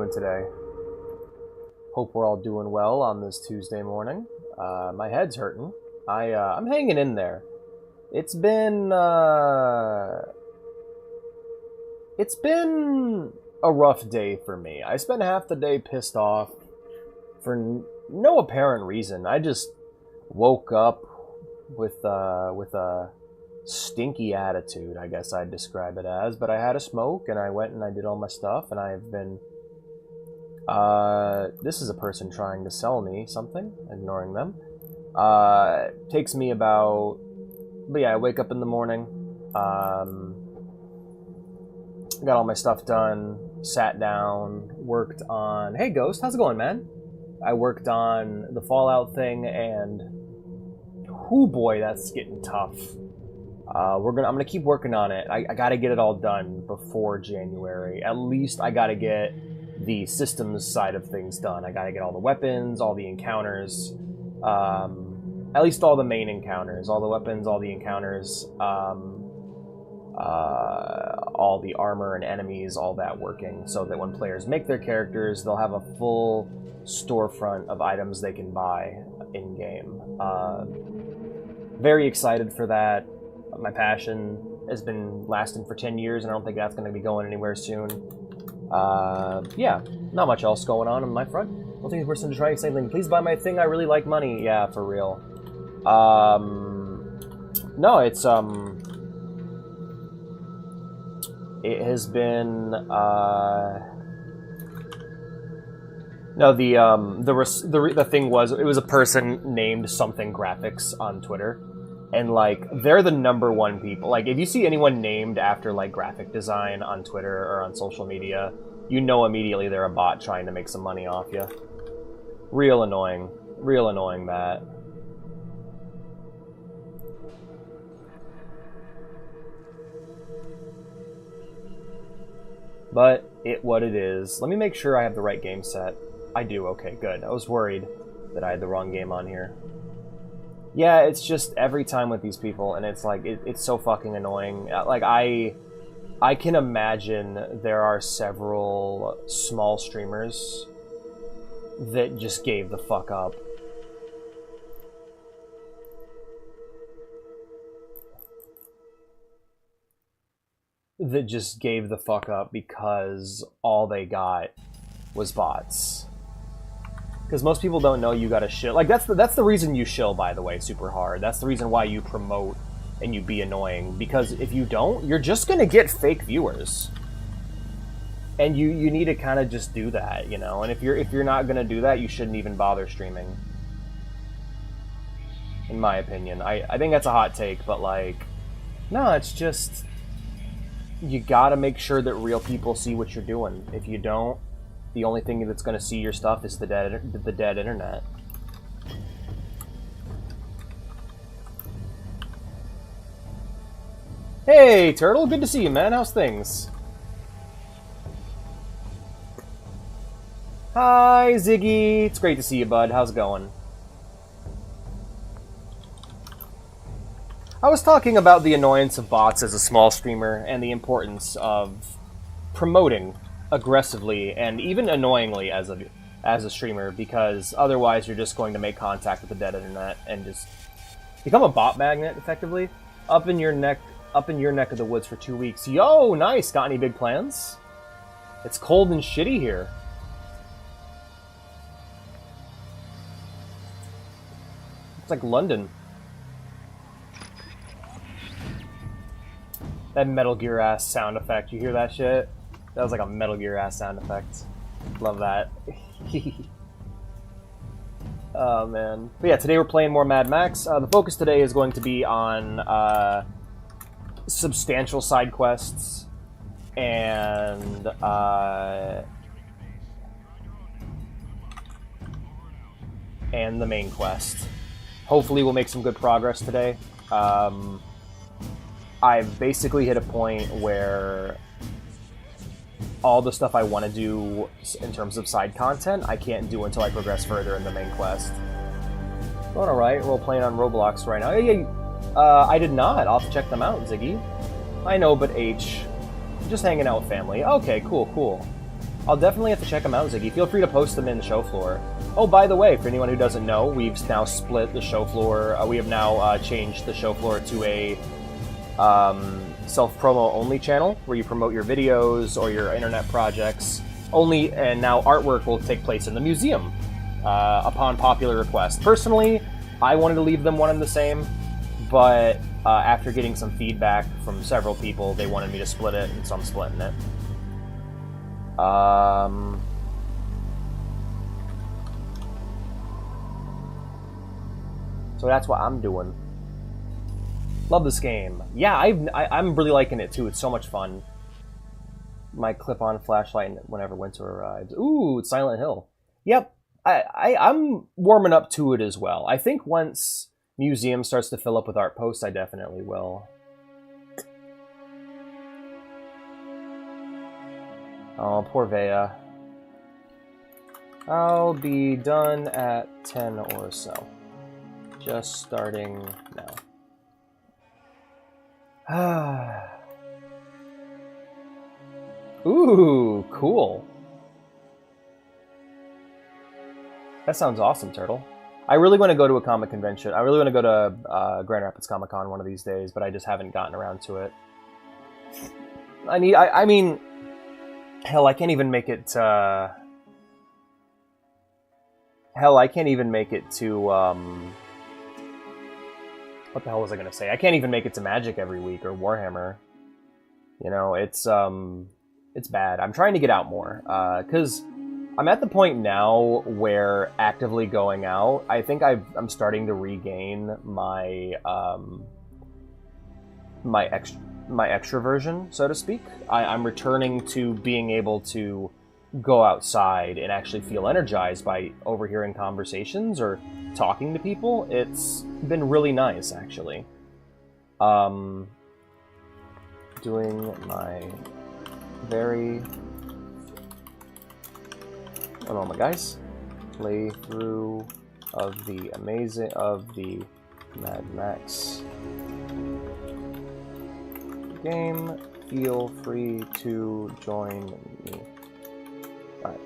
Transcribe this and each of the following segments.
doing today? Hope we're all doing well on this Tuesday morning. My head's hurting. I'm hanging in there. It's been a rough day for me. I spent half the day pissed off for no apparent reason. I just woke up with a stinky attitude, I guess I'd describe it as. But I had a smoke, and I went and I did all my stuff, and I've been... this is a person trying to sell me something, ignoring them. Takes me about... But yeah, I wake up in the morning, got all my stuff done, sat down, worked on... Hey, Ghost, how's it going, man? I worked on the Fallout thing, and... Oh boy, that's getting tough. I'm gonna keep working on it. I gotta get it all done before January. At least I gotta get the systems side of things done. I gotta get all the weapons, all the encounters, at least all the main encounters, all the weapons, all the encounters, all the armor and enemies, all that working, so that when players make their characters, they'll have a full storefront of items they can buy in-game. Very excited for that. My passion has been lasting for 10 years, and I don't think that's going to be going anywhere soon. Yeah, not much else going on my front. Well, thank you for person to try something. Please buy my thing. I really like money. Yeah, for real. No, it's it has been no, the thing was, it was a person named something graphics on Twitter, and like they're the #1 people. Like if you see anyone named after like graphic design on Twitter or on social media, you know immediately they're a bot trying to make some money off you. Real annoying, Matt. But what it is. Let me make sure I have the right game set. I do. Okay, good. I was worried that I had the wrong game on here. Yeah, it's just every time with these people, and it's like it's so fucking annoying. Like I can imagine there are several small streamers that just gave the fuck up. That just gave the fuck up because all they got was bots. Because most people don't know you gotta shill. Like that's the reason you shill, by the way, super hard. That's the reason why you promote and you be annoying. Because if you don't, you're just gonna get fake viewers. And you need to kind of just do that, you know. And if you're not gonna do that, you shouldn't even bother streaming. In my opinion, I think that's a hot take, but like, no, it's just. You gotta make sure that real people see what you're doing. If you don't, the only thing that's gonna see your stuff is the dead internet. Hey, Turtle, good to see you, man. How's things? Hi, Ziggy. It's great to see you, bud. How's it going? I was talking about the annoyance of bots as a small streamer and the importance of promoting aggressively and even annoyingly as a streamer, because otherwise you're just going to make contact with the dead internet and just become a bot magnet effectively up in your neck of the woods for 2 weeks. Yo, nice. Got any big plans? It's cold and shitty here. It's like London. That Metal Gear ass sound effect. You hear that shit? That was like a Metal Gear ass sound effect. Love that. Oh man. But yeah, today we're playing more Mad Max. The focus today is going to be on substantial side quests and the main quest. Hopefully we'll make some good progress today. I've basically hit a point where all the stuff I want to do in terms of side content, I can't do until I progress further in the main quest. Going alright, we're all playing on Roblox right now. Hey, I did not. I'll have to check them out, Ziggy. I know, but H. Just hanging out with family. Okay, cool, cool. I'll definitely have to check them out, Ziggy. Feel free to post them in the show floor. Oh, by the way, for anyone who doesn't know, we've now split the show floor. We have now changed the show floor to a self-promo only channel where you promote your videos or your internet projects only, and now artwork will take place in the museum upon popular request. Personally, I wanted to leave them one and the same, but after getting some feedback from several people, they wanted me to split it, and so I'm splitting it. So that's what I'm doing. Love this game. Yeah, I'm really liking it too. It's so much fun. My clip-on flashlight whenever winter arrives. Ooh, it's Silent Hill. Yep, I'm warming up to it as well. I think once Museum starts to fill up with art posts, I definitely will. Oh, poor Vea. I'll be done at 10 or so. Just starting now. Ooh, cool. That sounds awesome, Turtle. I really want to go to a comic convention. I really want to go to Grand Rapids Comic Con one of these days, but I just haven't gotten around to it. I mean, hell, I can't even make it. Hell, I can't even make it to. What the hell was I gonna say? I can't even make it to Magic every week or Warhammer. You know, it's bad. I'm trying to get out more because I'm at the point now where actively going out, I think I'm starting to regain my my extroversion, so to speak. I'm returning to being able to go outside and actually feel energized by overhearing conversations or talking to people. It's been really nice, actually. Doing my very... One moment, guys. Playthrough of the Mad Max game. Feel free to join me. Alright.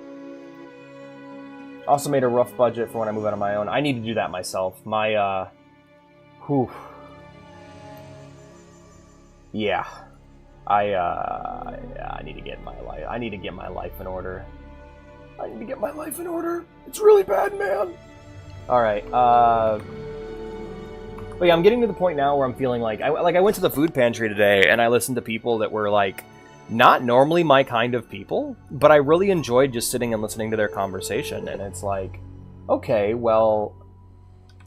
Also made a rough budget for when I move out on my own. I need to do that myself. My, yeah. I need to get my life. I need to get my life in order. I need to get my life in order. It's really bad, man. Alright, but yeah, I'm getting to the point now where I'm feeling like I went to the food pantry today and I listened to people that were like not normally my kind of people, but I really enjoyed just sitting and listening to their conversation. And it's like, okay, well,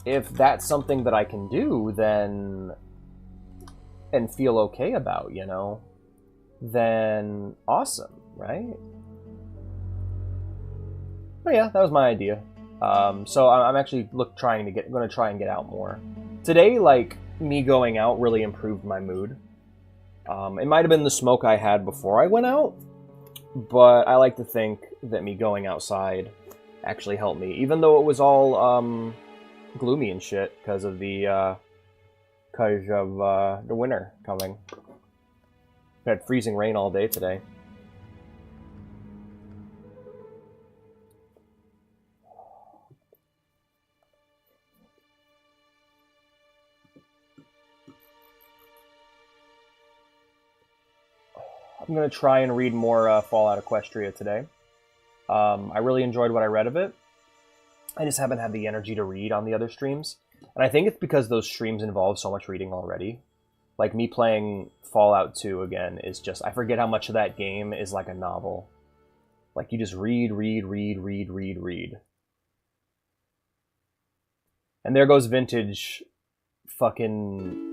if that's something that I can do, then and feel okay about, you know, then awesome, right? But yeah, that was my idea. So I'm actually going to try and get out more. Today, like, me going out really improved my mood. It might have been the smoke I had before I went out, but I like to think that me going outside actually helped me, even though it was all gloomy and shit because of the winter coming. We had freezing rain all day today. I'm going to try and read more Fallout Equestria today. I really enjoyed what I read of it. I just haven't had the energy to read on the other streams. And I think it's because those streams involve so much reading already. Like, me playing Fallout 2 again is just... I forget how much of that game is like a novel. Like, you just read. And there goes vintage fucking...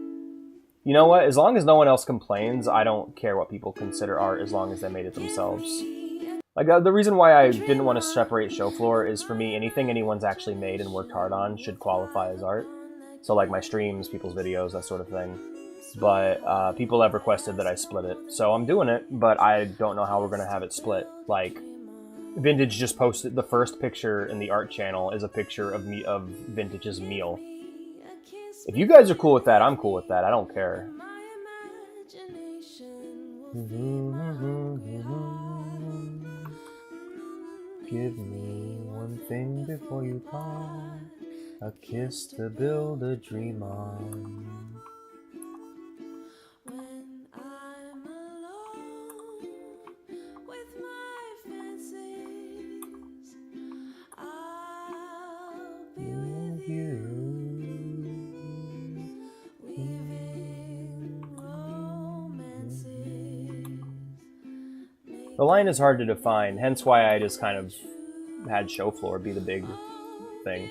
You know what? As long as no one else complains, I don't care what people consider art as long as they made it themselves. Like, the reason why I didn't want to separate show floor is, for me, anything anyone's actually made and worked hard on should qualify as art. So, like, my streams, people's videos, that sort of thing. But people have requested that I split it. So I'm doing it, but I don't know how we're going to have it split. Like, Vintage just posted the first picture in the art channel is a picture of Vintage's meal. If you guys are cool with that, I'm cool with that. I don't care. Give me one thing before you part, a kiss to build a dream on. When I'm alone with my fancies, I'll be with you, weaving romances. The line is hard to define, hence why I just kind of had show floor be the big thing.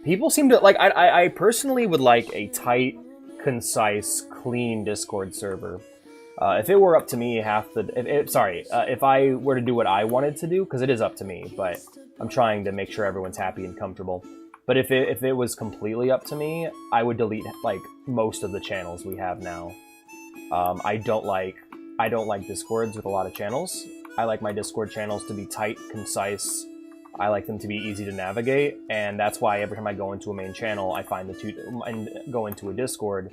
People seem to like. I personally would like a tight, concise, clean Discord server. If it were up to me, if I were to do what I wanted to do, because it is up to me, but I'm trying to make sure everyone's happy and comfortable. But if it was completely up to me, I would delete like most of the channels we have now. I don't like Discords with a lot of channels. I like my Discord channels to be tight, concise. I like them to be easy to navigate, and that's why every time I go into a main channel, go into a Discord,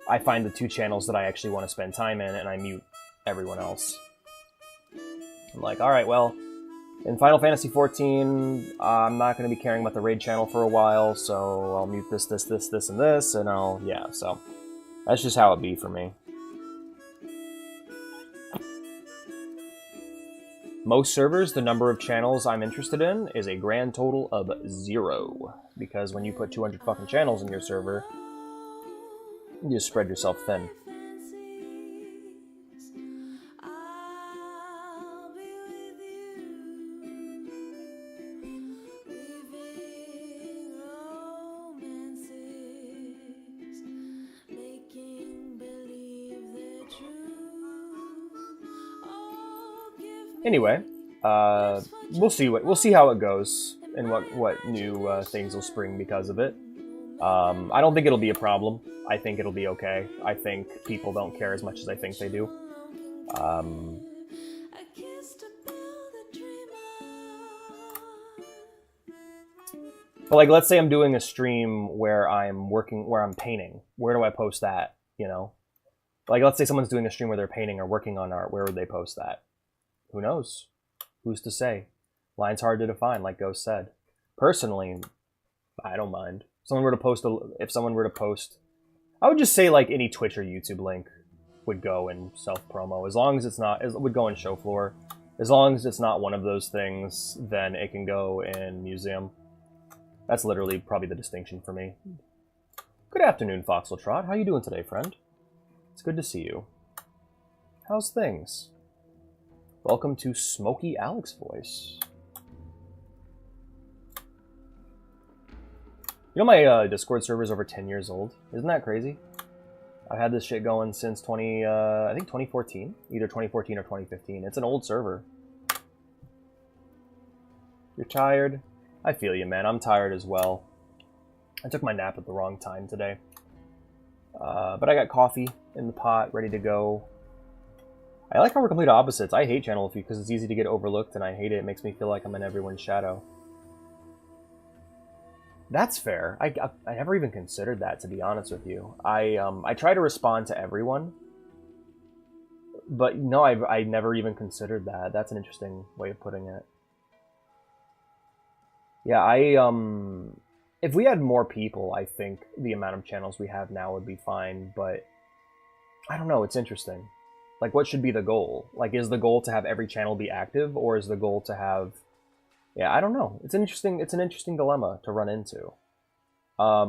I find the two channels that I actually want to spend time in, and I mute everyone else. I'm like, alright, well, in Final Fantasy XIV, I'm not going to be caring about the raid channel for a while, so I'll mute this, and this, and so that's just how it be for me. Most servers, the number of channels I'm interested in is a grand total of 0. Because when you put 200 fucking channels in your server, you just spread yourself thin. Anyway, we'll see how it goes and what new things will spring because of it. I don't think it'll be a problem. I think it'll be okay. I think people don't care as much as I think they do. But like, let's say I'm doing a stream where I'm painting. Where do I post that? You know, like let's say someone's doing a stream where they're painting or working on art. Where would they post that? Who knows? Who's to say? Line's hard to define, like Ghost said. Personally, I don't mind. If someone were to post, I would just say like any Twitch or YouTube link would go in self-promo. As long as it would go in show floor. As long as it's not one of those things, then it can go in museum. That's literally probably the distinction for me. Good afternoon, Foxeltrot. How you doing today, friend? It's good to see you. How's things? Welcome to Smoky Alex Voice. You know my Discord server is over 10 years old? Isn't that crazy? I've had this shit going since I think 2014. Either 2014 or 2015. It's an old server. You're tired? I feel you, man. I'm tired as well. I took my nap at the wrong time today. But I got coffee in the pot, ready to go. I like how we're complete opposites. I hate Channel Feud because it's easy to get overlooked, and I hate it. It makes me feel like I'm in everyone's shadow. That's fair. I never even considered that, to be honest with you. I try to respond to everyone, but no, I never even considered that. That's an interesting way of putting it. Yeah, if we had more people, I think the amount of channels we have now would be fine, but I don't know, it's interesting. Like, what should be the goal? Like, is the goal to have every channel be active, or is the goal to have... Yeah, I don't know. It's an interesting dilemma to run into. I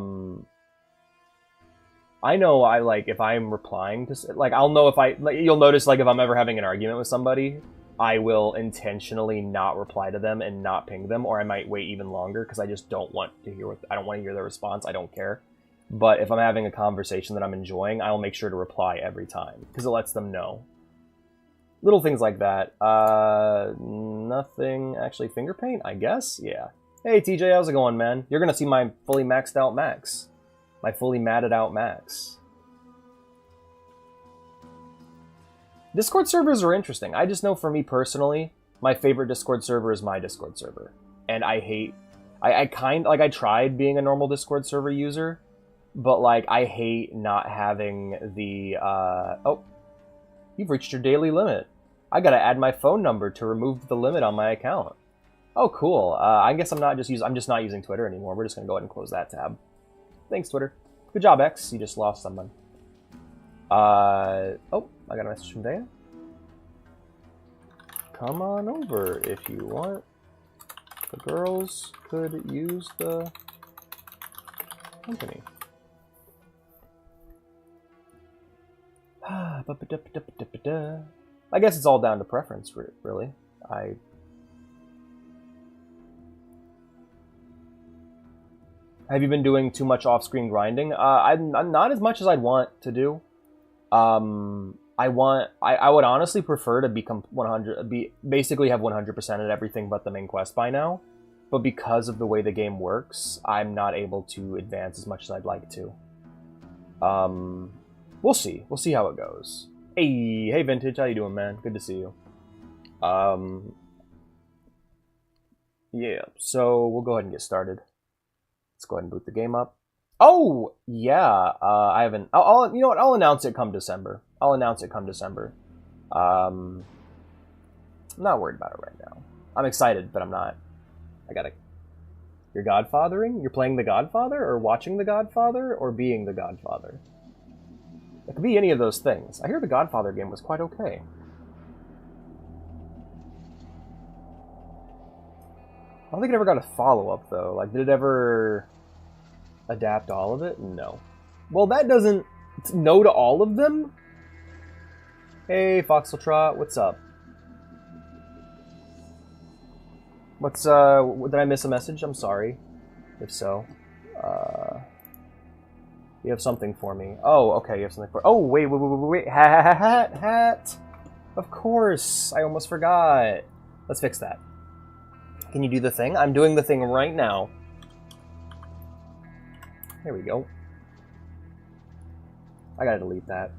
know if I'm replying to... Like, I'll know if you'll notice, like, if I'm ever having an argument with somebody, I will intentionally not reply to them and not ping them, or I might wait even longer, because I just don't want to hear I don't want to hear their response. I don't care. But if I'm having a conversation that I'm enjoying, I'll make sure to reply every time, because it lets them know. Little things like that. Nothing. Actually, finger paint, I guess? Yeah. Hey, TJ, how's it going, man? You're going to see my fully maxed out max. My fully matted out max. Discord servers are interesting. I just know for me personally, my favorite Discord server is my Discord server. And I hate... I tried being a normal Discord server user, but, like, I hate not having the, oh, you've reached your daily limit. I gotta add my phone number to remove the limit on my account. Oh, cool. I guess I'm just not using Twitter anymore. We're just gonna go ahead and close that tab. Thanks, Twitter. Good job, X. You just lost someone. Oh, I got a message from Daya. Come on over if you want. The girls could use the company. I guess it's all down to preference, really. Have you been doing too much off-screen grinding? I'm not as much as I'd want to do. I would honestly prefer to become basically have 100% at everything but the main quest by now. But because of the way the game works, I'm not able to advance as much as I'd like to. We'll see. We'll see how it goes. Hey, Vintage, how you doing, man? Good to see you. Yeah, so we'll go ahead and get started. Let's go ahead and boot the game up. Oh, yeah, I haven't... you know what, I'll announce it come December. I'm not worried about it right now. I'm excited, but I'm not. You're Godfathering? You're playing The Godfather? Or watching The Godfather? Or being The Godfather? It could be any of those things. I hear the Godfather game was quite okay. I don't think it ever got a follow-up, though. Like, did it ever adapt all of it? No. Well, that doesn't... No to all of them? Hey, Foxeltrot, what's up? Did I miss a message? I'm sorry. If so. You have something for me. Oh, okay, you have something for... Oh, wait. Hat! Of course! I almost forgot. Let's fix that. Can you do the thing? I'm doing the thing right now. There we go. I gotta delete that.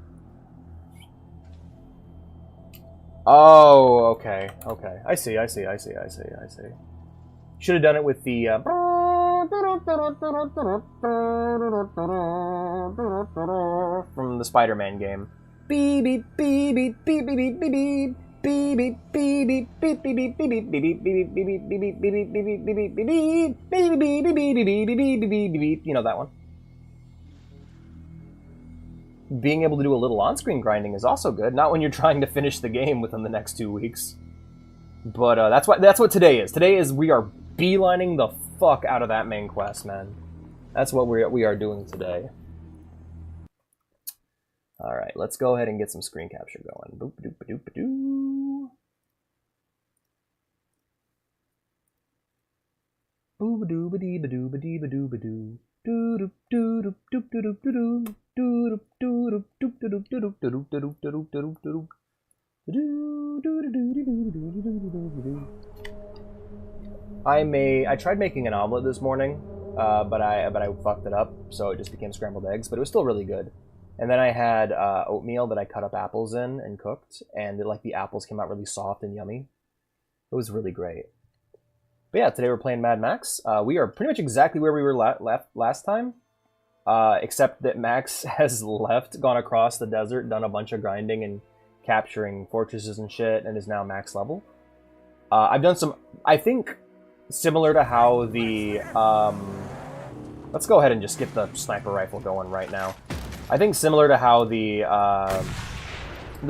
Oh, okay. I see. Should have done it with the... from the Spider-Man game. Beep beep beep beep beep beep beep beep beep beep beep beep beep beep beep beep beep. You know that one. Being able to do a little on-screen grinding is also good. Not when you're trying to finish the game within the next 2 weeks. But that's what today is. Today is we are beelining the fuck out of that main quest, man. That's what we are doing today. All right, let's go ahead and get some screen capture going. Boop doop doop doo. Boop doo dee ba doo ba dee ba doo ba doo. Doo doop doo doop doop doop doop doo. I tried making an omelet this morning, but I fucked it up, so it just became scrambled eggs. But it was still really good. And then I had oatmeal that I cut up apples in and cooked, and the apples came out really soft and yummy. It was really great. But yeah, today we're playing Mad Max. We are pretty much exactly where we were left last time. Except that Max has gone across the desert, done a bunch of grinding and capturing fortresses and shit, and is now max level. I've done some, I think, similar to how the, let's go ahead and just get the sniper rifle going right now. I think similar to how the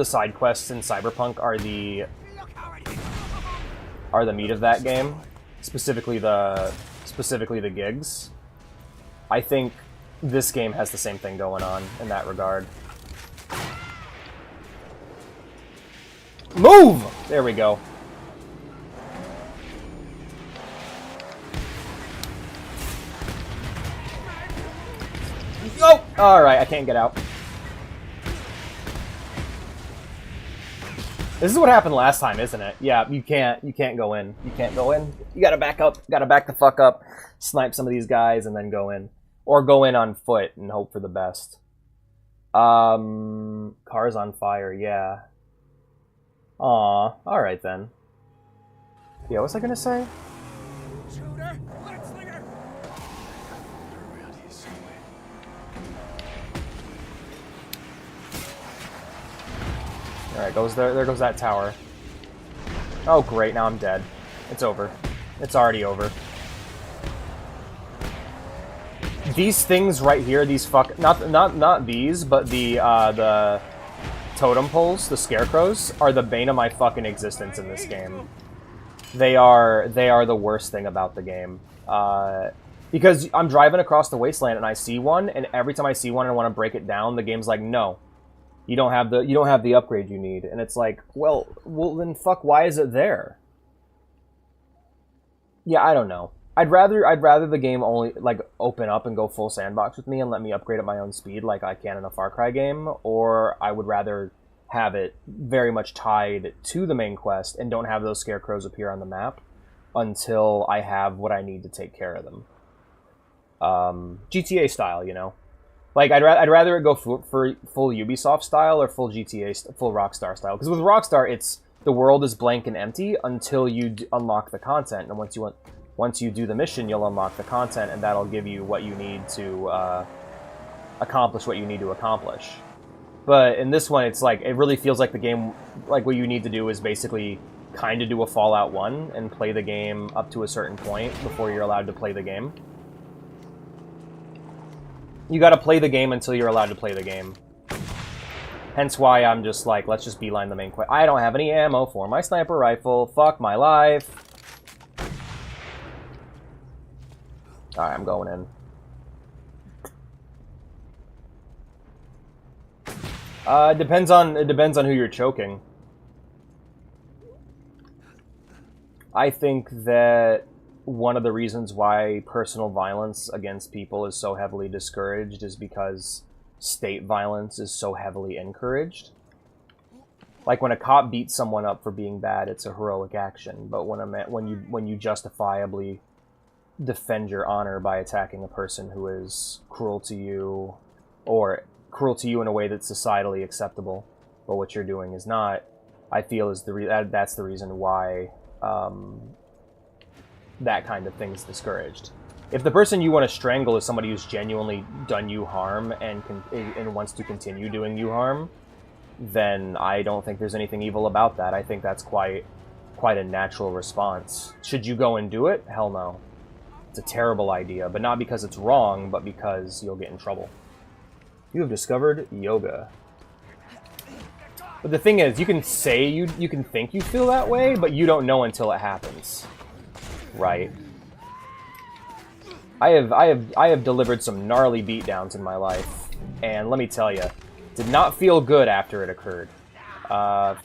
side quests in Cyberpunk are the meat of that game, specifically the gigs. I think this game has the same thing going on in that regard. Move! There we go. Oh! Alright, I can't get out. This is what happened last time, isn't it? Yeah, you can't go in. You can't go in. You gotta back up. You gotta back the fuck up. Snipe some of these guys and then go in. Or go in on foot and hope for the best. Car's on fire, yeah. Aw, alright then. Yeah, what was I gonna say? Shooter, let's slinger. Alright, there goes that tower. Oh, great. Now I'm dead. It's over. It's already over. These things right here, these not these, but the totem poles, the scarecrows, are the bane of my fucking existence in this game. They are the worst thing about the game. Because I'm driving across the wasteland and I see one, and every time I see one and I want to break it down, the game's like, no, you don't have the upgrade you need, and it's like, well then fuck, why is it there? Yeah, I don't know. I'd rather the game only like open up and go full sandbox with me and let me upgrade at my own speed like I can in a Far Cry game, or I would rather have it very much tied to the main quest and don't have those scarecrows appear on the map until I have what I need to take care of them. GTA style, you know. Like I'd rather it go for full Ubisoft style or full GTA, full Rockstar style. Because with Rockstar, it's the world is blank and empty until you unlock the content, and once you do the mission, you'll unlock the content, and that'll give you what you need to accomplish what you need to accomplish. But in this one, it's like it really feels like the game, like what you need to do is basically kind of do a Fallout 1 and play the game up to a certain point before you're allowed to play the game. You gotta play the game until you're allowed to play the game. Hence why I'm just like, let's just beeline the main quest. I don't have any ammo for my sniper rifle. Fuck my life. Alright, I'm going in. It depends on who you're choking. I think that one of the reasons why personal violence against people is so heavily discouraged is because state violence is so heavily encouraged. Like when a cop beats someone up for being bad, it's a heroic action. But when you justifiably defend your honor by attacking a person who is cruel to you, or cruel to you in a way that's societally acceptable, but what you're doing is not, I feel is that's the reason why that kind of thing is discouraged. If the person you want to strangle is somebody who's genuinely done you harm and wants to continue doing you harm, then I don't think there's anything evil about that. I think that's quite a natural response. Should you go and do it? Hell no. It's a terrible idea, but not because it's wrong, but because you'll get in trouble. You have discovered yoga. But the thing is, you can say you can think you feel that way, but you don't know until it happens. Right. I have delivered some gnarly beatdowns in my life, and let me tell you, did not feel good after it occurred.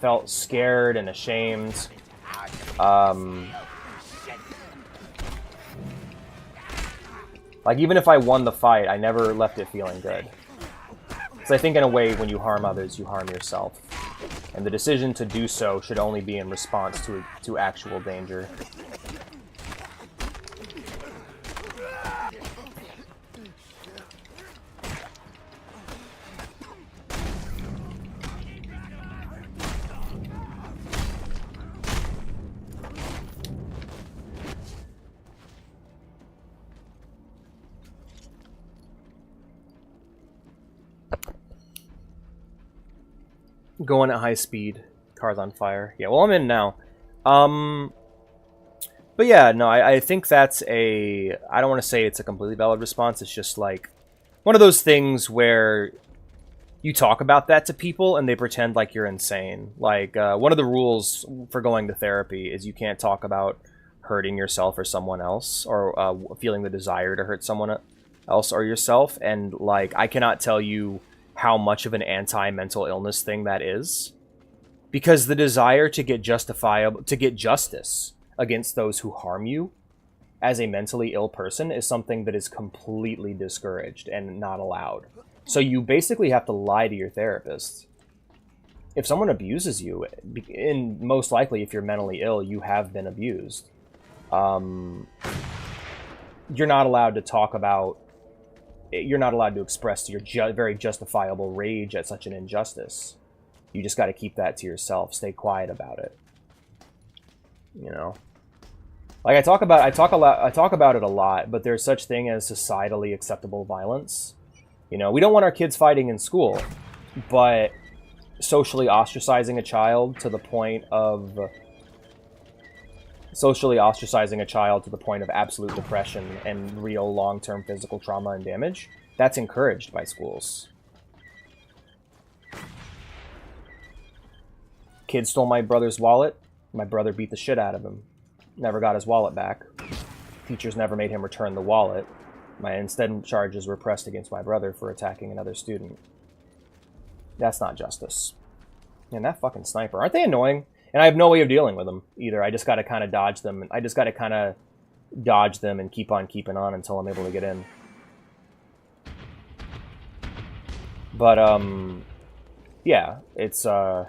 Felt scared and ashamed. Like, even if I won the fight, I never left it feeling good. Because I think in a way, when you harm others, you harm yourself. And the decision to do so should only be in response to actual danger. Going at high speed. Car's on fire. Yeah, well, I'm in now. But yeah, no, I think that's I don't want to say it's a completely valid response. It's just like one of those things where you talk about that to people and they pretend like you're insane. Like, one of the rules for going to therapy is you can't talk about hurting yourself or someone else, or feeling the desire to hurt someone else or yourself. And, like, I cannot tell you how much of an anti-mental illness thing that is, because the desire to get justice against those who harm you as a mentally ill person is something that is completely discouraged and not allowed. So you basically have to lie to your therapist. If someone abuses you, and most likely if you're mentally ill, you have been abused, you're not allowed to talk about, you're not allowed to express your very justifiable rage at such an injustice. You just got to keep that to yourself. Stay quiet about it. You know, like I talk about it a lot, but there's such thing as societally acceptable violence. You know, we don't want our kids fighting in school, but socially ostracizing a child to the point of socially ostracizing a child to the point of absolute depression and real long-term physical trauma and damage, that's encouraged by schools. Kid stole my brother's wallet. My brother beat the shit out of him. Never got his wallet back. Teachers never made him return the wallet. Instead, charges were pressed against my brother for attacking another student. That's not justice. And that fucking sniper. Aren't they annoying? And I have no way of dealing with them either. I just gotta kind of dodge them. I just gotta kind of dodge them and keep on keeping on until I'm able to get in. But, yeah, it's, like,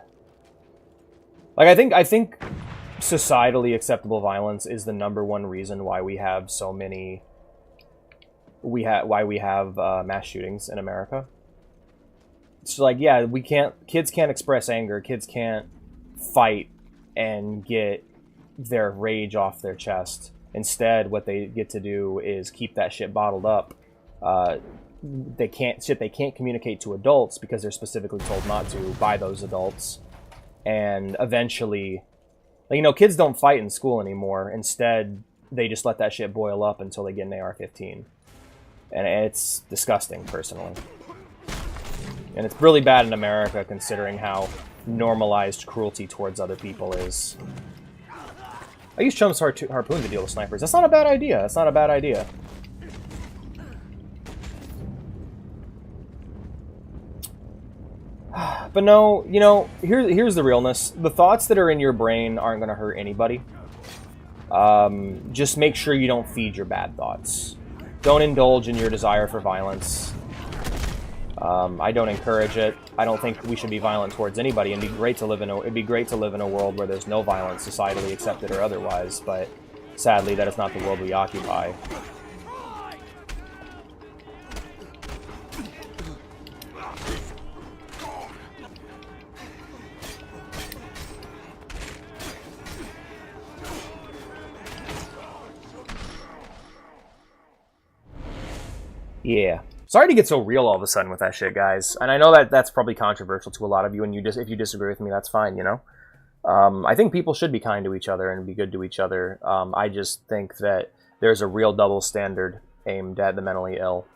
I think societally acceptable violence is the #1 reason why we have so many, why we have mass shootings in America. It's like, yeah, kids can't express anger, kids can't fight and get their rage off their chest. Instead, what they get to do is keep that shit bottled up. They can't communicate to adults because they're specifically told not to by those adults. And eventually, like, you know, kids don't fight in school anymore. Instead, they just let that shit boil up until they get an AR-15. And it's disgusting, personally. And it's really bad in America, considering how normalized cruelty towards other people is. I use Chum's harpoon to deal with snipers. That's not a bad idea. That's not a bad idea. But no, you know, here's the realness. The thoughts that are in your brain aren't going to hurt anybody. Just make sure you don't feed your bad thoughts. Don't indulge in your desire for violence. I don't encourage it. I don't think we should be violent towards anybody. It'd be great to live in a world where there's no violence, societally accepted or otherwise. But sadly, that is not the world we occupy. Yeah. Sorry to get so real all of a sudden with that shit, guys. And I know that that's probably controversial to a lot of you, and if you disagree with me, that's fine, you know? I think people should be kind to each other and be good to each other. I just think that there's a real double standard aimed at the mentally ill.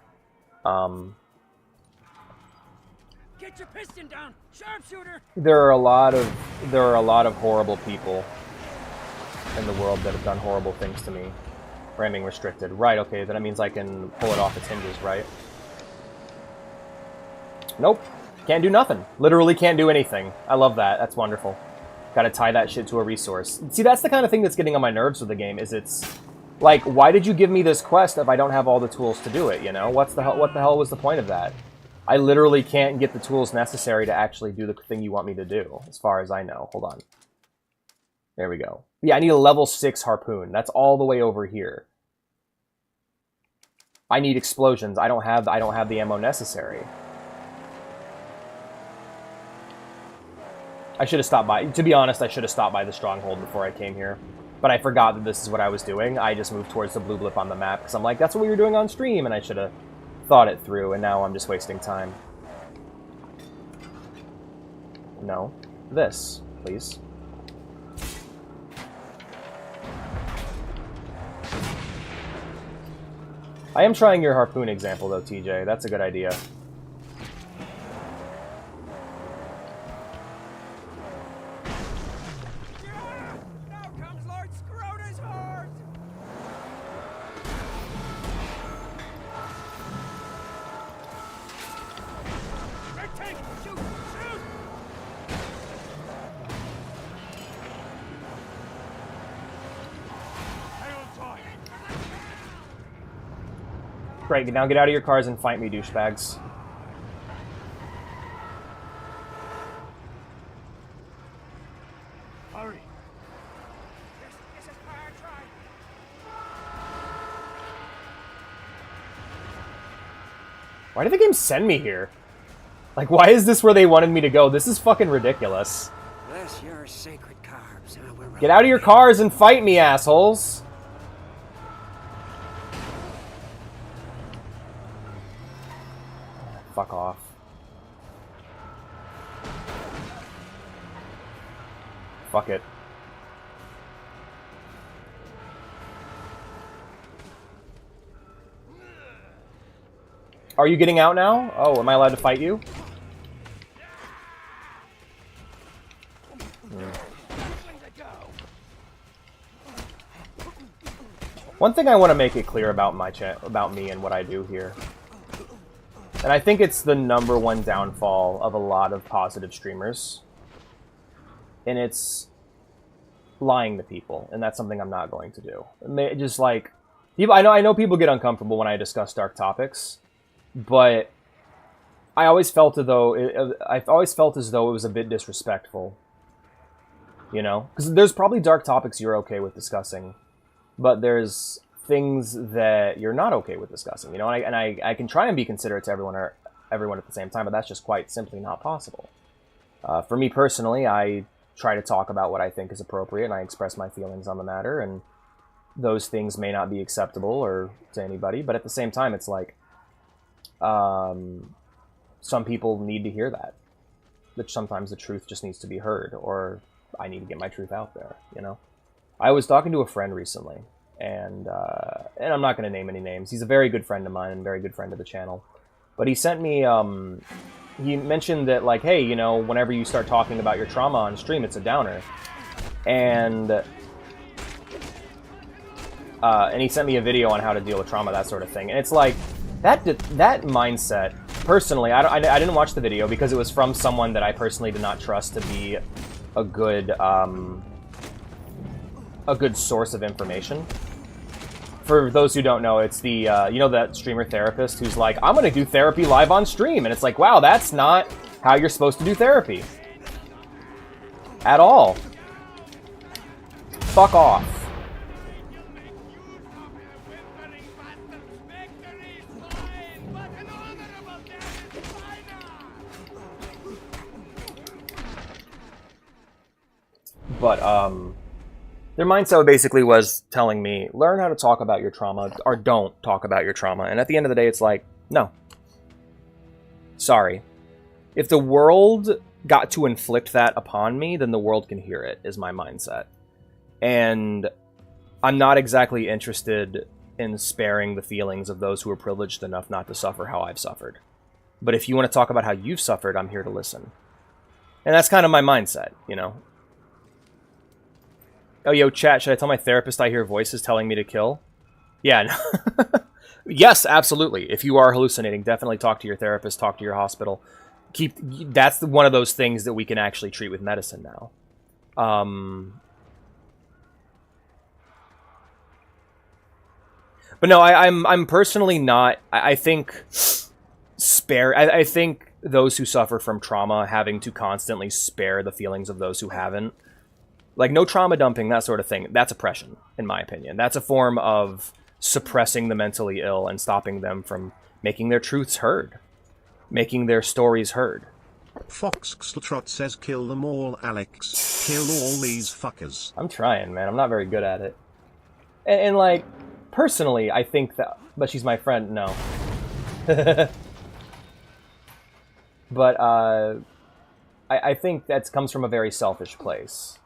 Get your piston down, sharpshooter! There are a lot of horrible people in the world that have done horrible things to me. Ramming restricted. Right, okay, then that means I can pull it off its hinges, right? Nope. Can't do nothing. Literally can't do anything. I love that. That's wonderful. Gotta tie that shit to a resource. See, that's the kind of thing that's getting on my nerves with the game, is it's... like, why did you give me this quest if I don't have all the tools to do it, you know? What the hell was the point of that? I literally can't get the tools necessary to actually do the thing you want me to do, as far as I know. Hold on. There we go. Yeah, I need a level 6 harpoon. That's all the way over here. I need explosions. I don't have the ammo necessary. I should have stopped by. To be honest, I should have stopped by the stronghold before I came here. But I forgot that this is what I was doing. I just moved towards the blue blip on the map because I'm like, that's what we were doing on stream, and I should have thought it through, and now I'm just wasting time. No. This, please. I am trying your harpoon example, though, TJ. That's a good idea. Now comes Lord Scrota's horde! Red tank! Shoot! Shoot! Hang on tight! Great, now get out of your cars and fight me, douchebags. Hurry! This is fire try! Why did the game send me here? Like, why is this where they wanted me to go? This is fucking ridiculous. Bless your sacred carbs. Get out of your cars and fight me, assholes! Fuck off. Fuck it. Are you getting out now? Oh, am I allowed to fight you? One thing I want to make it clear about about me and what I do here, and I think it's the #1 downfall of a lot of positive streamers, and it's lying to people, and that's something I'm not going to do. Just like people, I know people get uncomfortable when I discuss dark topics, but I always felt as though it was a bit disrespectful. You know, because there's probably dark topics you're okay with discussing, but there's things that you're not okay with discussing. You know, and I can try and be considerate to everyone at the same time, but that's just quite simply not possible. For me personally, I try to talk about what I think is appropriate, and I express my feelings on the matter, and those things may not be acceptable or to anybody, but at the same time, it's like some people need to hear that sometimes the truth just needs to be heard, or I need to get my truth out there, you know? I was talking to a friend recently, and I'm not going to name any names. He's a very good friend of mine and a very good friend of the channel. But he sent me, he mentioned that, like, hey, you know, whenever you start talking about your trauma on stream, it's a downer. And he sent me a video on how to deal with trauma, that sort of thing. And it's like, that mindset, personally, I didn't watch the video because it was from someone that I personally did not trust to be a good source of information. For those who don't know, it's the you know, that streamer therapist who's like, I'm gonna do therapy live on stream, and it's like, wow, that's not how you're supposed to do therapy at all. Fuck off. But their mindset basically was telling me, learn how to talk about your trauma, or don't talk about your trauma. And at the end of the day, it's like, no. Sorry. If the world got to inflict that upon me, then the world can hear it, is my mindset. And I'm not exactly interested in sparing the feelings of those who are privileged enough not to suffer how I've suffered. But if you want to talk about how you've suffered, I'm here to listen. And that's kind of my mindset, you know? Oh, yo, chat, should I tell my therapist I hear voices telling me to kill? Yeah, no. Yes, absolutely. If you are hallucinating, definitely talk to your therapist, talk to your hospital. That's one of those things that we can actually treat with medicine now. But no, I'm personally not. I think I think those who suffer from trauma having to constantly spare the feelings of those who haven't. Like, no trauma dumping, that sort of thing. That's oppression, in my opinion. That's a form of suppressing the mentally ill and stopping them from making their truths heard. Making their stories heard. Foxxtrot says kill them all, Alex. Kill all these fuckers. I'm trying, man. I'm not very good at it. And like, personally, I think that... But she's my friend. No. But, I think that comes from a very selfish place.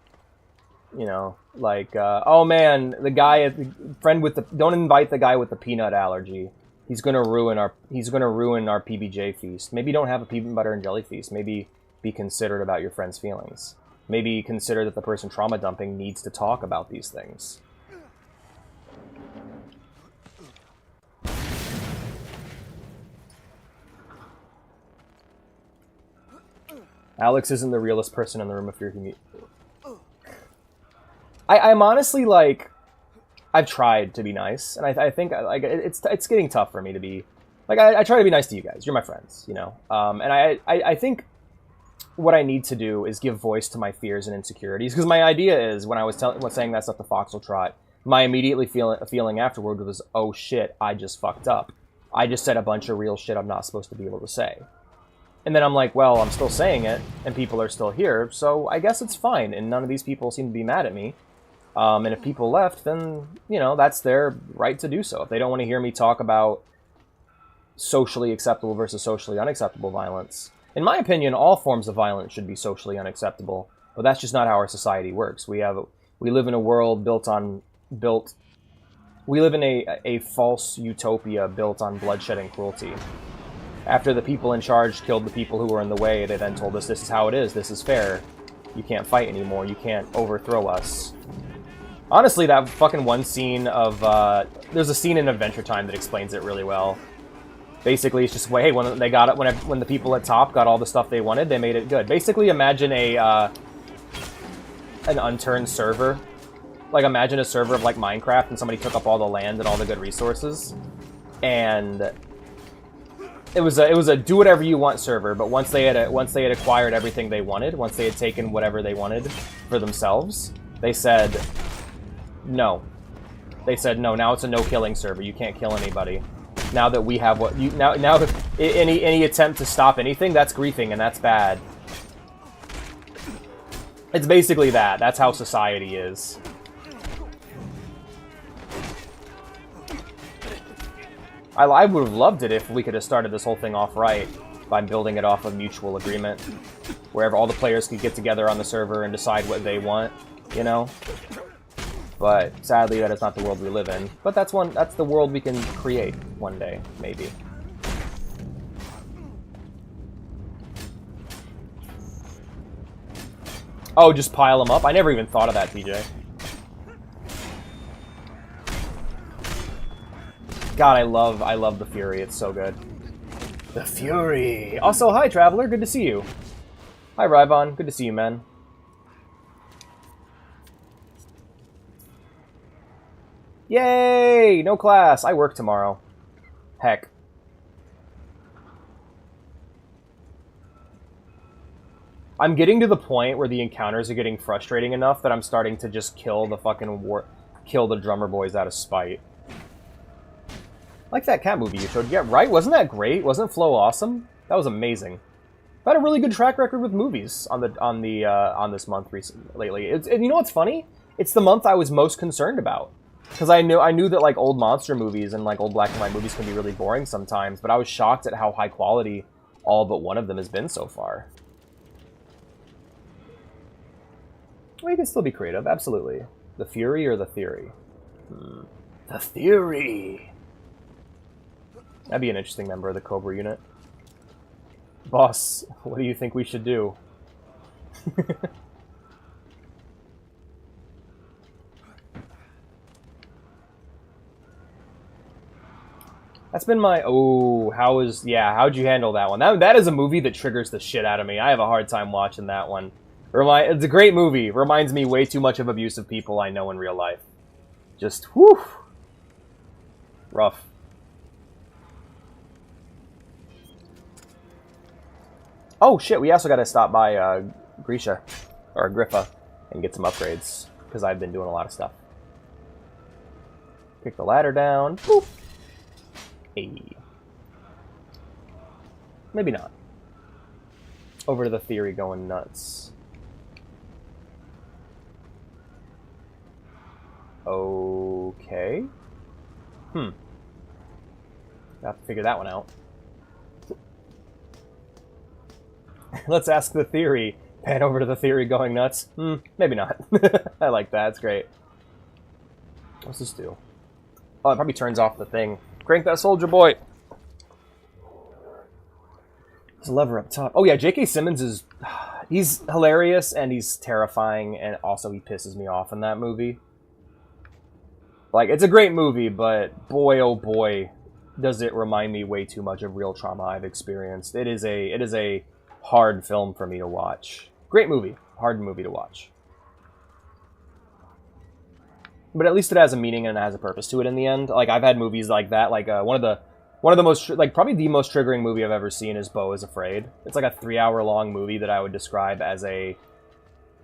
You know, like, oh man, don't invite the guy with the peanut allergy. He's gonna ruin our PBJ feast. Maybe don't have a peanut butter and jelly feast. Maybe be considerate about your friend's feelings. Maybe consider that the person trauma dumping needs to talk about these things. Alex isn't the realest person in the room if you're I'm honestly, like, I've tried to be nice, and I think, like, it's getting tough for me to be, like, I try to be nice to you guys. You're my friends, you know? And I think what I need to do is give voice to my fears and insecurities, because my idea is, when I was saying that stuff to Foxeltrot, my immediately feeling afterward was, oh shit, I just fucked up. I just said a bunch of real shit I'm not supposed to be able to say. And then I'm like, well, I'm still saying it, and people are still here, so I guess it's fine, and none of these people seem to be mad at me. And if people left, then, you know, that's their right to do so. If they don't want to hear me talk about socially acceptable versus socially unacceptable violence, in my opinion, all forms of violence should be socially unacceptable, but that's just not how our society works. We live in a world we live in a false utopia built on bloodshed and cruelty. After the people in charge killed the people who were in the way, they then told us, this is how it is, this is fair. You can't fight anymore, you can't overthrow us. Honestly, that fucking one scene of, there's a scene in Adventure Time that explains it really well. Basically, it's just, hey, when they got it, when the people at top got all the stuff they wanted, they made it good. Basically, imagine an unturned server. Like, imagine a server of, like, Minecraft, and somebody took up all the land and all the good resources. And it was a do whatever you want server, but once they had acquired everything they wanted, once they had taken whatever they wanted for themselves, they said no. They said no. Now it's a no-killing server. You can't kill anybody. Now that we have what you now any attempt to stop anything, that's griefing and that's bad. It's basically that. That's how society is. I would have loved it if we could have started this whole thing off right by building it off of mutual agreement, wherever all the players could get together on the server and decide what they want, you know? But sadly, that is not the world we live in. But that's the world we can create one day, maybe. Oh, just pile them up? I never even thought of that, TJ. God, I love the Fury. It's so good. The Fury. Also, hi, Traveler. Good to see you. Hi, Rybon. Good to see you, man. Yay! No class. I work tomorrow. Heck. I'm getting to the point where the encounters are getting frustrating enough that I'm starting to just kill the fucking kill the drummer boys out of spite. Like that cat movie you showed. Yeah, right? Wasn't that great? Wasn't Flow awesome? That was amazing. I've had a really good track record with movies on this month lately. And you know what's funny? It's the month I was most concerned about. Because I knew that like old monster movies and like old black and white movies can be really boring sometimes, but I was shocked at how high quality all but one of them has been so far. Well, you can still be creative, absolutely. The Fury or the Theory? The Theory! That'd be an interesting member of the Cobra unit. Boss, what do you think we should do? That's been my... Oh, how'd you handle that one? That is a movie that triggers the shit out of me. I have a hard time watching that one. It's a great movie. Reminds me way too much of abusive people I know in real life. Just, whew. Rough. Oh shit, we also gotta stop by Grisha, or Griffa, and get some upgrades, because I've been doing a lot of stuff. Kick the ladder down. Boop. Hey. Maybe not. Over to the Theory going nuts. Okay. I have to figure that one out. Let's ask the Theory. Pan over to the Theory going nuts. Maybe not. I like that. It's great. What's this do? Oh, it probably turns off the thing. Crank that soldier boy. There's a lever up top. Oh yeah, J.K. Simmons is... He's hilarious and he's terrifying, and also he pisses me off in that movie. Like, it's a great movie, but boy oh boy, does it remind me way too much of real trauma I've experienced. It is a hard film for me to watch. Great movie, hard movie to watch. But at least it has a meaning and it has a purpose to it in the end. Like, I've had movies like that. Like, one of the most, like, probably the most triggering movie I've ever seen is Beau is Afraid. It's like a 3-hour-long movie that I would describe as an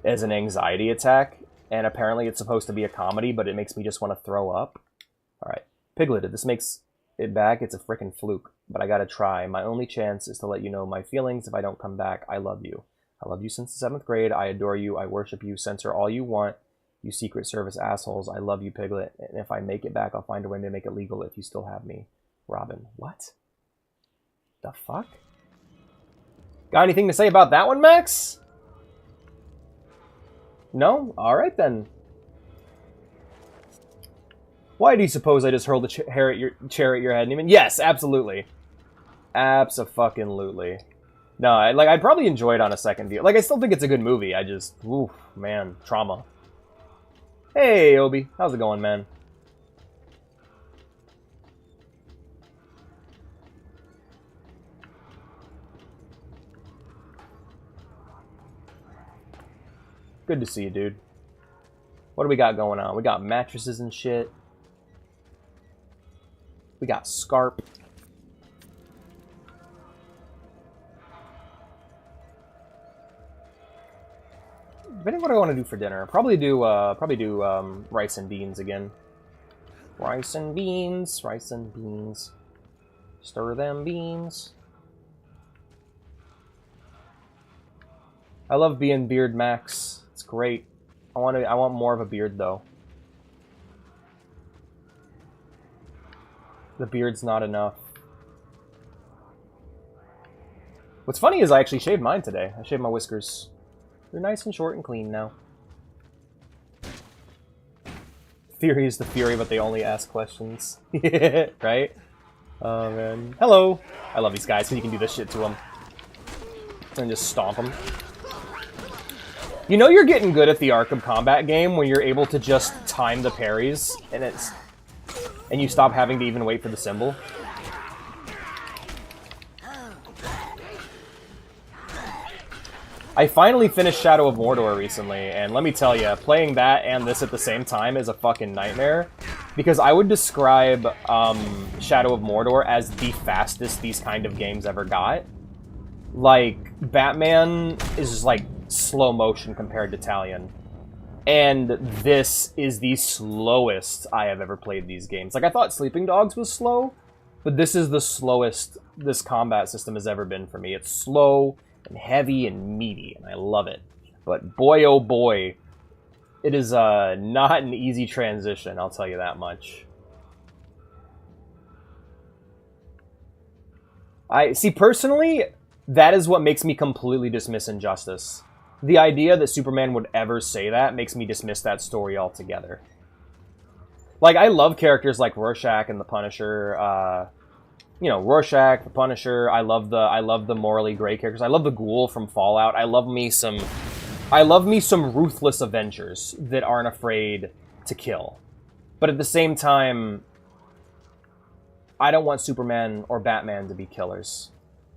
anxiety attack. And apparently it's supposed to be a comedy, but it makes me just want to throw up. Alright. Piglet, if this makes it back, it's a frickin' fluke. But I gotta try. My only chance is to let you know my feelings. If I don't come back, I love you. I love you since the 7th grade. I adore you. I worship you. Censor all you want. You Secret Service assholes. I love you, Piglet. And if I make it back, I'll find a way to make it legal if you still have me. Robin. What? The fuck? Got anything to say about that one, Max? No? Alright then. Why do you suppose I just hurled a chair at your head, Neiman? Yes, absolutely. Abso-fucking-lutely. No, I'd probably enjoy it on a second view. Like, I still think it's a good movie. I just, oof, man, trauma. Hey, Obi, how's it going, man? Good to see you, dude. What do we got going on? We got mattresses and shit. We got Scarp. Depending on what I want to do for dinner, probably do rice and beans again. Rice and beans, rice and beans. Stir them beans. I love being Beard Max. It's great. I want more of a beard though. The beard's not enough. What's funny is I actually shaved mine today. I shaved my whiskers. They're nice and short and clean now. Fury is the Fury, but they only ask questions. Right? Oh, man. Hello! I love these guys, because you can do this shit to them. And just stomp them. You know you're getting good at the Arkham Combat game when you're able to just time the parries, and you stop having to even wait for the symbol. I finally finished Shadow of Mordor recently, and let me tell you, playing that and this at the same time is a fucking nightmare. Because I would describe Shadow of Mordor as the fastest these kind of games ever got. Like, Batman is just like slow motion compared to Talion. And this is the slowest I have ever played these games. Like, I thought Sleeping Dogs was slow, but this is the slowest this combat system has ever been for me. It's slow and heavy and meaty, and I love it. But boy, oh boy, it is not an easy transition, I'll tell you that much. Personally, that is what makes me completely dismiss Injustice. The idea that Superman would ever say that makes me dismiss that story altogether. Like, I love characters like Rorschach and the Punisher, you know, Rorschach, the Punisher. I love the morally gray characters. I love the Ghoul from Fallout. I love me some ruthless Avengers that aren't afraid to kill. But at the same time, I don't want Superman or Batman to be killers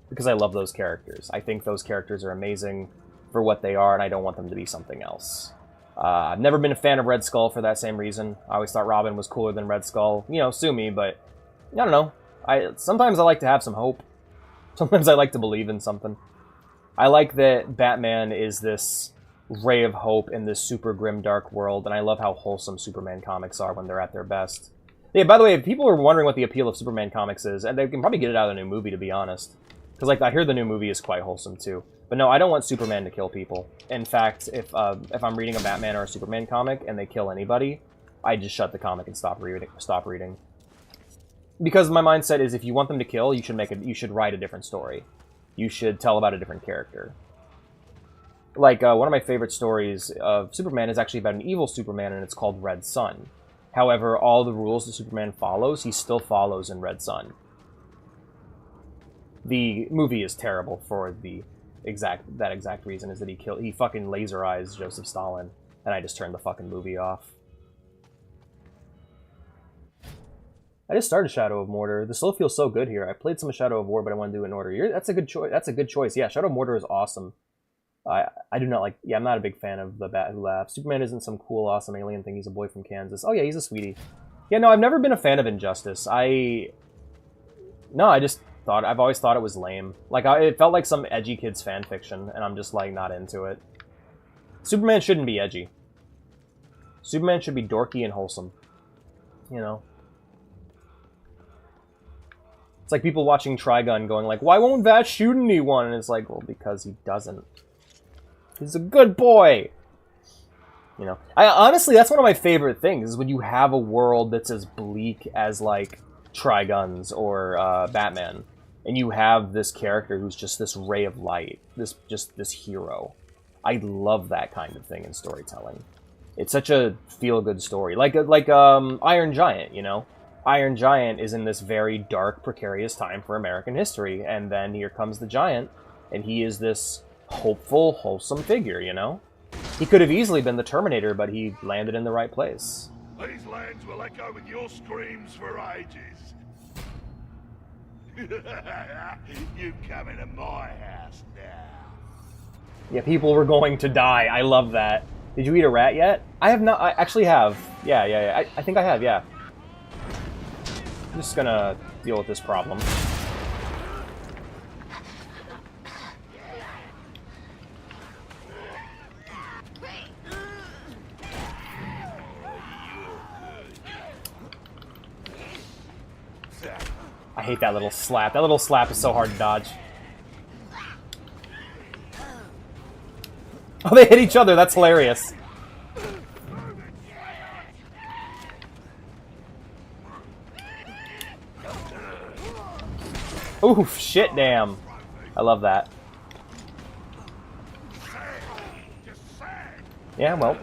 because I love those characters. I think those characters are amazing for what they are, and I don't want them to be something else. I've never been a fan of Red Skull for that same reason. I always thought Robin was cooler than Red Skull. You know, sue me, but I don't know. Sometimes I like to have some hope. Sometimes I like to believe in something. I like that Batman is this ray of hope in this super grim, dark world, and I love how wholesome Superman comics are when they're at their best. Yeah, by the way, if people are wondering what the appeal of Superman comics is, and they can probably get it out of the new movie, to be honest. Because, like, I hear the new movie is quite wholesome, too. But no, I don't want Superman to kill people. In fact, if I'm reading a Batman or a Superman comic and they kill anybody, I just shut the comic and stop reading. Because my mindset is, if you want them to kill, you should write a different story. You should tell about a different character. Like, one of my favorite stories of Superman is actually about an evil Superman, and it's called Red Sun. However, all the rules that Superman follows, he still follows in Red Sun. The movie is terrible for that exact reason, is that he fucking laser eyes Joseph Stalin, and I just turned the fucking movie off. I just started Shadow of Mordor. This still feels so good here. I played some Shadow of War, but I want to do it in order. That's a good choice. That's a good choice. Yeah, Shadow of Mordor is awesome. I do not like... Yeah, I'm not a big fan of the Bat Who Laughs. Superman isn't some cool, awesome alien thing. He's a boy from Kansas. Oh yeah, he's a sweetie. Yeah, no, I've never been a fan of Injustice. I've always thought it was lame. Like, it felt like some edgy kid's fan fiction, and I'm just, like, not into it. Superman shouldn't be edgy. Superman should be dorky and wholesome. You know? It's like people watching Trigun going like, why won't Vash shoot anyone? And it's like, well, because he doesn't. He's a good boy! You know? Honestly, that's one of my favorite things, is when you have a world that's as bleak as, like, Trigun's or Batman. And you have this character who's just this ray of light. This hero. I love that kind of thing in storytelling. It's such a feel-good story. Like Iron Giant, you know? Iron Giant is in this very dark, precarious time for American history, and then here comes the Giant, and he is this hopeful, wholesome figure, you know? He could have easily been the Terminator, but he landed in the right place. These lands will echo with your screams for ages. You come into my house now. Yeah, people were going to die. I love that. Did you eat a rat yet? I have not. I actually have. Yeah. I think I have, yeah. I'm just gonna deal with this problem. I hate that little slap. That little slap is so hard to dodge. Oh, they hit each other. That's hilarious. Oof, shit, damn. I love that. Yeah, well.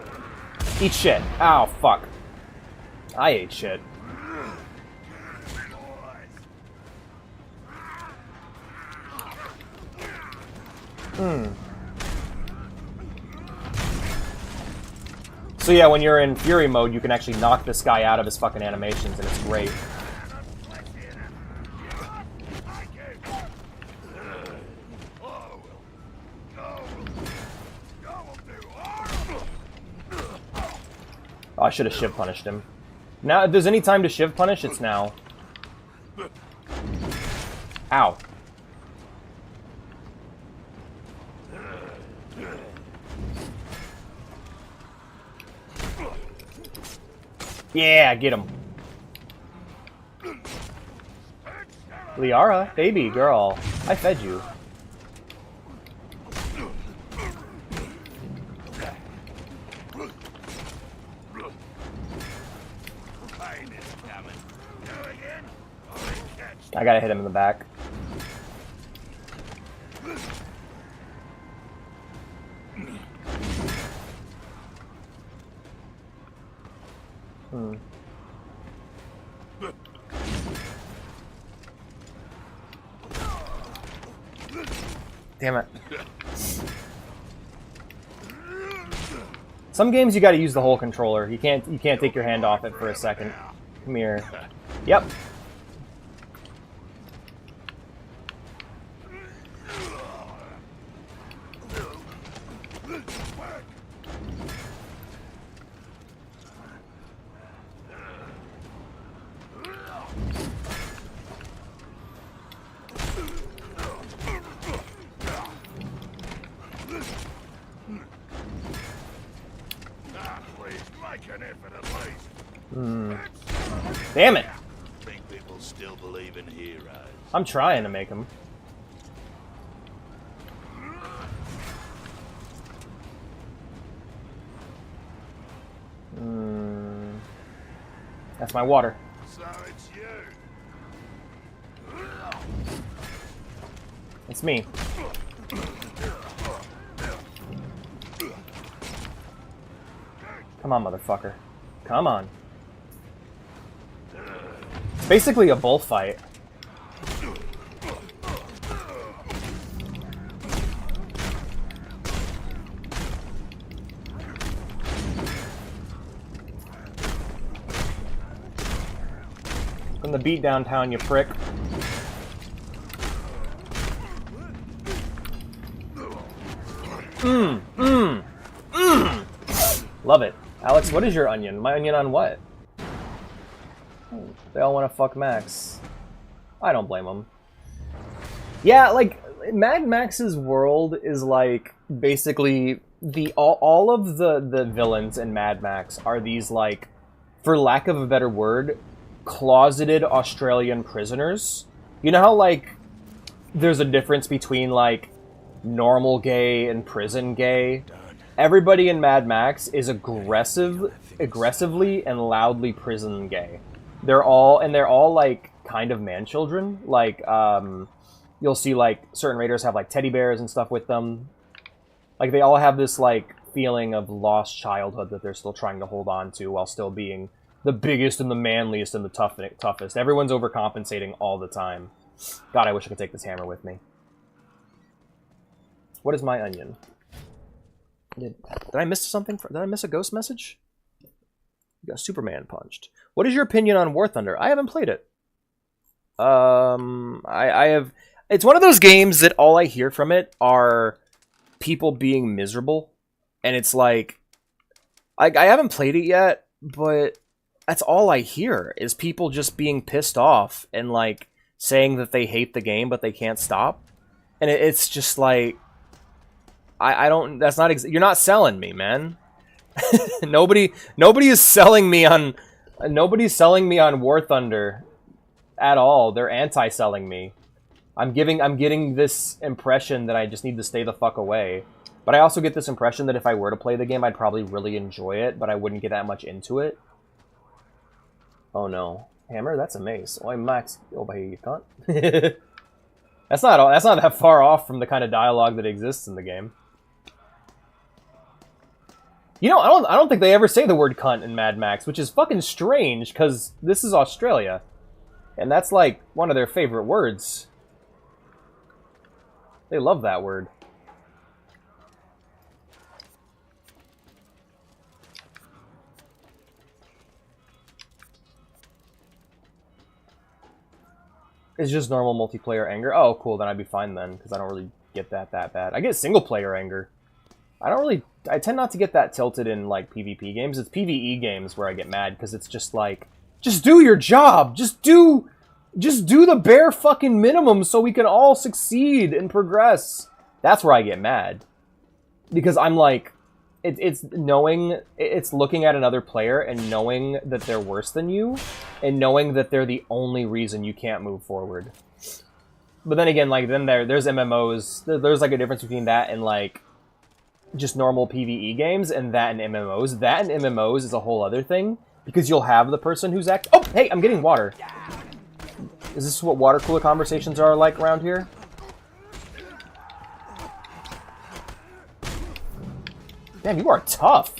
Eat shit. Ow, fuck. I ate shit. So yeah, when you're in Fury mode, you can actually knock this guy out of his fucking animations, and it's great. Oh, I should have shiv punished him. Now, if there's any time to shiv punish, it's now. Ow. Yeah, get him. Liara, baby girl, I fed you. I gotta hit him in the back. Damn it. Some games you gotta use the whole controller. You can't take your hand off it for a second. Come here. Yep. Damn it! Think people still believe in heroes. I'm trying to make him. That's my water. So it's you. It's me. Come on, motherfucker. Come on. It's basically a bullfight. From the beat downtown, you prick. Love it. Alex, what is your onion? My onion on what? They all want to fuck Max. I don't blame them. Yeah, like, Mad Max's world is like, basically, all of the villains in Mad Max are these, like, for lack of a better word, closeted Australian prisoners. You know how, like, there's a difference between, like, normal gay and prison gay? Everybody in Mad Max is aggressively and loudly prison gay. They're all like kind of man children. Like you'll see like certain raiders have like teddy bears and stuff with them. Like they all have this like feeling of lost childhood that they're still trying to hold on to while still being the biggest and the manliest and the toughest. Everyone's overcompensating all the time. God, I wish I could take this hammer with me. What is my onion? Did I miss something? Did I miss a ghost message? You got Superman punched. What is your opinion on War Thunder? I haven't played it. I have... It's one of those games that all I hear from it are people being miserable. And it's like... I haven't played it yet, but that's all I hear, is people just being pissed off and, like, saying that they hate the game, but they can't stop. And it's just like... I don't... That's not... You're not selling me, man. Nobody is selling me on... Nobody's selling me on War Thunder at all. They're anti-selling me. I'm getting this impression that I just need to stay the fuck away. But I also get this impression that if I were to play the game, I'd probably really enjoy it, but I wouldn't get that much into it. Oh no. Hammer, that's a mace. Oh, Max. Oh, by you cunt. That's not that far off from the kind of dialogue that exists in the game. You know, I don't think they ever say the word cunt in Mad Max, which is fucking strange, because this is Australia. And that's, like, one of their favorite words. They love that word. It's just normal multiplayer anger. Oh, cool, then I'd be fine then, because I don't really get that bad. I get single-player anger. I tend not to get that tilted in, like, PvP games. It's PvE games where I get mad, because it's just like, just do your job! Just do the bare fucking minimum so we can all succeed and progress. That's where I get mad. Because I'm like, it's looking at another player and knowing that they're worse than you, and knowing that they're the only reason you can't move forward. But then again, like, then there's MMOs, there's like a difference between that and, like, just normal PvE games, and that and MMOs. That and MMOs is a whole other thing, because you'll have the person who's Oh, hey, I'm getting water. Is this what water cooler conversations are like around here? Damn, you are tough.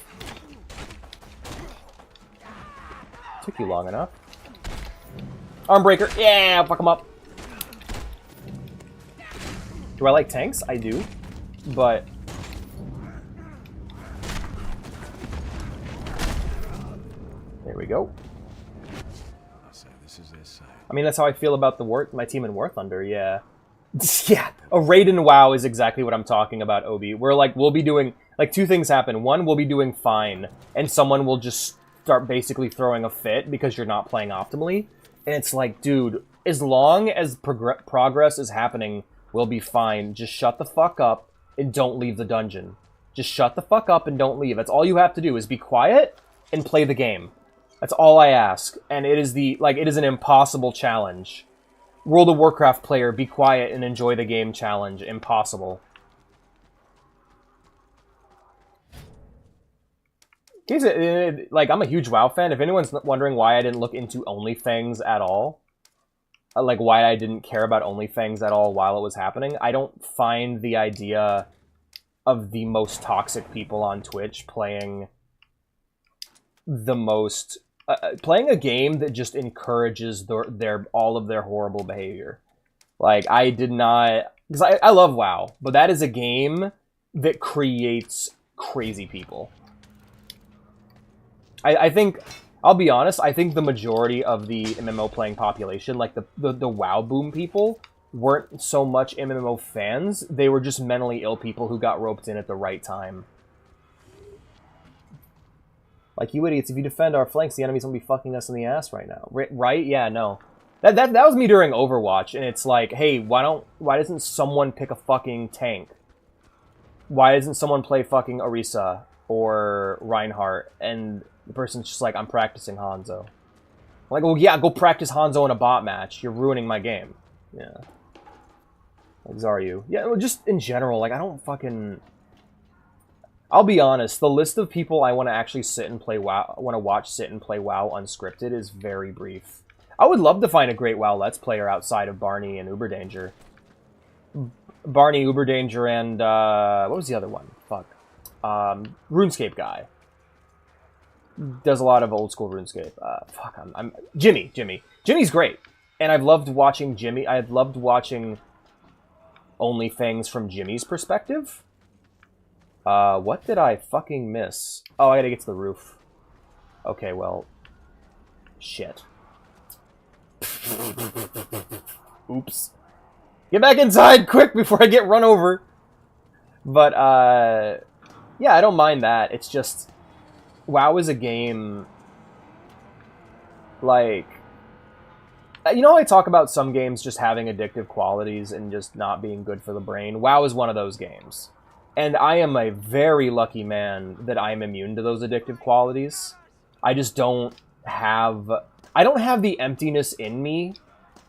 Took you long enough. Armbreaker. Yeah, fuck him up. Do I like tanks? I do. But... there we go. I mean, that's how I feel about my team in War Thunder, yeah. Yeah, a raid in WoW is exactly what I'm talking about, Obi. We're like, we'll be doing, like, two things happen. One, we'll be doing fine, and someone will just start basically throwing a fit because you're not playing optimally. And it's like, dude, as long as progress is happening, we'll be fine. Just shut the fuck up and don't leave the dungeon. Just shut the fuck up and don't leave. That's all you have to do, is be quiet and play the game. That's all I ask, and it is it is an impossible challenge. World of Warcraft player, be quiet and enjoy the game challenge. Impossible. Like, I'm a huge WoW fan. If anyone's wondering why I didn't look into OnlyFans at all, like why I didn't care about OnlyFans at all while it was happening, I don't find the idea of the most toxic people on Twitch playing the most... playing a game that just encourages all of their horrible behavior. Like, I did not... because I love WoW, but that is a game that creates crazy people. I think... I'll be honest, I think the majority of the MMO playing population, like the WoW boom people, weren't so much MMO fans. They were just mentally ill people who got roped in at the right time. Like, you idiots, if you defend our flanks, the enemy's gonna be fucking us in the ass right now. Right? Yeah, no. That was me during Overwatch, and it's like, hey, why doesn't someone pick a fucking tank? Why doesn't someone play fucking Orisa or Reinhardt? And the person's just like, I'm practicing Hanzo. I'm like, well, yeah, go practice Hanzo in a bot match. You're ruining my game. Yeah. Like, Zaryu. Yeah, well, just in general, like, I don't fucking... I'll be honest, the list of people I want to actually sit and play WoW, sit and play WoW unscripted is very brief. I would love to find a great WoW Let's Player outside of Barney and Uberdanger. Barney, Uberdanger, and, what was the other one? Fuck. RuneScape guy. does a lot of old school RuneScape. I'm Jimmy. Jimmy's great, and I've loved watching Jimmy. I've loved watching OnlyFans from Jimmy's perspective. What did I fucking miss? Oh, I gotta get to the roof. Okay, well, shit. Oops. Get back inside quick before I get run over. But yeah, I don't mind that. It's just WoW is a game, like, you know, I talk about some games just having addictive qualities and just not being good for the brain. WoW is one of those games. And I am a very lucky man that I'm immune to those addictive qualities. I just don't have... I don't have the emptiness in me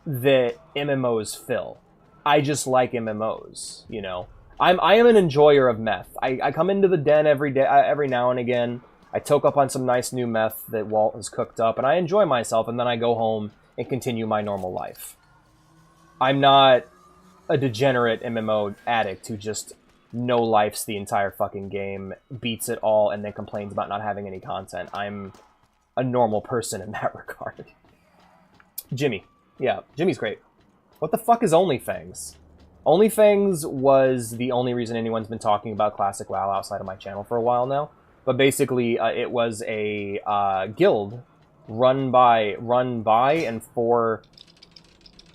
that MMOs fill. I just like MMOs, you know? I am an enjoyer of meth. I come into the den every day, every now and again. I toke up on some nice new meth that Walt has cooked up, and I enjoy myself, and then I go home and continue my normal life. I'm not a degenerate MMO addict who just no-lifes the entire fucking game, beats it all, and then complains about not having any content. I'm a normal person in that regard. Jimmy. Yeah, Jimmy's great. What the fuck is OnlyFans? OnlyFans was the only reason anyone's been talking about Classic WoW outside of my channel for a while now. But basically, it was a guild run by and for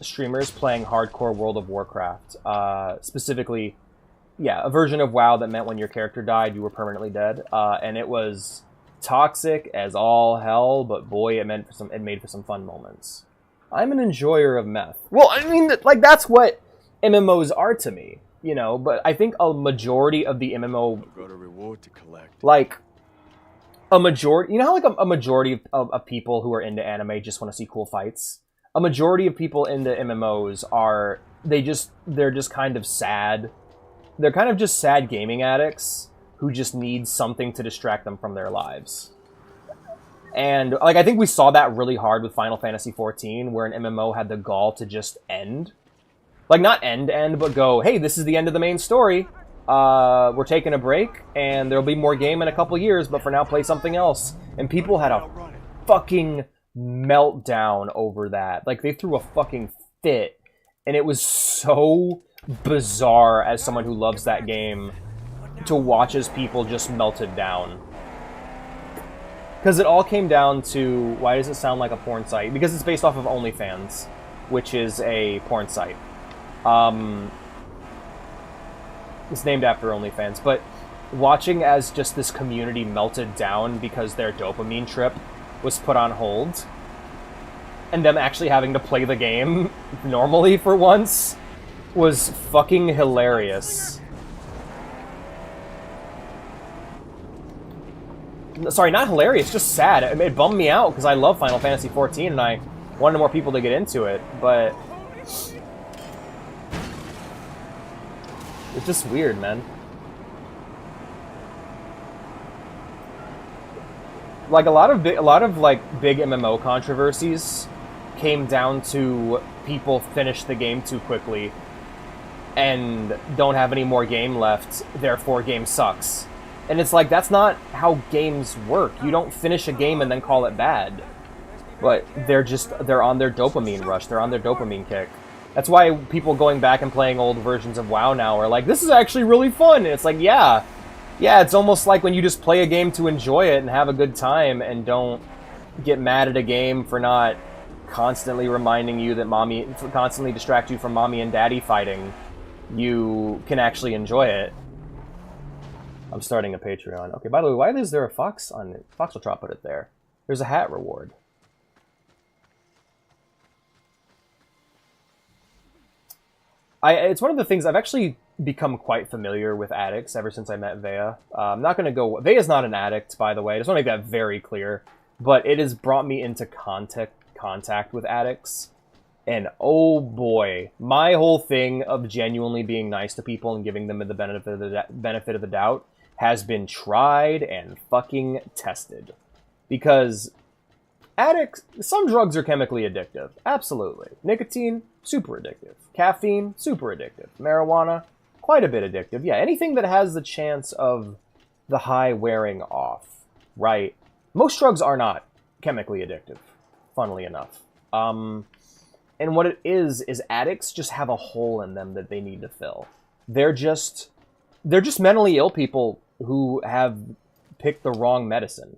streamers playing hardcore World of Warcraft. Specifically, yeah, a version of WoW that meant when your character died, you were permanently dead. And it was toxic as all hell, but boy, it made for some fun moments. I'm an enjoyer of meth. Well, I mean, like, that's what MMOs are to me, you know, but I think a majority of the MMO... I've got a reward to collect. Like, a majority... You know how, like, a majority of people who are into anime just want to see cool fights? A majority of people into MMOs are... They're just kind of sad. They're kind of just sad gaming addicts who just need something to distract them from their lives. And, like, I think we saw that really hard with Final Fantasy XIV, where an MMO had the gall to just end. Like, not end, but go, hey, this is the end of the main story. We're taking a break, and there'll be more game in a couple years, but for now, play something else. And people had a fucking meltdown over that. Like, they threw a fucking fit. And it was so bizarre as someone who loves that game to watch as people just melted down. Because it all came down to, why does it sound like a porn site? Because it's based off of OnlyFans, which is a porn site. It's named after OnlyFans, but watching as just this community melted down because their dopamine trip was put on hold, and them actually having to play the game normally for once, was fucking hilarious. Sorry, not hilarious, just sad. It bummed me out because I love Final Fantasy XIV and I wanted more people to get into it, but it's just weird, man. Like a lot of big MMO controversies came down to people finish the game too quickly and don't have any more game left, therefore game sucks. And it's like, that's not how games work. You don't finish a game and then call it bad. But they're on their dopamine rush. They're on their dopamine kick. That's why people going back and playing old versions of WoW now are like, this is actually really fun. And it's like, yeah, it's almost like when you just play a game to enjoy it and have a good time and don't get mad at a game for not constantly reminding you that constantly distract you from mommy and daddy fighting. You can actually enjoy it. I'm starting a Patreon. Okay, by the way, why is there a fox on it? Foxeltrot put it there. There's a hat reward. It's one of the things, I've actually become quite familiar with addicts ever since I met Vea. I'm not going to go... Vea's not an addict, by the way. I just want to make that very clear. But it has brought me into contact with addicts. And oh boy, my whole thing of genuinely being nice to people and giving them the benefit of the doubt has been tried and fucking tested. Because addicts, some drugs are chemically addictive. Absolutely. Nicotine, super addictive. Caffeine, super addictive. Marijuana, quite a bit addictive. Yeah, anything that has the chance of the high wearing off, right? Most drugs are not chemically addictive, funnily enough. And what it is addicts just have a hole in them that they need to fill. They're just mentally ill people who have picked the wrong medicine.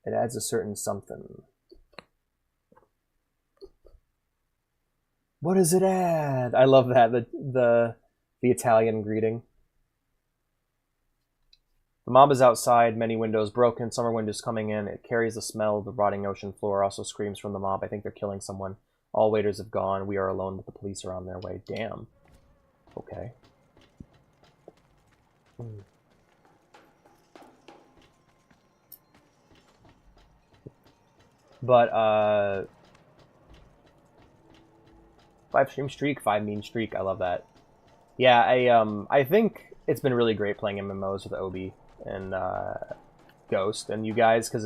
It adds a certain something. What does it add? I love that, the Italian greeting. The mob is outside, many windows broken, summer wind is coming in. It carries the smell of the rotting ocean floor, also screams from the mob. I think they're killing someone. All waiters have gone. We are alone, but the police are on their way. Damn. Okay. But, 5 stream streak, 5 mean streak. I love that. Yeah, I think it's been really great playing MMOs with Obi and Ghost and you guys, because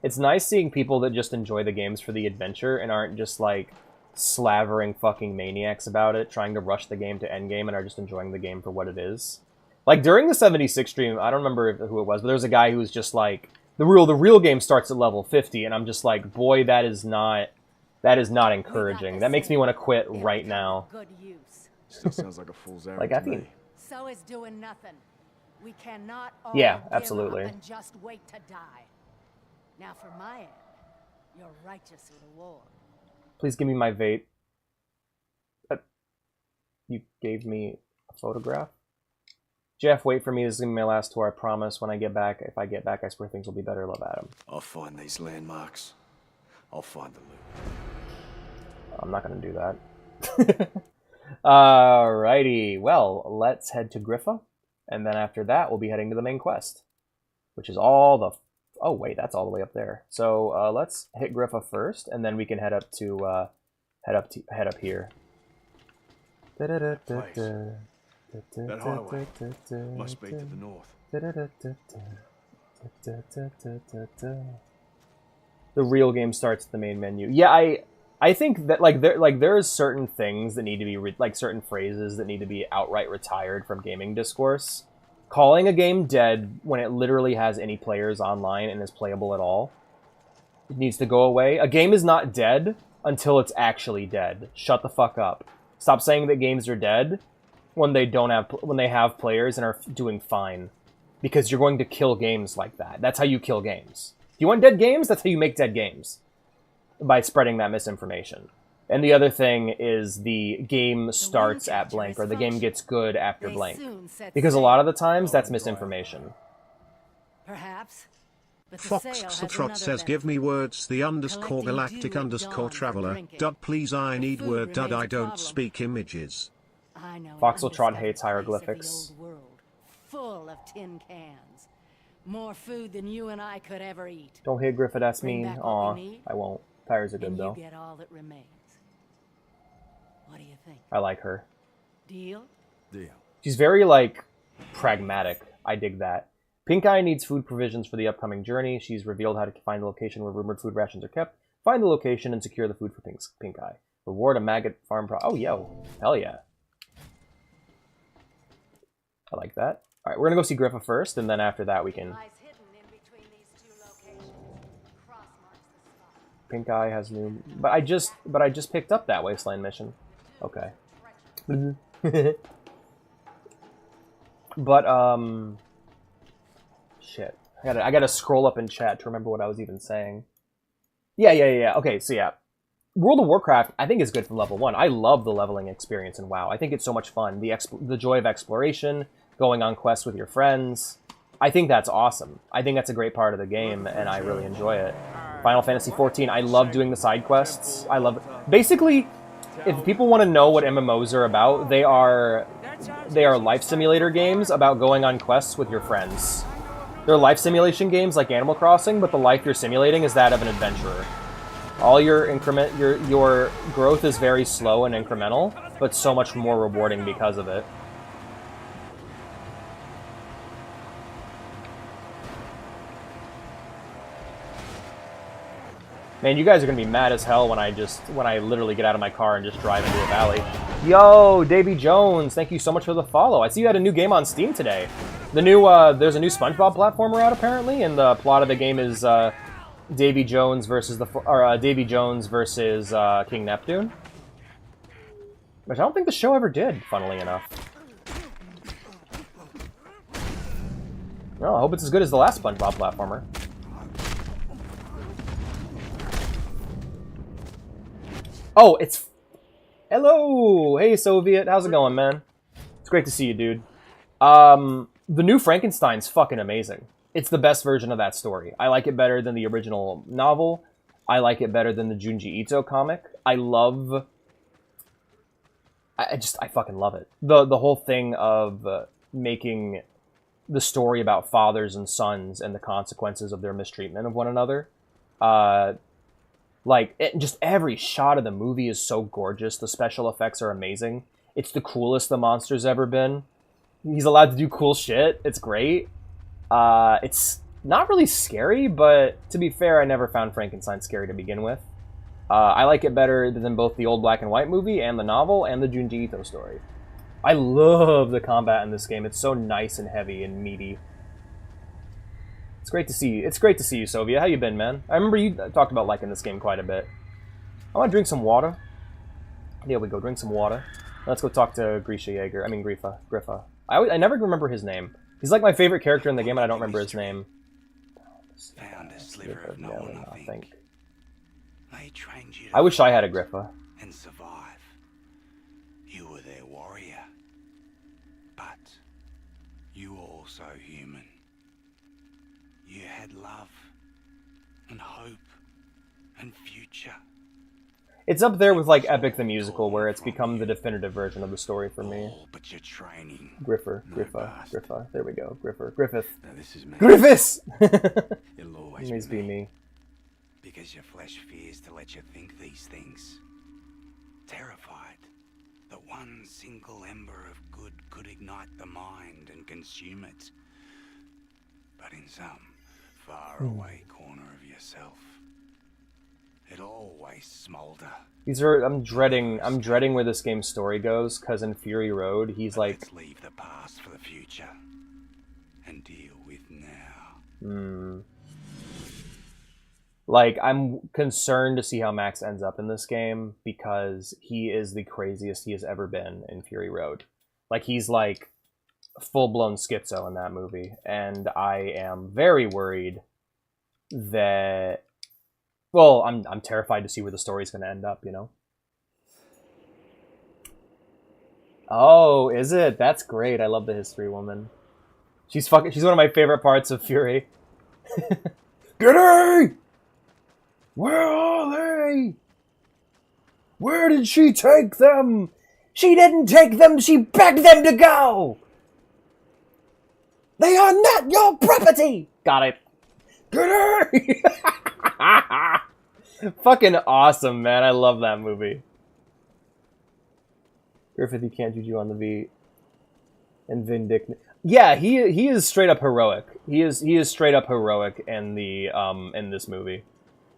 it's nice seeing people that just enjoy the games for the adventure and aren't just like slavering fucking maniacs about it, trying to rush the game to endgame and are just enjoying the game for what it is. Like during the 76 stream, I don't remember who it was, but there was a guy who was just like, the real game starts at level 50, and I'm just like, boy, that is not encouraging. That makes me want to quit right now. Good use. Still sounds like a fool's errand Like, to I think- me. So is doing nothing. We cannot all Yeah, give absolutely. up and just wait to die. Now for my end, you're righteous reward. Please give me my vape. You gave me a photograph? Jeff, wait for me. This is going to be my last tour, I promise. When I get back, if I get back, I swear things will be better. Love, Adam. I'll find these landmarks. I'll find the loot. I'm not going to do that. Alrighty. Well, let's head to Griffa. And then after that, we'll be heading to the main quest. Which is all the... Oh, wait, that's all the way up there. So, let's hit Griffa first, and then we can head up to... head up here. That highway must be to the north. The real game starts at the main menu. Yeah, I think that there's certain things that need to be certain phrases that need to be outright retired from gaming discourse. Calling a game dead when it literally has any players online and is playable at all, it needs to go away. A game is not dead until it's actually dead. Shut the fuck up. Stop saying that games are dead when they have players and are doing fine, because you're going to kill games like that. That's how you kill games. If you want dead games, that's how you make dead games, by spreading that misinformation. And the other thing is the game starts at blank, or the game gets good after They blank, soon set because a sail. lot of the times that's misinformation. Perhaps. But the Fox sail has Sltrot another says, give me benefit. words, the underscore Collecting galactic dew at underscore dawn for traveler. drinking. Dud, please, I The need food word, dud, remains I a don't problem. speak images. I know an Foxeltrot undiscovered hates place of the hieroglyphics. old world, full of tin cans. More food than you and I could ever eat. Don't hit Griffith, that's Bring mean. back what Aw, we need, I won't. Tires are good, And you though. get all that remains. What do you think? I like her. Deal? Deal. She's very, pragmatic. I dig that. Pink Eye needs food provisions for the upcoming journey. She's revealed how to find the location where rumored food rations are kept. Find the location and secure the food for Pink Eye. Reward a maggot farm Oh, yo. Hell yeah. I like that. Alright, we're gonna go see Griffa first, and then after that we can... Lies hidden in between these two locations. Cross marks the spot. Pink Eye has new... But I just picked up that Wasteland mission. Okay. But, shit. I gotta scroll up in chat to remember what I was even saying. Yeah. Okay, so yeah. World of Warcraft, I think, is good for level 1. I love the leveling experience in WoW. I think it's so much fun. The joy of exploration, going on quests with your friends. I think that's awesome. I think that's a great part of the game, and I really enjoy it. Final Fantasy XIV, I love doing the side quests. I love it. Basically, if people want to know what MMOs are about, they are life simulator games about going on quests with your friends. They're life simulation games like Animal Crossing, but the life you're simulating is that of an adventurer. All your growth is very slow and incremental, but so much more rewarding because of it. Man, you guys are gonna be mad as hell when I literally get out of my car and just drive into a valley. Yo, Davy Jones, thank you so much for the follow. I see you had a new game on Steam today. The new there's a new SpongeBob platformer out apparently, and the plot of the game is Davy Jones versus King Neptune, which I don't think the show ever did. Funnily enough. Well, I hope it's as good as the last SpongeBob platformer. Oh, it's... Hello! Hey, Soviet. How's it going, man? It's great to see you, dude. The new Frankenstein's fucking amazing. It's the best version of that story. I like it better than the original novel. I like it better than the Junji Ito comic. I fucking love it. The whole thing of making the story about fathers and sons and the consequences of their mistreatment of one another. Just every shot of the movie is so gorgeous. The special effects are amazing. It's the coolest the monster's ever been. He's allowed to do cool shit. It's great. It's not really scary, but to be fair, I never found Frankenstein scary to begin with. I like it better than both the old black and white movie and the novel and the Junji Ito story. I love the combat in this game. It's so nice and heavy and meaty. It's great to see you. It's great to see you, Soviet. How you been, man? I remember you talked about liking this game quite a bit. I want to drink some water. There we go. Drink some water. Let's go talk to Grisha Yeager. I mean, Griffa. I never remember his name. He's like my favorite character in the game, and I don't remember his name. Found a sliver of knowing, I think. They trained you I wish I had a Griffa. and survive. You were their warrior. But you were also human. You had love and hope and future. It's up there with like Epic the Musical, where it's become the definitive version of the story for me. But your training. Griffa. There we go. Griffith. Now this is me. Griffiths! It'll always Always be me. Because your flesh fears to let you think these things. Terrified that one single ember of good could ignite the mind and consume it. But in some faraway corner of yourself, it'll always smolder. I'm dreading where this game's story goes, because in Fury Road, he's like... Let's leave the past for the future and deal with now. Like, I'm concerned to see how Max ends up in this game, because he is the craziest he has ever been in Fury Road. Like, he's like full-blown schizo in that movie, and I am very worried that... Well, I'm terrified to see where the story's going to end up, you know? Oh, is it? That's great. I love the History Woman. She's one of my favorite parts of Fury. Giddy! Where are they? Where did she take them? She didn't take them, she begged them to go! They are not your property! Got it. Giddy! Fucking awesome, man. I love that movie. Griffith, you can't juju on the V. And Vindictive. Yeah, he is straight up heroic. He is straight up heroic in the in this movie.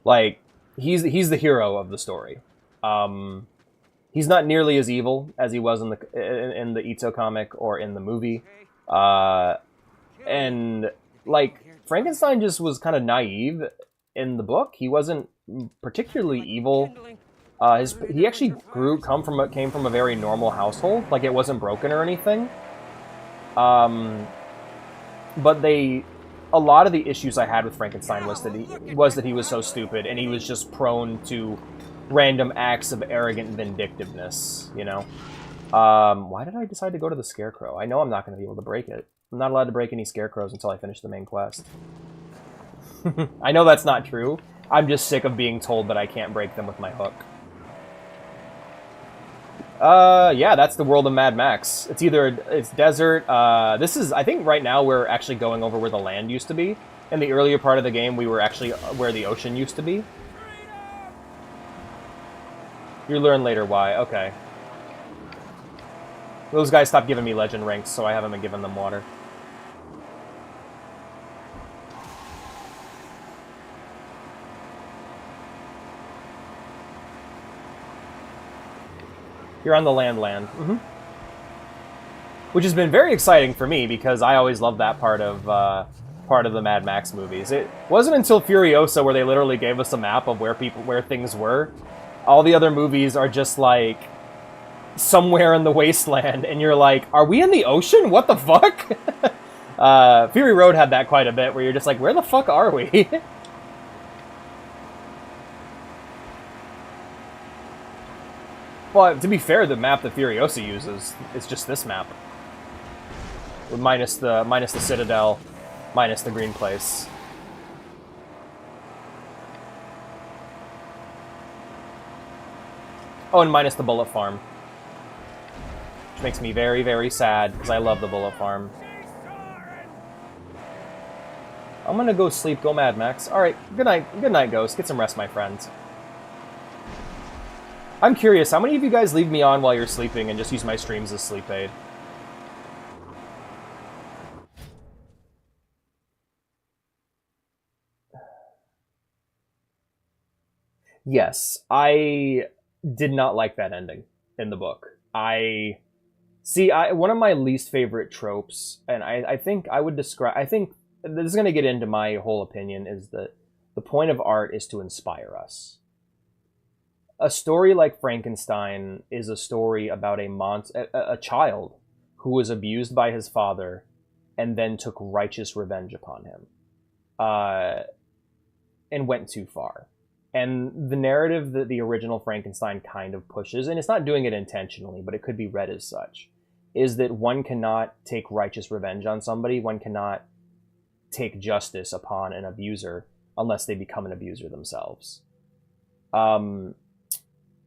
Like, he's the hero of the story. He's not nearly as evil as he was in the Ito comic or in the movie. And like, Frankenstein just was kind of naive in the book. He wasn't particularly evil. He actually came from a very normal household. Like, it wasn't broken or anything. But a lot of the issues I had with Frankenstein was that he was so stupid, and he was just prone to random acts of arrogant vindictiveness, you know? Why did I decide to go to the Scarecrow? I know I'm not going to be able to break it. I'm not allowed to break any Scarecrows until I finish the main quest. I know that's not true. I'm just sick of being told that I can't break them with my hook. Yeah, that's the world of Mad Max. It's desert. This is, I think right now we're actually going over where the land used to be. In the earlier part of the game, we were actually where the ocean used to be. You learn later why. Okay. Those guys stopped giving me legend ranks, so I haven't been giving them water. You're on the land. Mm-hmm. which has been very exciting for me because I always loved that part of the Mad Max movies. It wasn't until Furiosa where they literally gave us a map of where things were. All the other movies are just like somewhere in the wasteland, and you're like, are we in the ocean? What the fuck? Fury Road had that quite a bit, where you're just like, where the fuck are we? But to be fair, the map that Furiosa uses is just this map, minus the Citadel, minus the Green Place. Oh, and minus the Bullet Farm. Which makes me very, very sad, because I love the Bullet Farm. I'm gonna go sleep, go Mad Max. Alright, good night, Ghost. Get some rest, my friends. I'm curious, how many of you guys leave me on while you're sleeping and just use my streams as sleep aid? Yes, I did not like that ending in the book. One of my least favorite tropes, and I think this is going to get into my whole opinion, is that the point of art is to inspire us. A story like Frankenstein is a story about a child who was abused by his father and then took righteous revenge upon him. And went too far. And the narrative that the original Frankenstein kind of pushes, and it's not doing it intentionally, but it could be read as such, is that one cannot take righteous revenge on somebody, one cannot take justice upon an abuser unless they become an abuser themselves.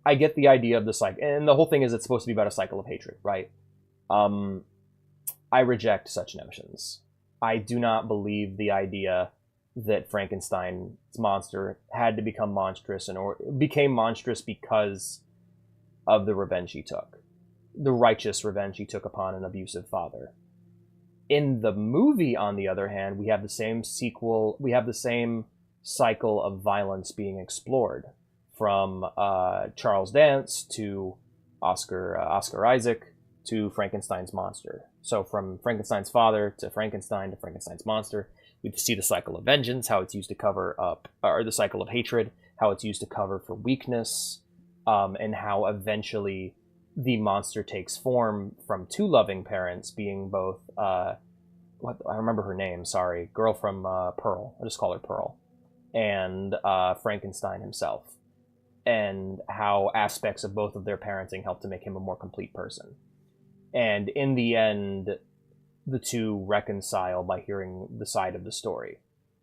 I get the idea of the cycle, and the whole thing is it's supposed to be about a cycle of hatred, right? I reject such notions. I do not believe the idea that Frankenstein's monster had to become monstrous or became monstrous because of the revenge he took. The righteous revenge he took upon an abusive father. In the movie, on the other hand, we have the same cycle of violence being explored. From Charles Dance to Oscar Isaac to Frankenstein's monster. So from Frankenstein's father to Frankenstein's monster, we see the cycle of vengeance, how it's used to cover up, or the cycle of hatred, how it's used to cover for weakness, and how eventually the monster takes form from two loving parents, being both, I remember her name, sorry, girl from Pearl, I'll just call her Pearl, and Frankenstein himself. And how aspects of both of their parenting help to make him a more complete person. And in the end, the two reconcile by hearing the side of the story.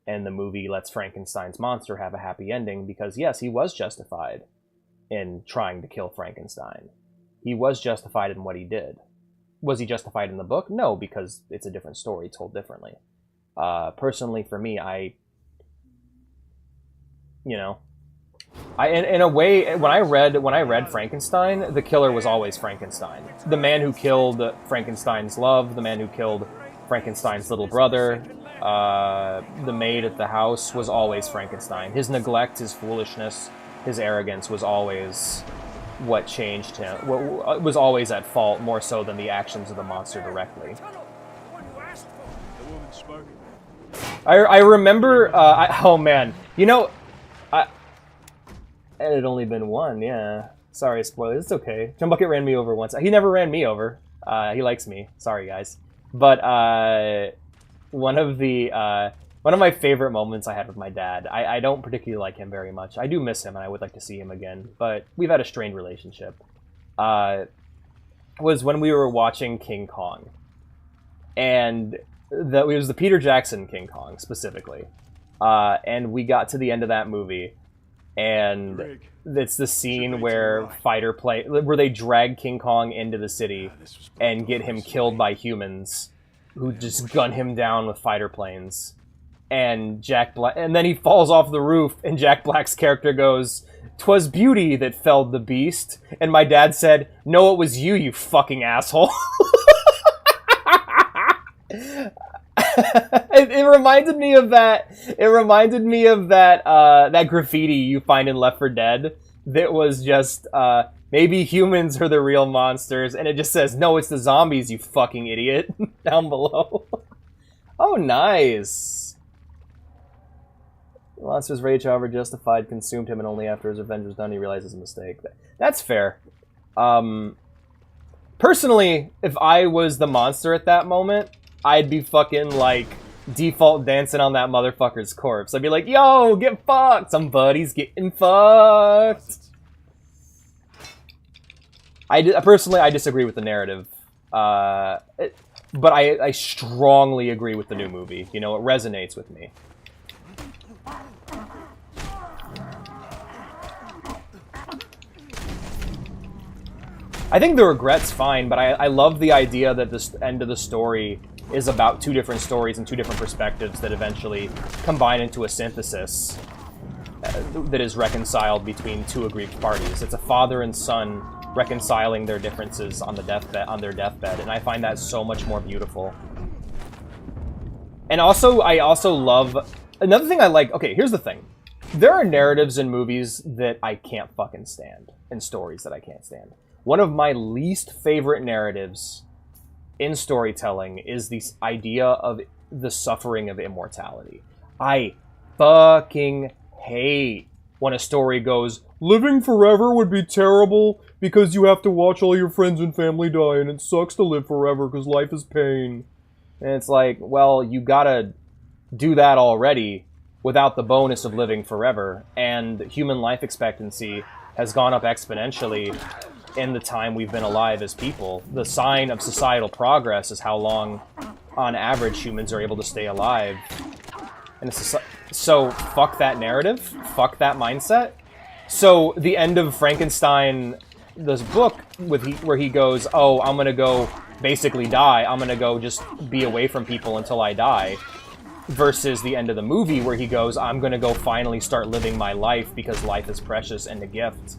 And the movie lets Frankenstein's monster have a happy ending because, yes, he was justified in trying to kill Frankenstein. He was justified in what he did. Was he justified in the book? No, because it's a different story told differently. Personally, for me, in a way, when I read Frankenstein, the killer was always Frankenstein. The man who killed Frankenstein's love, the man who killed Frankenstein's little brother, the maid at the house was always Frankenstein. His neglect, his foolishness, his arrogance was always what changed him. Was always at fault, more so than the actions of the monster directly. I remember. Oh man, it had only been one, yeah. Sorry, spoilers. It's okay. Chumbucket ran me over once. He never ran me over. He likes me. Sorry, guys. But one of my favorite moments I had with my dad. I don't particularly like him very much. I do miss him, and I would like to see him again. But we've had a strained relationship. Was when we were watching King Kong, and it was the Peter Jackson King Kong specifically. And we got to the end of that movie. And it's the scene where where they drag King Kong into the city and get him killed by humans who just gun him down with fighter planes. And and then he falls off the roof, and Jack Black's character goes, "'Twas beauty that felled the beast." And my dad said, "No, it was you, you fucking asshole." It reminded me of that. It reminded me of that that graffiti you find in Left 4 Dead that was just, maybe humans are the real monsters, and it just says, no, it's the zombies, you fucking idiot, down below. Oh, nice. The monster's rage, however justified, consumed him, and only after his revenge was done, he realized his mistake. That's fair. Personally, if I was the monster at that moment, I'd be fucking, like, default dancing on that motherfucker's corpse. I'd be like, yo, get fucked! Somebody's getting fucked! Personally, I disagree with the narrative. But I strongly agree with the new movie. You know, it resonates with me. I think the regret's fine, but I love the idea that this end of the story is about two different stories and two different perspectives that eventually combine into a synthesis that is reconciled between two aggrieved parties. It's a father and son reconciling their differences on their deathbed, and I find that so much more beautiful. And also, I also love... Another thing I like... Okay, here's the thing. There are narratives in movies that I can't fucking stand, and stories that I can't stand. One of my least favorite narratives in storytelling is this idea of the suffering of immortality. I fucking hate when a story goes, living forever would be terrible because you have to watch all your friends and family die, and it sucks to live forever because life is pain. And it's like, well, you gotta do that already without the bonus of living forever. And human life expectancy has gone up exponentially in the time we've been alive as people. The sign of societal progress is how long, on average, humans are able to stay alive. And it's so, fuck that narrative. Fuck that mindset. So, the end of Frankenstein, this book, where he goes, oh, I'm gonna go basically die. I'm gonna go just be away from people until I die. Versus the end of the movie where he goes, I'm gonna go finally start living my life because life is precious and a gift.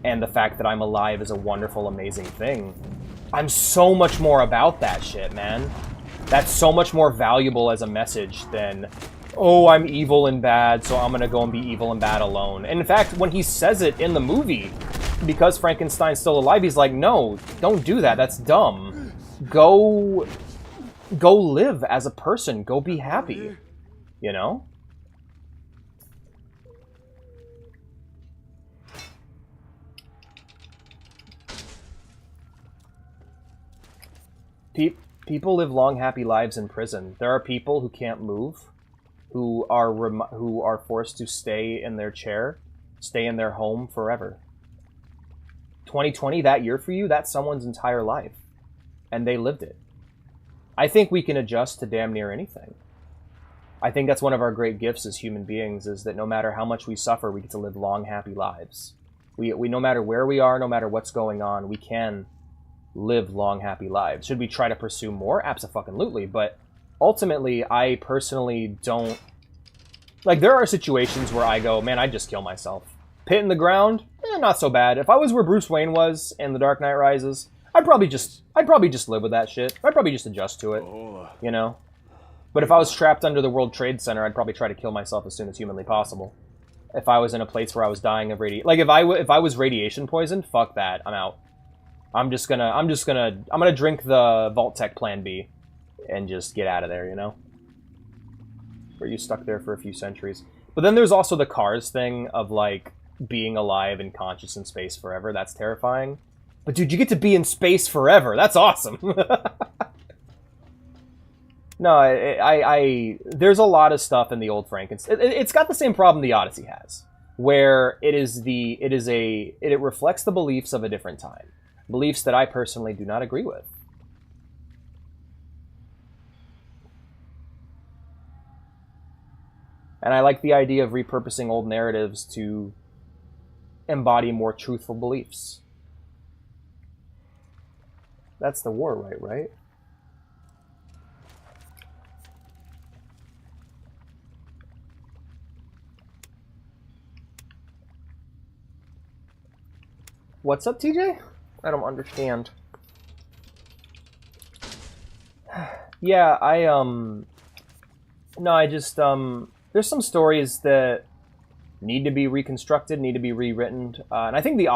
And the fact that I'm alive is a wonderful, amazing thing. I'm so much more about that shit, man. That's so much more valuable as a message than, oh, I'm evil and bad, so I'm gonna go and be evil and bad alone. And in fact, when he says it in the movie, because Frankenstein's still alive, he's like, no, don't do that, that's dumb. Go live as a person, go be happy, you know? People live long, happy lives in prison. There are people who can't move, who are forced to stay in their chair, stay in their home forever. 2020, that year for you, that's someone's entire life. And they lived it. I think we can adjust to damn near anything. I think that's one of our great gifts as human beings, is that no matter how much we suffer, we get to live long, happy lives. We no matter where we are, no matter what's going on, we can live long, happy lives. Should we try to pursue more? Abso-fucking-lutely. But ultimately, I personally don't... Like, there are situations where I go, man, I'd just kill myself. Pit in the ground? Not so bad. If I was where Bruce Wayne was in The Dark Knight Rises, I'd probably just live with that shit. I'd probably just adjust to it, you know? But if I was trapped under the World Trade Center, I'd probably try to kill myself as soon as humanly possible. If I was in a place where I was dying of radiation... Like, if I was radiation poisoned, fuck that. I'm out. I'm gonna drink the Vault-Tec Plan B and just get out of there, you know? Were you stuck there for a few centuries? But then there's also the Cars thing of, like, being alive and conscious in space forever. That's terrifying. But dude, you get to be in space forever. That's awesome. No, there's a lot of stuff in the old Frankenstein. It's got the same problem the Odyssey has, where it reflects the beliefs of a different time. Beliefs that I personally do not agree with. And I like the idea of repurposing old narratives to embody more truthful beliefs. That's the war, right? What's up, TJ? I don't understand. Yeah, no, I just, there's some stories that need to be reconstructed, need to be rewritten. And I think the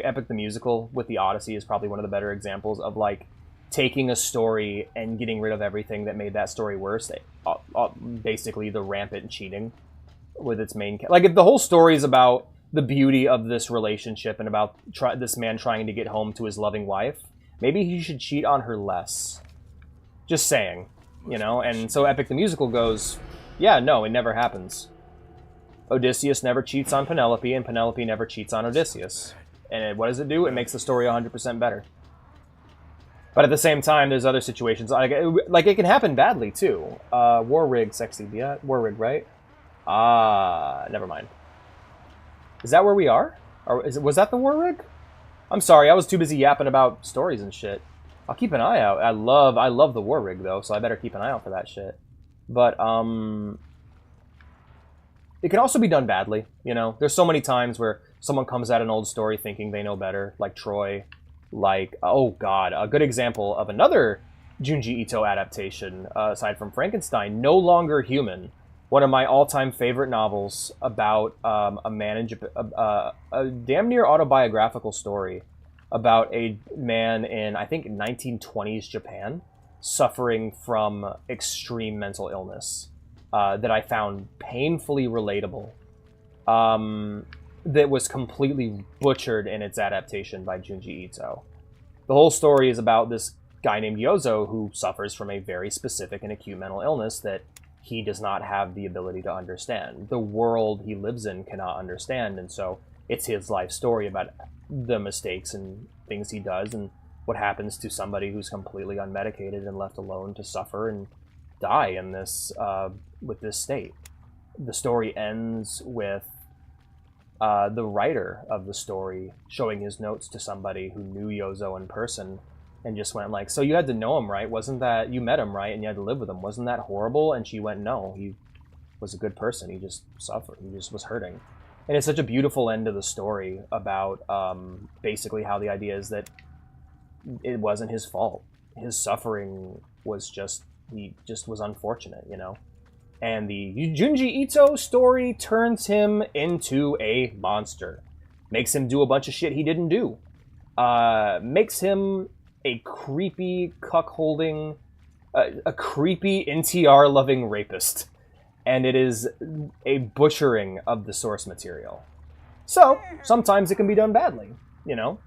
Epic the Musical with the Odyssey is probably one of the better examples of like taking a story and getting rid of everything that made that story worse. Basically, the rampant cheating with its main... Like, if the whole story is about the beauty of this relationship and about this man trying to get home to his loving wife, maybe he should cheat on her less. Just saying, you know? And so Epic the Musical goes, yeah, no, it never happens. Odysseus never cheats on Penelope, and Penelope never cheats on Odysseus. And what does it do? It makes the story 100% better. But at the same time, there's other situations. Like it can happen badly, too. War Rig, sexy. Yeah, War Rig, right? Never mind. Is that where we are? Or was that the War Rig? I'm sorry, I was too busy yapping about stories and shit. I'll keep an eye out. I love the War Rig, though, so I better keep an eye out for that shit. But, it can also be done badly, you know? There's so many times where someone comes at an old story thinking they know better, like Troy. Like, oh god, a good example of another Junji Ito adaptation, aside from Frankenstein, No Longer Human. One of my all-time favorite novels about a man in Japan, a damn near autobiographical story about a man in, I think, 1920s Japan suffering from extreme mental illness that I found painfully relatable. That was completely butchered in its adaptation by Junji Ito. The whole story is about this guy named Yozo who suffers from a very specific and acute mental illness that he does not have the ability to understand. The world he lives in cannot understand, and so it's his life story about the mistakes and things he does and what happens to somebody who's completely unmedicated and left alone to suffer and die in this with this state. The story ends with the writer of the story showing his notes to somebody who knew Yozo in person and just went like, so you had to know him, right? Wasn't that, you met him, right? And you had to live with him. Wasn't that horrible? And she went, no, he was a good person. He just suffered. He just was hurting. And it's such a beautiful end to the story about basically how the idea is that it wasn't his fault. His suffering was just, he just was unfortunate, you know? And the Junji Ito story turns him into a monster. Makes him do a bunch of shit he didn't do. Makes him a creepy, cuckolding, a creepy NTR-loving rapist. And it is a butchering of the source material. So, sometimes it can be done badly, you know?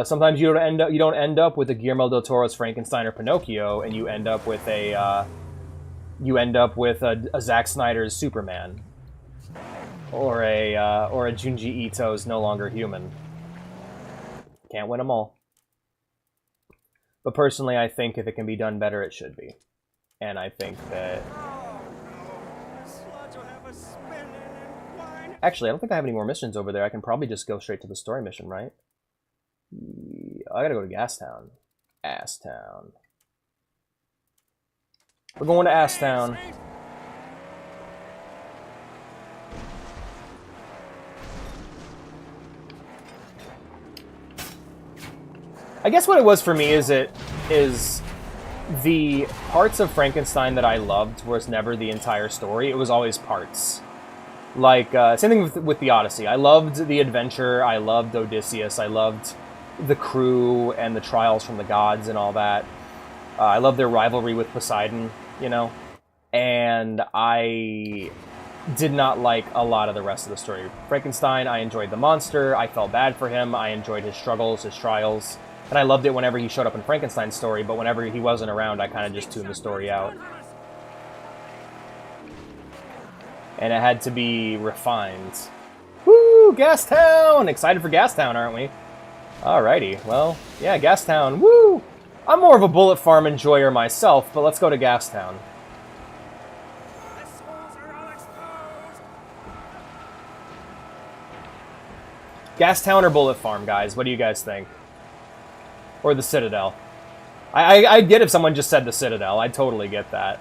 Sometimes you don't end up with a Guillermo del Toro's Frankenstein or Pinocchio, and you end up with a Zack Snyder's Superman, or a Junji Ito's No Longer Human. Can't win them all. But personally, I think if it can be done better, it should be. And I think that... Actually, I don't think I have any more missions over there. I can probably just go straight to the story mission, right? I gotta go to Gastown. Asstown. We're going to Asstown. I guess what it was for me is the parts of Frankenstein that I loved was never the entire story. It was always parts. Like, same thing with the Odyssey. I loved the adventure. I loved Odysseus. I loved the crew and the trials from the gods and all that. I loved their rivalry with Poseidon, you know? And I did not like a lot of the rest of the story. Frankenstein, I enjoyed the monster. I felt bad for him. I enjoyed his struggles, his trials. And I loved it whenever he showed up in Frankenstein's story, but whenever he wasn't around, I kind of just tuned the story out. And it had to be refined. Woo! Gastown! Excited for Gastown, aren't we? Alrighty, well, yeah, Gastown, woo! I'm more of a Bullet Farm enjoyer myself, but let's go to Gastown. Gastown or Bullet Farm, guys? What do you guys think? Or the Citadel? I'd get if someone just said the Citadel. I'd totally get that.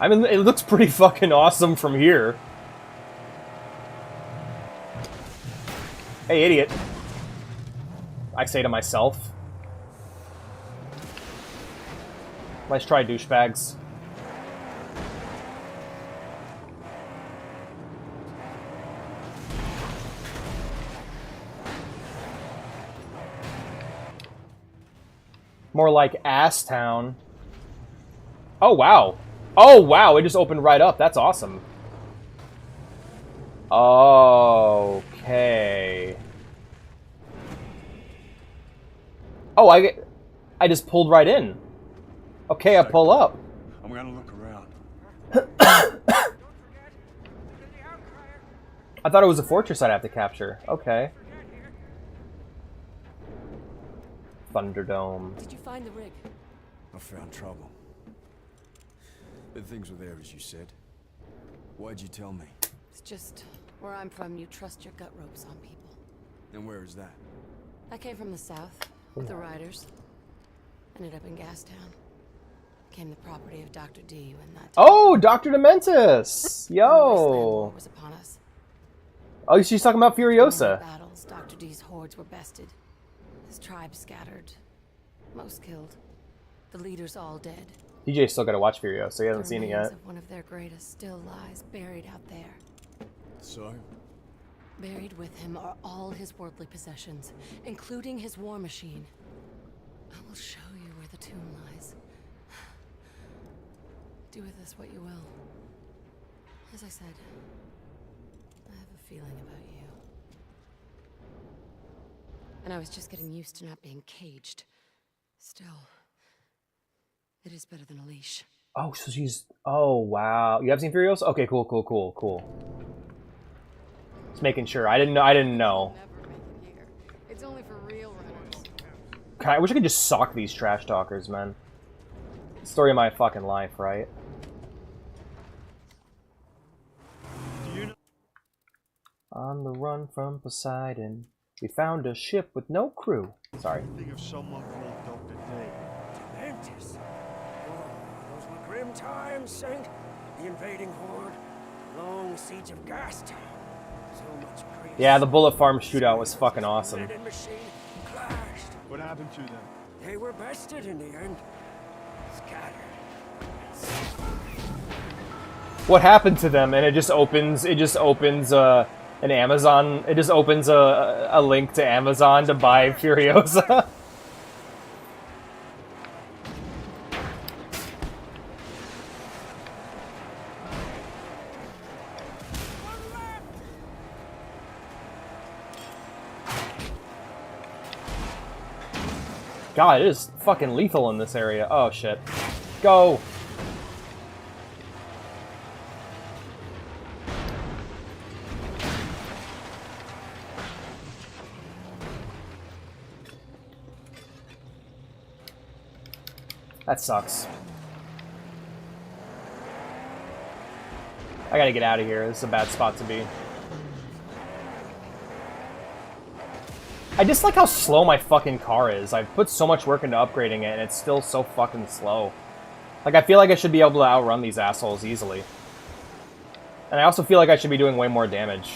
I mean, it looks pretty fucking awesome from here. Hey, idiot. I say to myself. Let's try douchebags. More like Ass Town. Oh, wow. Oh, wow. It just opened right up. That's awesome. Okay. Oh, I just pulled right in. Okay, I pull up. I'm gonna look around. I thought it was a fortress I'd have to capture. Okay. Thunderdome. Did you find the rig? I found trouble. The things were there, as you said. Why'd you tell me? It's just where I'm from, you trust your gut ropes on people. And where is that? I came from the south with the riders. Ended up in Gastown. Became the property of Dr. D when that Oh, Dr. Dementus! when the Wasteland War Yo! was upon us. Oh, she's talking about In the Furiosa. battles, Dr. D's hordes were bested. His tribe scattered. Most killed. The leaders all dead. DJ's still gotta watch Furiosa, he hasn't The seen it remains yet. of one of their greatest still lies buried out there. So? Buried with him are all his worldly possessions, including his war machine. I will show you where the tomb lies. Do with this what you will. As I said, I have a feeling about you. And I was just getting used to not being caged. Still, it is better than a leash. Oh, so she's... Oh, wow. You have seen Furiosa? Okay, cool, cool, cool, cool. Just making sure. I didn't know. Never make it here. It's only for real runners. God, I wish I could just sock these trash talkers, man. Story of my fucking life, right? On the run from Poseidon, we found a ship with no crew. Sorry. Think of someone called Dr. Day. Dementus. Oh, those were grim times, Saint. The invading horde. Long siege of Gastown. So much grief. Yeah, the Bullet Farm shootout was fucking awesome. Lead and machine clashed. What happened to them? They were bested in the end. Scattered. What happened to them? And it just opens an Amazon. It just opens a link to Amazon to buy Furiosa. God, it is fucking lethal in this area. Oh shit. Go! That sucks. I gotta get out of here. This is a bad spot to be. I just like how slow my fucking car is. I've put so much work into upgrading it, and it's still so fucking slow. Like, I feel like I should be able to outrun these assholes easily. And I also feel like I should be doing way more damage.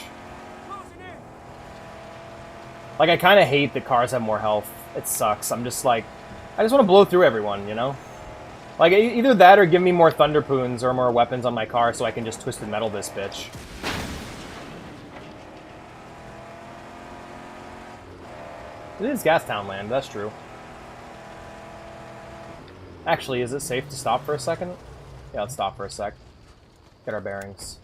Like, I kind of hate that cars have more health. It sucks. I'm just like... I just want to blow through everyone, you know? Like, either that or give me more Thunderpoons or more weapons on my car so I can just Twisted Metal this bitch. It is Gastown land, that's true. Actually, is it safe to stop for a second? Yeah, let's stop for a sec. Get our bearings.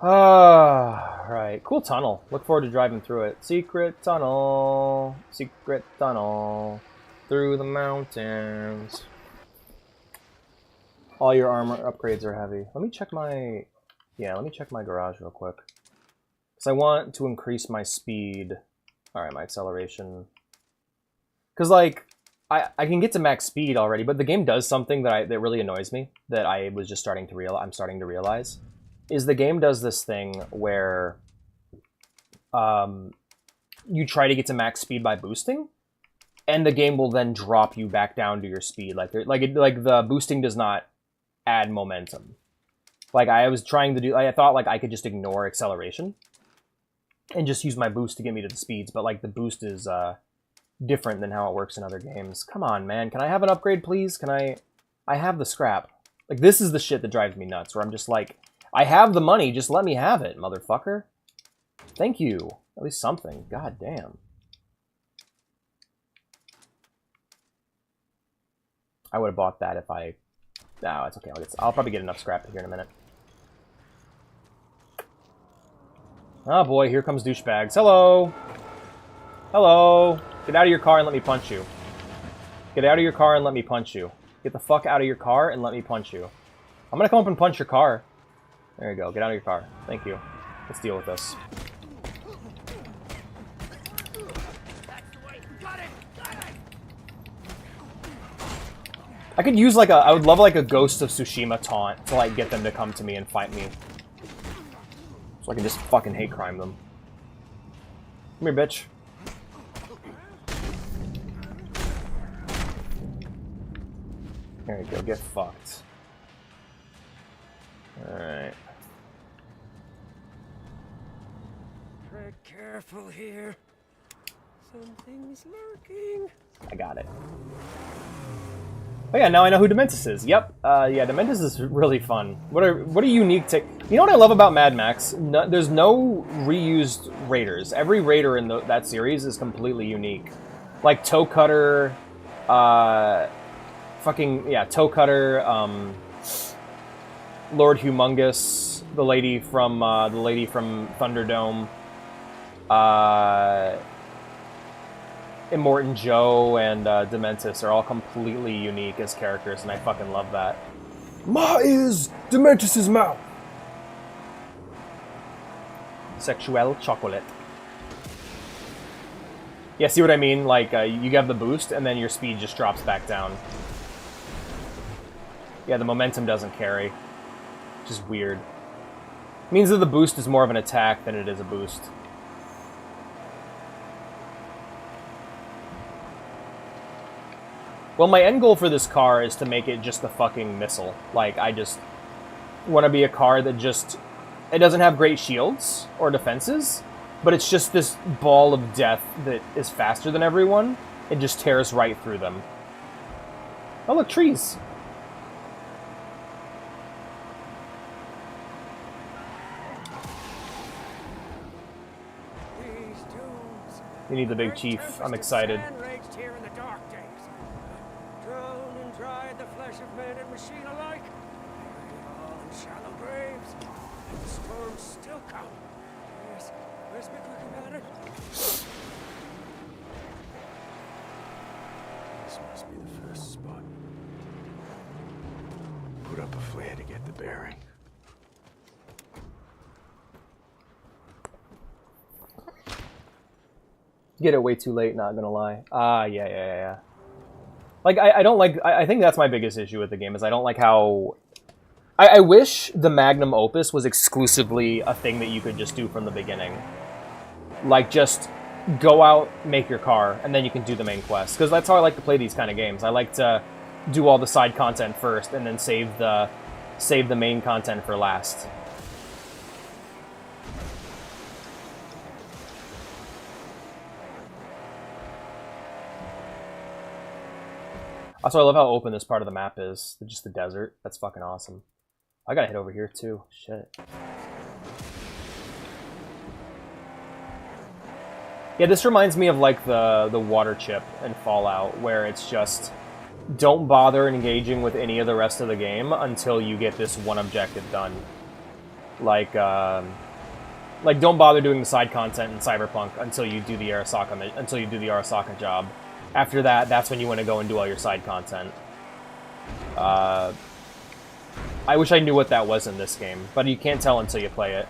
Right. Cool tunnel. Look forward to driving through it. Secret tunnel. Secret tunnel. Through the mountains. All your armor upgrades are heavy. Let me check my... Yeah, let me check my garage real quick. Because I want to increase my speed. Alright, my acceleration. Because, like, I can get to max speed already, but the game does something that really annoys me, that I was just starting to realize. Is the game does this thing where you try to get to max speed by boosting, and the game will then drop you back down to your speed. Like the boosting does not add momentum. Like I was trying to do, I thought like I could just ignore acceleration and just use my boost to get me to the speeds, but like the boost is different than how it works in other games. Come on, man. Can I have an upgrade, please? Can I have the scrap. Like, this is the shit that drives me nuts, where I'm just like, I have the money, just let me have it, motherfucker. Thank you. At least something. God damn. I would have bought that if I... No, it's okay. I'll probably get enough scrap here in a minute. Oh boy, here comes douchebags. Hello! Hello! Get out of your car and let me punch you. Get out of your car and let me punch you. Get the fuck out of your car and let me punch you. I'm gonna come up and punch your car. There you go. Get out of your car. Thank you. Let's deal with this. I could use like I would love like a Ghost of Tsushima taunt to like get them to come to me and fight me. So I can just fucking hate crime them. Come here, bitch. There you go, get fucked. Alright. Tread careful here. Something's lurking. I got it. Oh yeah, now I know who Dementus is. Yep. Yeah, Dementus is really fun. What a unique take. You know what I love about Mad Max? No, there's no reused raiders. Every raider in that series is completely unique. Like Toe Cutter, Toe Cutter, Lord Humongous, the lady from Thunderdome, Immortan Joe, and Dementus are all completely unique as characters, and I fucking love that. Ma is Dementus's mouth. Sexual chocolate. Yeah, see what I mean? Like, you have the boost, and then your speed just drops back down. Yeah, the momentum doesn't carry. Which is weird. It means that the boost is more of an attack than it is a boost. Well, my end goal for this car is to make it just a fucking missile. Like, I just want to be a car that just... It doesn't have great shields or defenses, but it's just this ball of death that is faster than everyone. It just tears right through them. Oh, look, trees. You need the big chief. I'm excited. Here in the dark days. Drowned and dried the flesh of man and machine alike. Buried all in shallow graves. And the storms still come. Yes, where's my quick about it? This must be the first spot. Put up a flare to get the bearing. Get it way too late, not gonna lie. Yeah. Like, I don't like... I think that's my biggest issue with the game, is I don't like how... I wish the Magnum Opus was exclusively a thing that you could just do from the beginning. Like, just go out, make your car, and then you can do the main quest. Because that's how I like to play these kind of games. I like to do all the side content first, and then save the main content for last. Also, I love how open this part of the map is. Just the desert. That's fucking awesome. I gotta head over here, too. Shit. Yeah, this reminds me of, like, the water chip in Fallout, where it's just... Don't bother engaging with any of the rest of the game until you get this one objective done. Like, don't bother doing the side content in Cyberpunk until you do the Arasaka job. After that, that's when you want to go and do all your side content. I wish I knew what that was in this game, but you can't tell until you play it.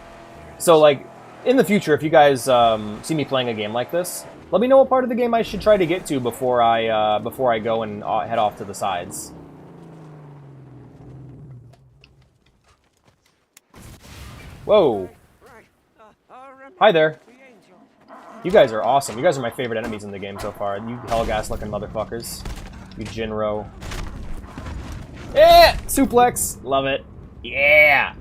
So, like, in the future, if you guys see me playing a game like this, let me know what part of the game I should try to get to before I go and head off to the sides. Whoa. Hi there. You guys are awesome. You guys are my favorite enemies in the game so far. You Helghast-looking motherfuckers. You Jinro. Yeah! Suplex! Love it. Yeah!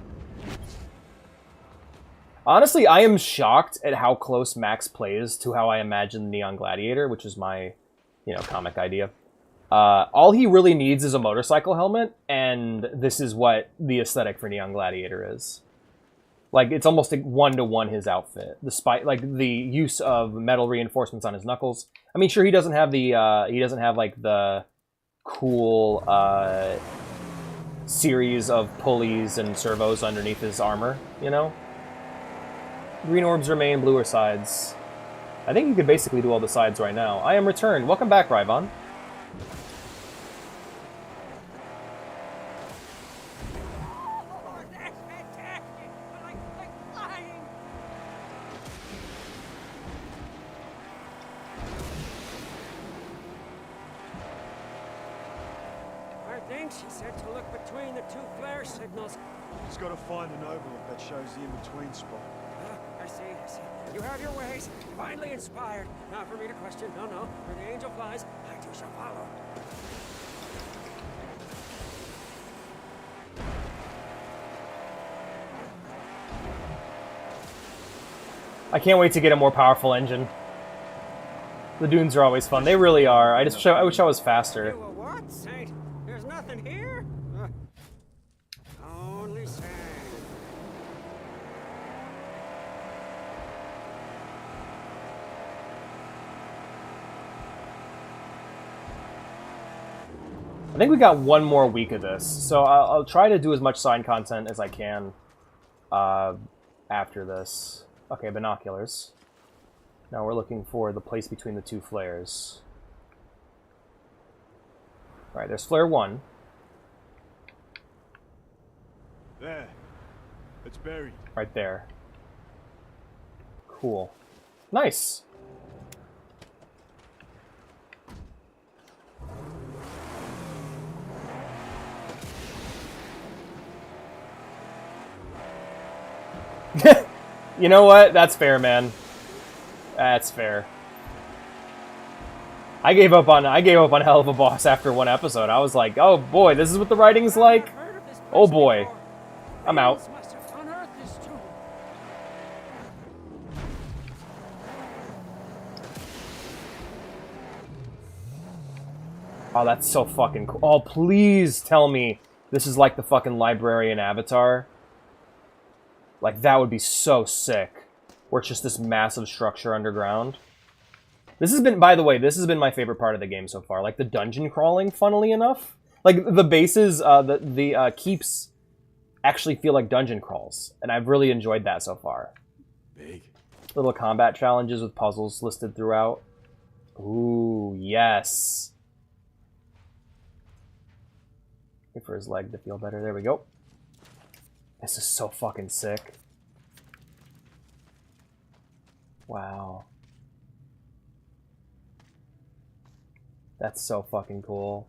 Honestly, I am shocked at how close Max plays to how I imagine Neon Gladiator, which is my, comic idea. All he really needs is a motorcycle helmet, and this is what the aesthetic for Neon Gladiator is. Like, it's almost like one-to-one his outfit, despite, like, the use of metal reinforcements on his knuckles. I mean, sure, he doesn't have the, the cool, series of pulleys and servos underneath his armor, Green orbs remain, bluer sides. I think you could basically do all the sides right now. I am returned. Welcome back, Ryvon. She said to look between the two flare signals. He's got to find an overlook that shows the in-between spot. I see. You have your ways. Finally inspired. Not for me to question. No. Where the angel flies, I too shall follow. I can't wait to get a more powerful engine. The dunes are always fun. They really are. I wish I was faster. You a what, Saint? There's nothing here? Only sand. I think we got one more week of this, so I'll try to do as much side content as I can after this. Okay, binoculars. Now we're looking for the place between the two flares. Alright, there's flare 1. There. It's buried. Right there. Cool. Nice! You know what? That's fair, man. That's fair. I gave up on Hell of a Boss after one episode. I was like, oh boy, this is what the writing's like? Oh boy. I'm out. Oh, that's so fucking cool. Oh, please tell me this is like the fucking library in Avatar. Like, that would be so sick. Where it's just this massive structure underground. This has been, by the way, this has been my favorite part of the game so far. Like, the dungeon crawling, funnily enough. Like, the bases, the keeps actually feel like dungeon crawls. And I've really enjoyed that so far. Big. Little combat challenges with puzzles listed throughout. Ooh, yes. Wait for his leg to feel better. There we go. This is so fucking sick. Wow. That's so fucking cool.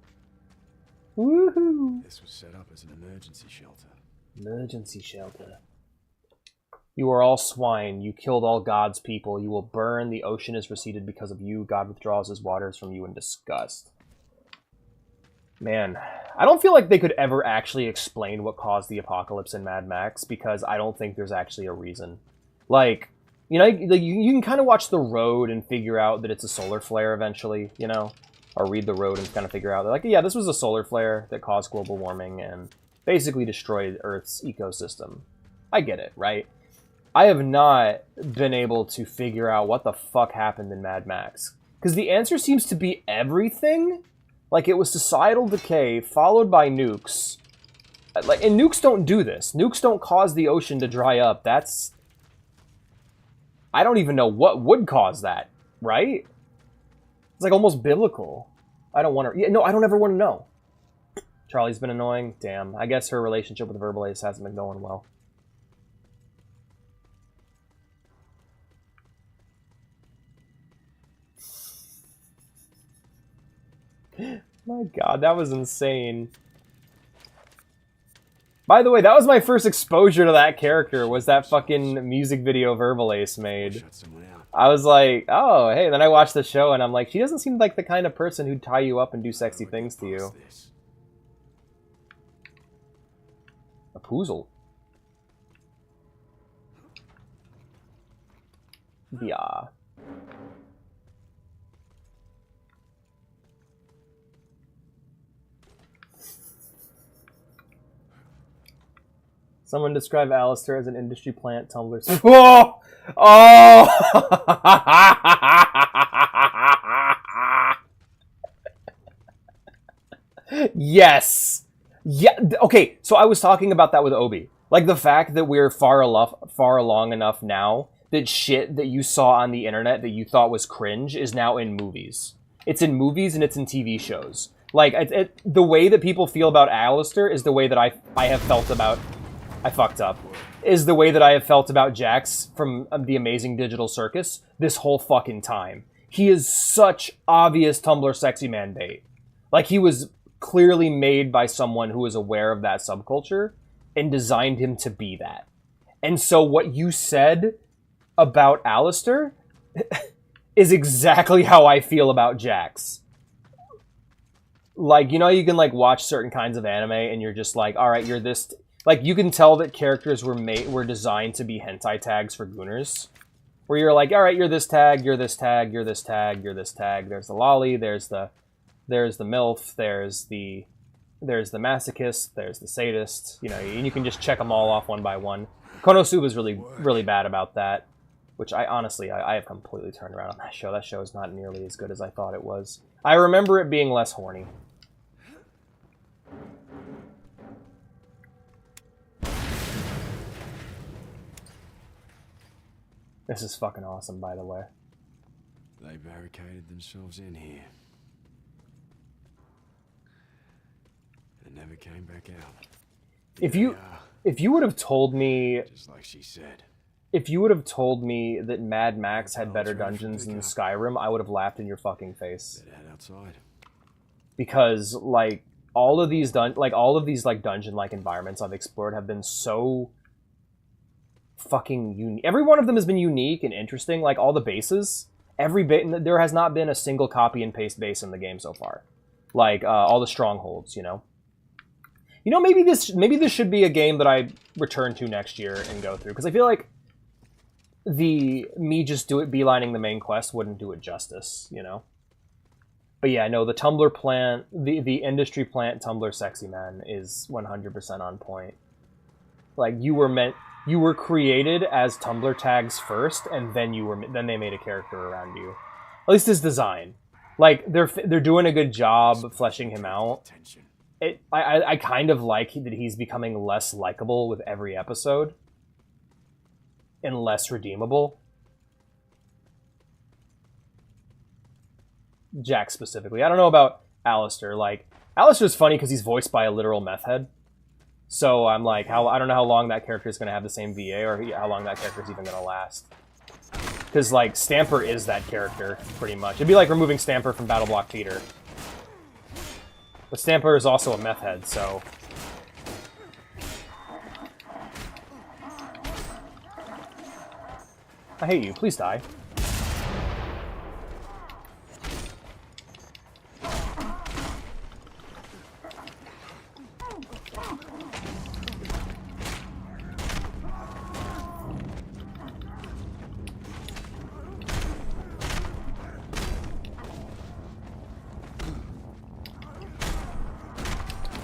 Woohoo! This was set up as an emergency shelter. Emergency shelter. You are all swine. You killed all God's people. You will burn. The ocean is receded because of you. God withdraws his waters from you in disgust. Man, I don't feel like they could ever actually explain what caused the apocalypse in Mad Max, because I don't think there's actually a reason. Like, you can kind of watch The Road and figure out that it's a solar flare eventually, or read The Road and kind of figure out that, like, yeah, this was a solar flare that caused global warming and basically destroyed Earth's ecosystem. I get it, right? I have not been able to figure out what the fuck happened in Mad Max. Because the answer seems to be everything. Like, it was societal decay followed by nukes. Like, and nukes don't do this. Nukes don't cause the ocean to dry up. That's... I don't even know what would cause that, right? It's like almost biblical. I don't want to... Yeah, no, I don't ever want to know. Charlie's been annoying. Damn. I guess her relationship with Verbal Ace hasn't been going well. My god, that was insane. By the way, that was my first exposure to that character, was that fucking music video Verbal Ace made. I was like, oh, hey, then I watched the show and I'm like, she doesn't seem like the kind of person who'd tie you up and do sexy things to you. A poozle. Yeah. Someone describe Alistair as an industry plant Tumblr. Whoa! Oh! Yes! Yeah. Okay, so I was talking about that with Obi. Like, the fact that we're far along enough now that shit that you saw on the internet that you thought was cringe is now in movies. It's in movies and it's in TV shows. Like, the way that people feel about Alistair is the way that I have felt about... I fucked up. Is the way that I have felt about Jax from The Amazing Digital Circus this whole fucking time. He is such obvious Tumblr sexy man bait. Like, he was clearly made by someone who was aware of that subculture and designed him to be that. And so what you said about Alistair is exactly how I feel about Jax. Like, you know, you can, like, watch certain kinds of anime and you're just like, all right, you're this... Like, you can tell that characters were designed to be hentai tags for gooners. Where you're like, all right, you're this tag, you're this tag, you're this tag, you're this tag. There's the lolly, there's the MILF, there's the masochist, there's the sadist. You know, and you can just check them all off one by one. Konosuba is really, really bad about that. Which I honestly have completely turned around on that show. That show is not nearly as good as I thought it was. I remember it being less horny. This is fucking awesome, by the way. They barricaded themselves in here. And never came back out. If you would have told me... Just like she said. If you would have told me that Mad Max had better dungeons than Skyrim, I would have laughed in your fucking face. They'd head outside. Because, like, all of these dungeon-like environments I've explored have been so... fucking unique. Every one of them has been unique and interesting. Like, all the bases, there has not been a single copy and paste base in the game so far. Like, all the strongholds, you know. You know, maybe this should be a game that I return to next year and go through, because I feel like me just beelining the main quest wouldn't do it justice, you know. But yeah, no, the Tumblr plant, the industry plant Tumblr sexy man is 100% on point. Like, you were created as Tumblr tags first, and then they made a character around you. At least his design. Like, they're doing a good job fleshing him out. I kind of like that he's becoming less likable with every episode. And less redeemable. Jax specifically. I don't know about Alistair. Like, Alistair's funny because he's voiced by a literal meth head. So I'm like, I don't know how long that character is going to have the same VA, or how long that character is even going to last. Because, like, Stamper is that character, pretty much. It'd be like removing Stamper from Battle Block Theater. But Stamper is also a meth head, so... I hate you. Please die.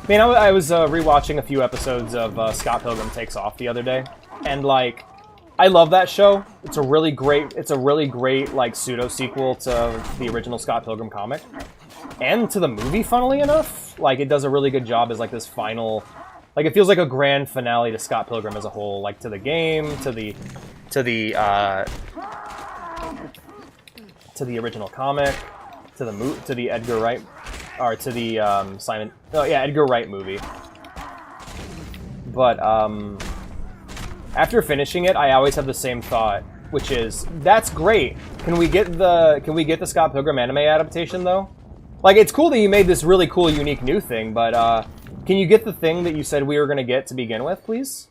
I mean, I was rewatching a few episodes of Scott Pilgrim Takes Off the other day, and like, I love that show. It's a really great like pseudo sequel to the original Scott Pilgrim comic, and to the movie. Funnily enough, like, it does a really good job as like this final, like, it feels like a grand finale to Scott Pilgrim as a whole, like to the game, to the original comic, to the Edgar Wright. Or to the Edgar Wright movie. But after finishing it, I always have the same thought, which is, that's great. Can we get the Scott Pilgrim anime adaptation though? Like, it's cool that you made this really cool, unique new thing, but can you get the thing that you said we were gonna get to begin with, please?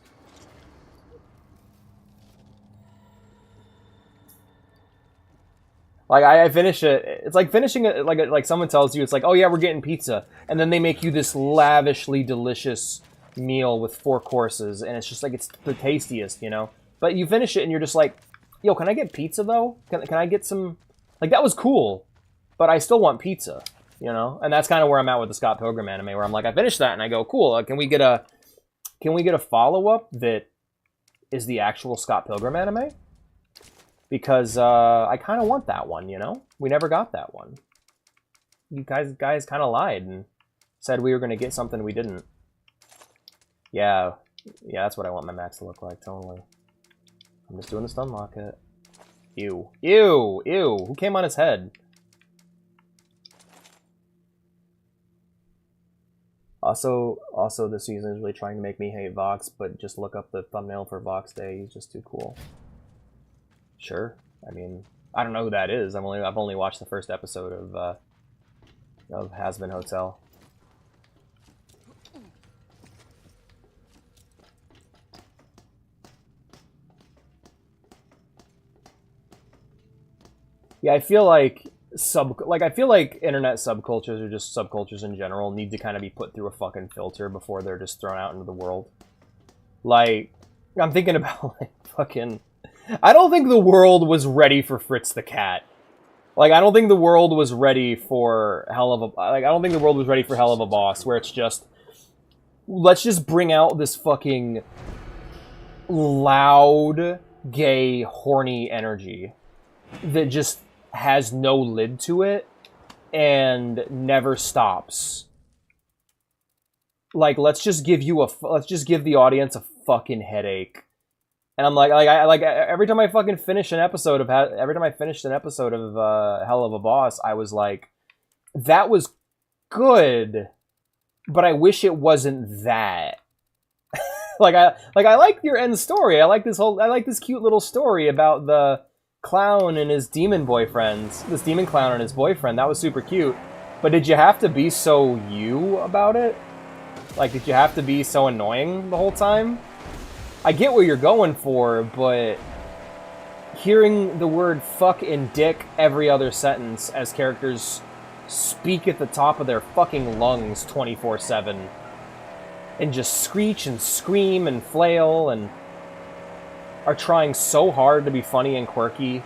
Like, I finish it. It's like finishing it. Like someone tells you, it's like, oh yeah, we're getting pizza, and then they make you this lavishly delicious meal with 4 courses, and it's just like, it's the tastiest, you know. But you finish it, and you're just like, Yo, can I get pizza, though? Can I get some... Like, that was cool, but I still want pizza, you know? And that's kind of where I'm at with the Scott Pilgrim anime, where I'm like, I finished that, and I go, cool, can we get a follow-up that is the actual Scott Pilgrim anime? Because I kind of want that one, you know? We never got that one. You guys kind of lied and said we were going to get something we didn't. Yeah, that's what I want my Max to look like, totally. I'm just doing the stun locket. Ew. Ew! Ew! Who came on his head? Also, this season is really trying to make me hate Vox, but just look up the thumbnail for Vox Day. He's just too cool. Sure. I mean, I don't know who that is. I've only watched the first episode of Hazbin Hotel. Yeah, I feel like internet subcultures, or just subcultures in general, need to kind of be put through a fucking filter before they're just thrown out into the world. Like, I'm thinking about, like, fucking... I don't think the world was ready for Fritz the Cat. Like, I don't think the world was ready for Hell of a... Like, I don't think the world was ready for Hell of a Boss, where it's just... Let's just bring out this fucking... loud, gay, horny energy that just has no lid to it and never stops. Like, let's just give the audience a fucking headache. And I'm like every time I fucking finish an episode of Hell of a Boss, I was like, that was good, but I wish it wasn't that. I like your end story. I like this cute little story about the clown and his demon boyfriends. This demon clown and his boyfriend. That was super cute. But did you have to be so you about it? Like, did you have to be so annoying the whole time? I get what you're going for, but hearing the word fuck and dick every other sentence as characters speak at the top of their fucking lungs 24/7 and just screech and scream and flail and are trying so hard to be funny and quirky,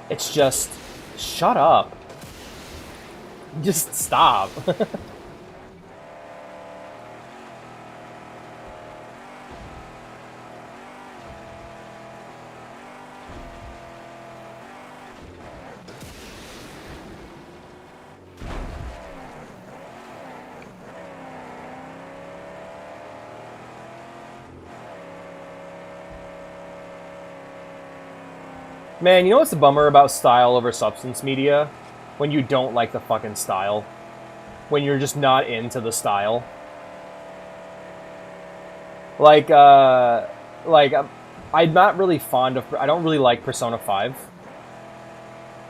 it's just, shut up. Just stop. Man, you know what's a bummer about style over substance media? When you don't like the fucking style. When you're just not into the style. I'm not really fond of... I don't really like Persona 5.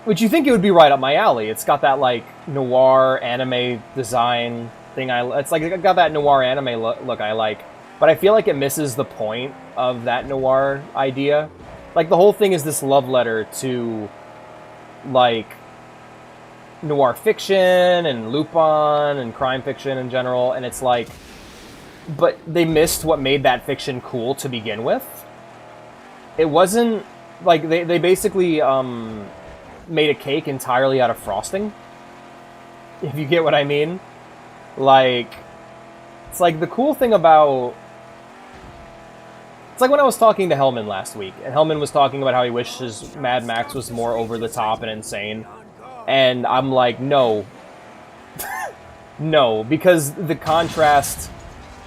Which you think it would be right up my alley. It's got that, like, noir anime design thing it's like, it got that noir anime look I like. But I feel like it misses the point of that noir idea. Like, the whole thing is this love letter to, like, noir fiction and Lupin and crime fiction in general, and it's like... But they missed what made that fiction cool to begin with. It wasn't... Like, they basically, made a cake entirely out of frosting. If you get what I mean. Like... It's like, the cool thing about... It's like when I was talking to Hellman last week, and Hellman was talking about how he wishes Mad Max was more over the top and insane. And I'm like, no. No, because the contrast...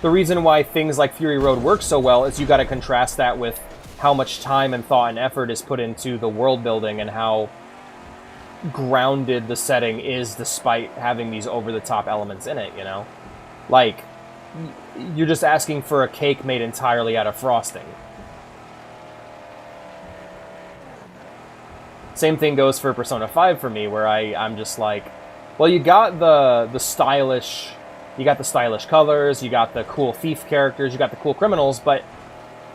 The reason why things like Fury Road work so well is you gotta contrast that with how much time and thought and effort is put into the world building and how grounded the setting is despite having these over-the-top elements in it, you know? Like... You're just asking for a cake made entirely out of frosting. Same thing goes for Persona 5 for me, where I'm just like, well, you got the stylish, you got the stylish colors, you got the cool thief characters, you got the cool criminals, but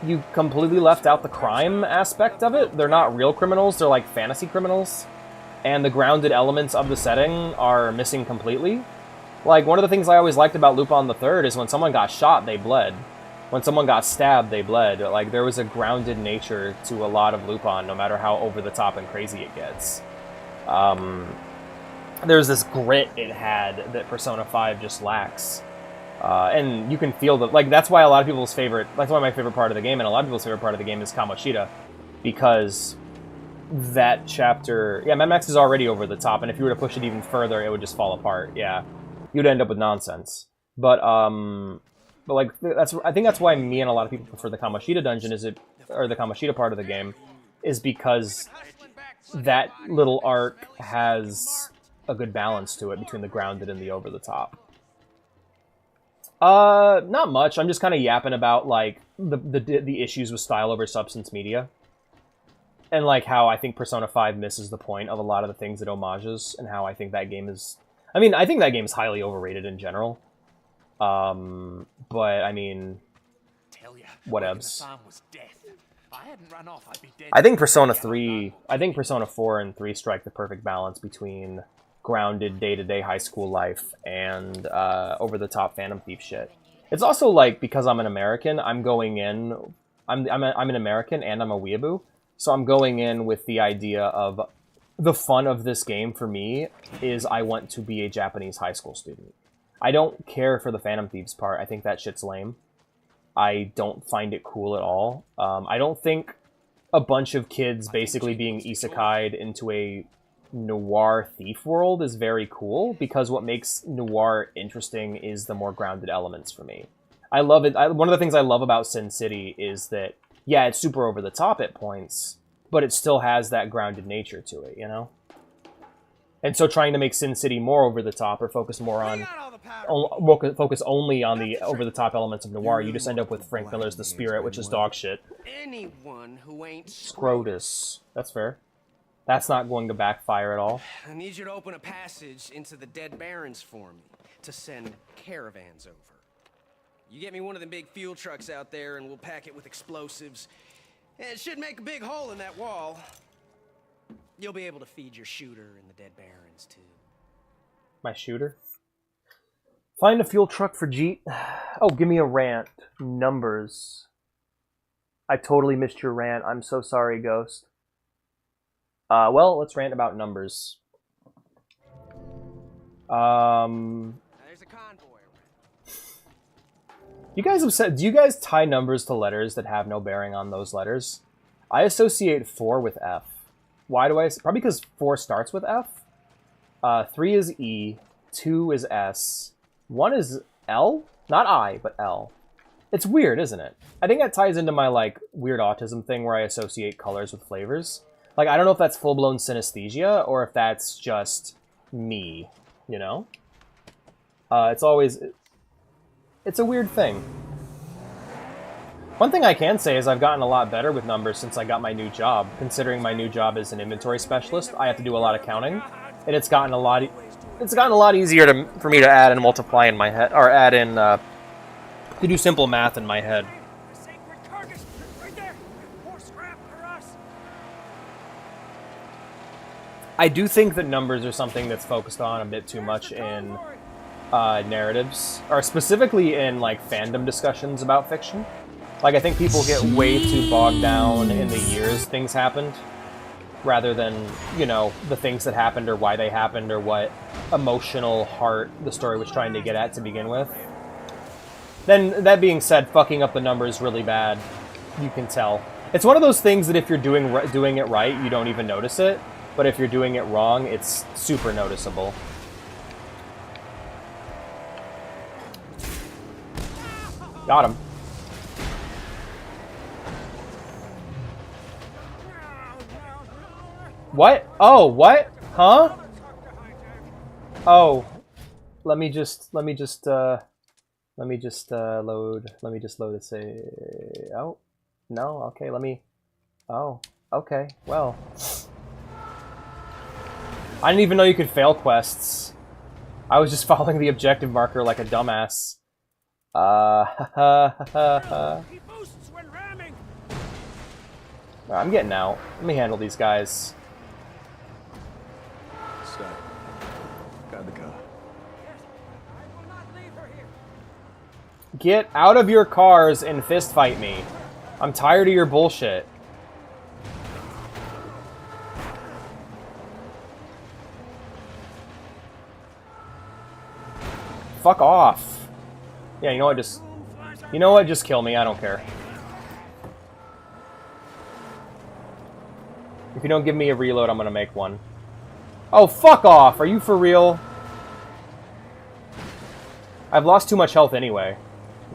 you completely left out the crime aspect of it. They're not real criminals, they're like fantasy criminals. And the grounded elements of the setting are missing completely. Like, one of the things I always liked about Lupin the Third is when someone got shot, they bled. When someone got stabbed, they bled. Like, there was a grounded nature to a lot of Lupin, no matter how over the top and crazy it gets. There's this grit it had that Persona 5 just lacks. And you can feel that, like, that's why my favorite part of the game, and a lot of people's favorite part of the game is Kamoshida, because that chapter, yeah, Mad Max is already over the top, and if you were to push it even further, it would just fall apart, yeah. You'd end up with nonsense. But like, I think that's why me and a lot of people prefer the Kamoshida dungeon, or the Kamoshida part of the game, is because that little arc has a good balance to it between the grounded and the over the top. Not much. I'm just kind of yapping about, like, the issues with style over substance media. And, like, how I think Persona 5 misses the point of a lot of the things it homages, and how I think that game is... I mean, I think that game is highly overrated in general. But, I mean... whatevs. I think Persona 3... I think Persona 4 and 3 strike the perfect balance between grounded day-to-day high school life and over-the-top Phantom Thief shit. It's also, like, because I'm an American, I'm going in... I'm an American and I'm a weeaboo, so I'm going in with the idea of the fun of this game for me is I want to be a Japanese high school student. I don't care for the Phantom Thieves part. I think that shit's lame. I don't find it cool at all. I don't think a bunch of kids basically being isekai'd into a noir thief world is very cool, because what makes noir interesting is the more grounded elements for me. I love it. One of the things I love about Sin City is that, yeah, it's super over the top at points, but it still has that grounded nature to it, you know? And so trying to make Sin City more over the top, or focus more on... focus only on the over-the-top elements of noir, you just end up with Frank Miller's The Spirit, which is dog shit. Anyone who ain't Scrotus. That's fair. That's not going to backfire at all. I need you to open a passage into the Dead Barrens for me, to send caravans over. You get me one of them big fuel trucks out there, and we'll pack it with explosives. It should make a big hole in that wall. You'll be able to feed your shooter in the Dead Barrens, too. My shooter? Find a fuel truck for Jeet. Oh, give me a rant. Numbers. I totally missed your rant. I'm so sorry, Ghost. Well, let's rant about numbers. There's a convoy. You guys have said, do you guys tie numbers to letters that have no bearing on those letters? I associate 4 with F. Why do I? Probably because 4 starts with F. 3 is E. 2 is S. 1 is L? Not I, but L. It's weird, isn't it? I think that ties into my, like, weird autism thing where I associate colors with flavors. Like, I don't know if that's full-blown synesthesia or if that's just me, you know? It's always... It's a weird thing. One thing I can say is I've gotten a lot better with numbers since I got my new job. Considering my new job as an inventory specialist, I have to do a lot of counting, and it's gotten a lot easier for me to add and multiply in my head, or add in to do simple math in my head. Sacred carcass, right there. More scrap for us. I do think that numbers are something that's focused on a bit too much in narratives, or specifically in, like, fandom discussions about fiction. Like, I think people get way too bogged down in the years things happened, rather than, you know, the things that happened or why they happened or what emotional heart the story was trying to get at to begin with. Then, that being said, fucking up the numbers really bad. You can tell. It's one of those things that if you're doing it right, you don't even notice it, but if you're doing it wrong, it's super noticeable. Got him. What? Oh, what? Huh? Oh. Let me just load it, say, oh, no, okay, oh, okay, well. I didn't even know you could fail quests. I was just following the objective marker like a dumbass. He boosts when ramming. I'm getting out. Let me handle these guys. Got the car. Yes, I will not leave her here. Get out of your cars and fist fight me. I'm tired of your bullshit. Fuck off. Yeah, you know what? Just kill me. I don't care. If you don't give me a reload, I'm gonna make one. Oh, fuck off! Are you for real? I've lost too much health anyway.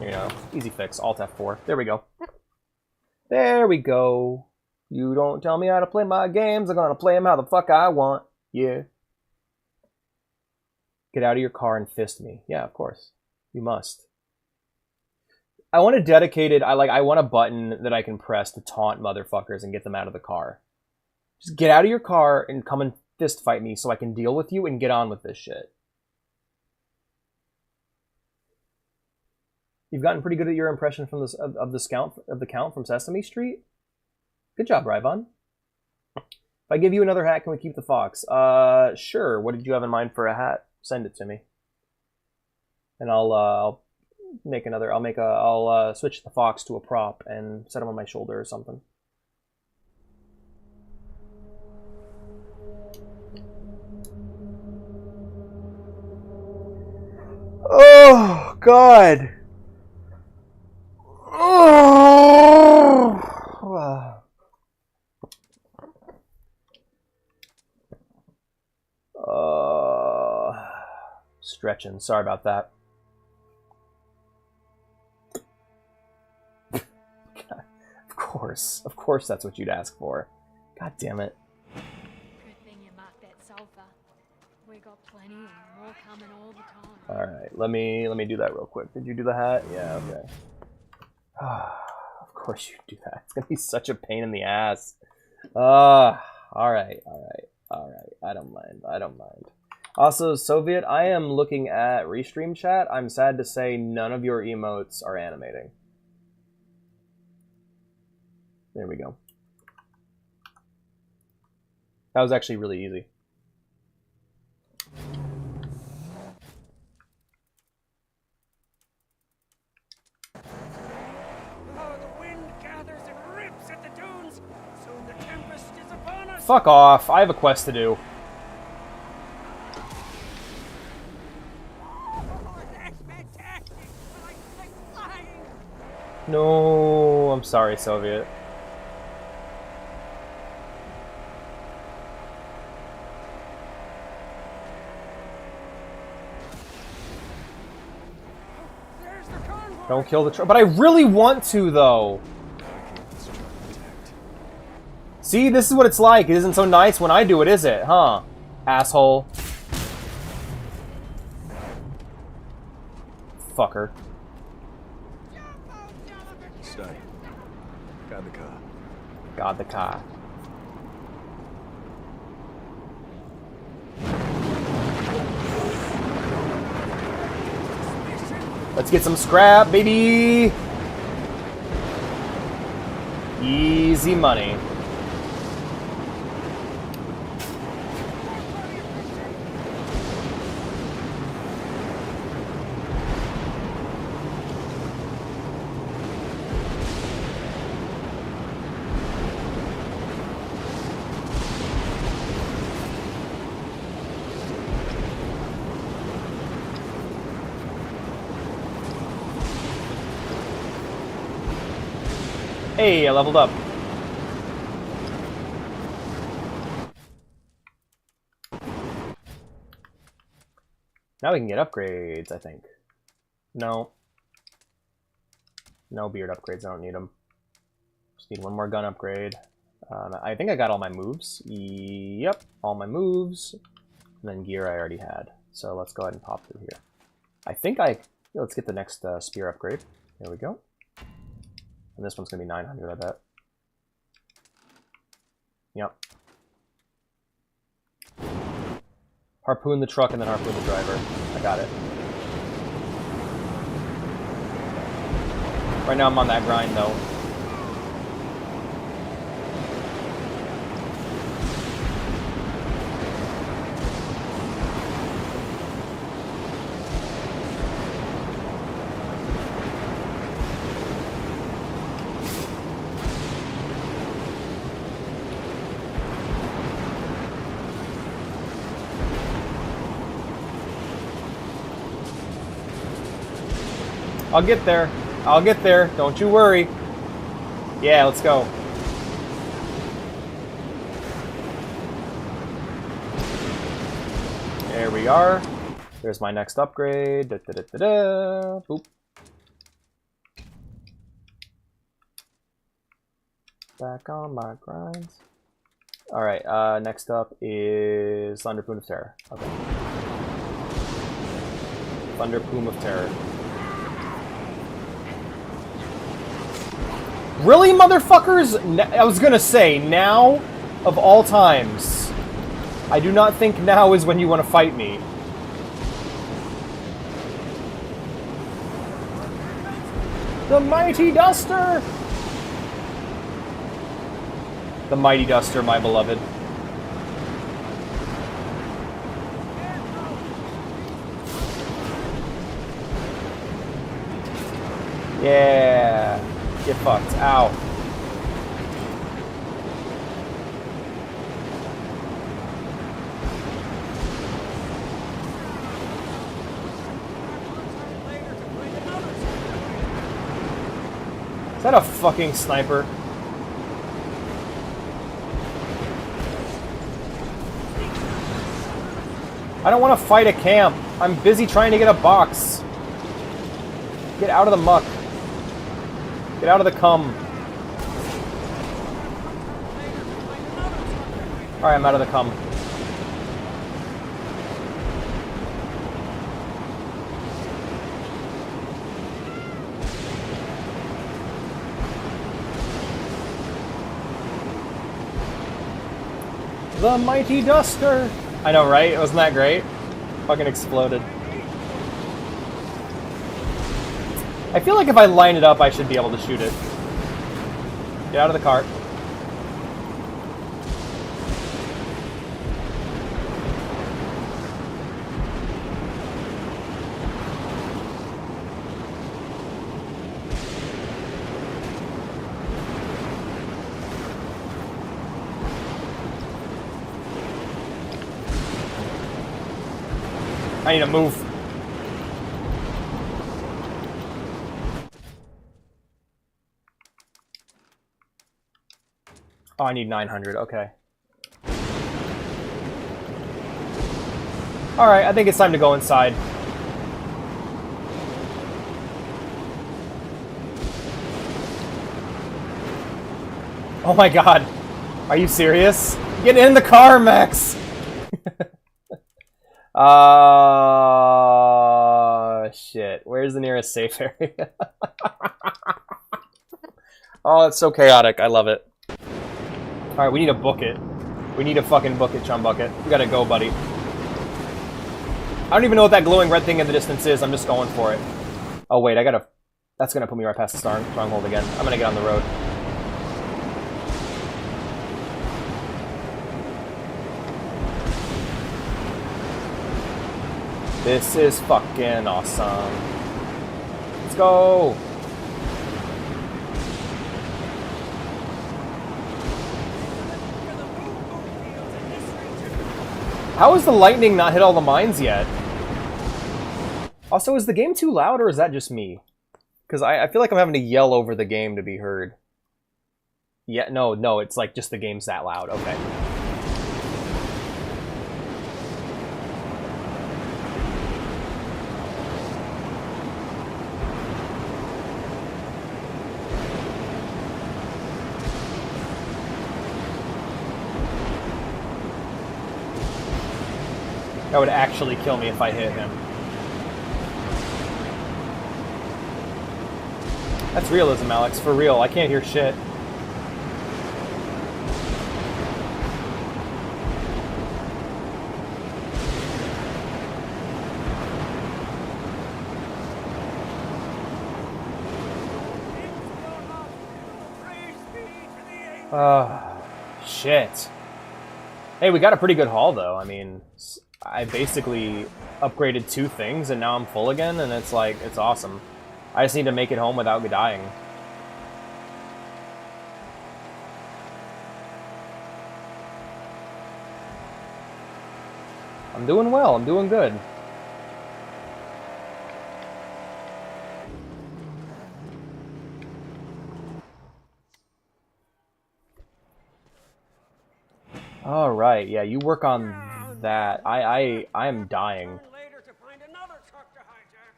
You know, easy fix. Alt F4. There we go. There we go. You don't tell me how to play my games, I'm gonna play them how the fuck I want. Yeah. Get out of your car and fist me. Yeah, of course. You must. I want a dedicated, I want a button that I can press to taunt motherfuckers and get them out of the car. Just get out of your car and come and fist fight me so I can deal with you and get on with this shit. You've gotten pretty good at your impression from this of the Count from Sesame Street. Good job, Ryvon. If I give you another hat, can we keep the fox? Sure. What did you have in mind for a hat? Send it to me, and I'll make another. I'll switch the fox to a prop and set him on my shoulder or something. Oh God. Stretching. Sorry about that. Of course that's what you'd ask for. God damn it. Good thing you marked that sulfur. We got plenty and more coming all the time. Alright, let me do that real quick. Did you do the hat? Yeah, okay. Of course you do that. It's gonna be such a pain in the ass. Alright. I don't mind. Also, Soviet, I am looking at Restream chat. I'm sad to say none of your emotes are animating. There we go. That was actually really easy. Oh, the wind gathers and rips at the dunes. Soon the tempest is upon us. Fuck off. I have a quest to do. No, I'm sorry, Soviet. Don't kill the truck. But I really want to, though. See, this is what it's like. It isn't so nice when I do it, is it? Huh? Asshole. Fucker. Stay. Got the car. Got the car. Let's get some scrap, baby! Easy money. Hey, I leveled up. Now we can get upgrades, I think. No. No beard upgrades, I don't need them. Just need one more gun upgrade. I think I got all my moves. Yep, all my moves. And then gear I already had. So let's go ahead and pop through here. I think let's get the next spear upgrade. There we go. And this one's going to be 900, I bet. Yep. Harpoon the truck and then harpoon the driver. I got it. Right now I'm on that grind, though. I'll get there. I'll get there. Don't you worry. Yeah, let's go. There we are. There's my next upgrade. Da, da, da, da, da. Boop. Back on my grinds. Alright, next up is Thunder Plume of Terror. Okay. Thunder Plume of Terror. Really, motherfuckers? I was gonna say, now, of all times, I do not think now is when you want to fight me. The Mighty Duster! The Mighty Duster, my beloved. Yeah. Get fucked. Ow. Is that a fucking sniper? I don't want to fight a camp. I'm busy trying to get a box. Get out of the muck. Get out of the cum. Alright, I'm out of the cum. The Mighty Duster! I know, right? Wasn't that great? Fucking exploded. I feel like if I line it up, I should be able to shoot it. Get out of the cart. I need to move. Oh, I need 900, okay. Alright, I think it's time to go inside. Oh my god. Are you serious? Get in the car, Max! Shit. Where's the nearest safe area? Oh, it's so chaotic. I love it. Alright, we need to book it. We need to fucking book it, Chumbucket. We gotta go, buddy. I don't even know what that glowing red thing in the distance is. I'm just going for it. Oh, wait. I gotta... That's gonna put me right past the stronghold again. I'm gonna get on the road. This is fucking awesome. Let's go! How has the lightning not hit all the mines yet? Also, is the game too loud or is that just me? Because I feel like I'm having to yell over the game to be heard. Yeah, no, it's like just the game's that loud. Okay. That would actually kill me if I hit him. That's realism, Alex. For real. I can't hear shit. Shit. Hey, we got a pretty good haul, though. I mean... I basically upgraded 2 things and now I'm full again, and it's like, it's awesome. I just need to make it home without dying. I'm doing well, I'm doing good. All right, yeah, you work on that. I am dying. Later to find another truck to hijack.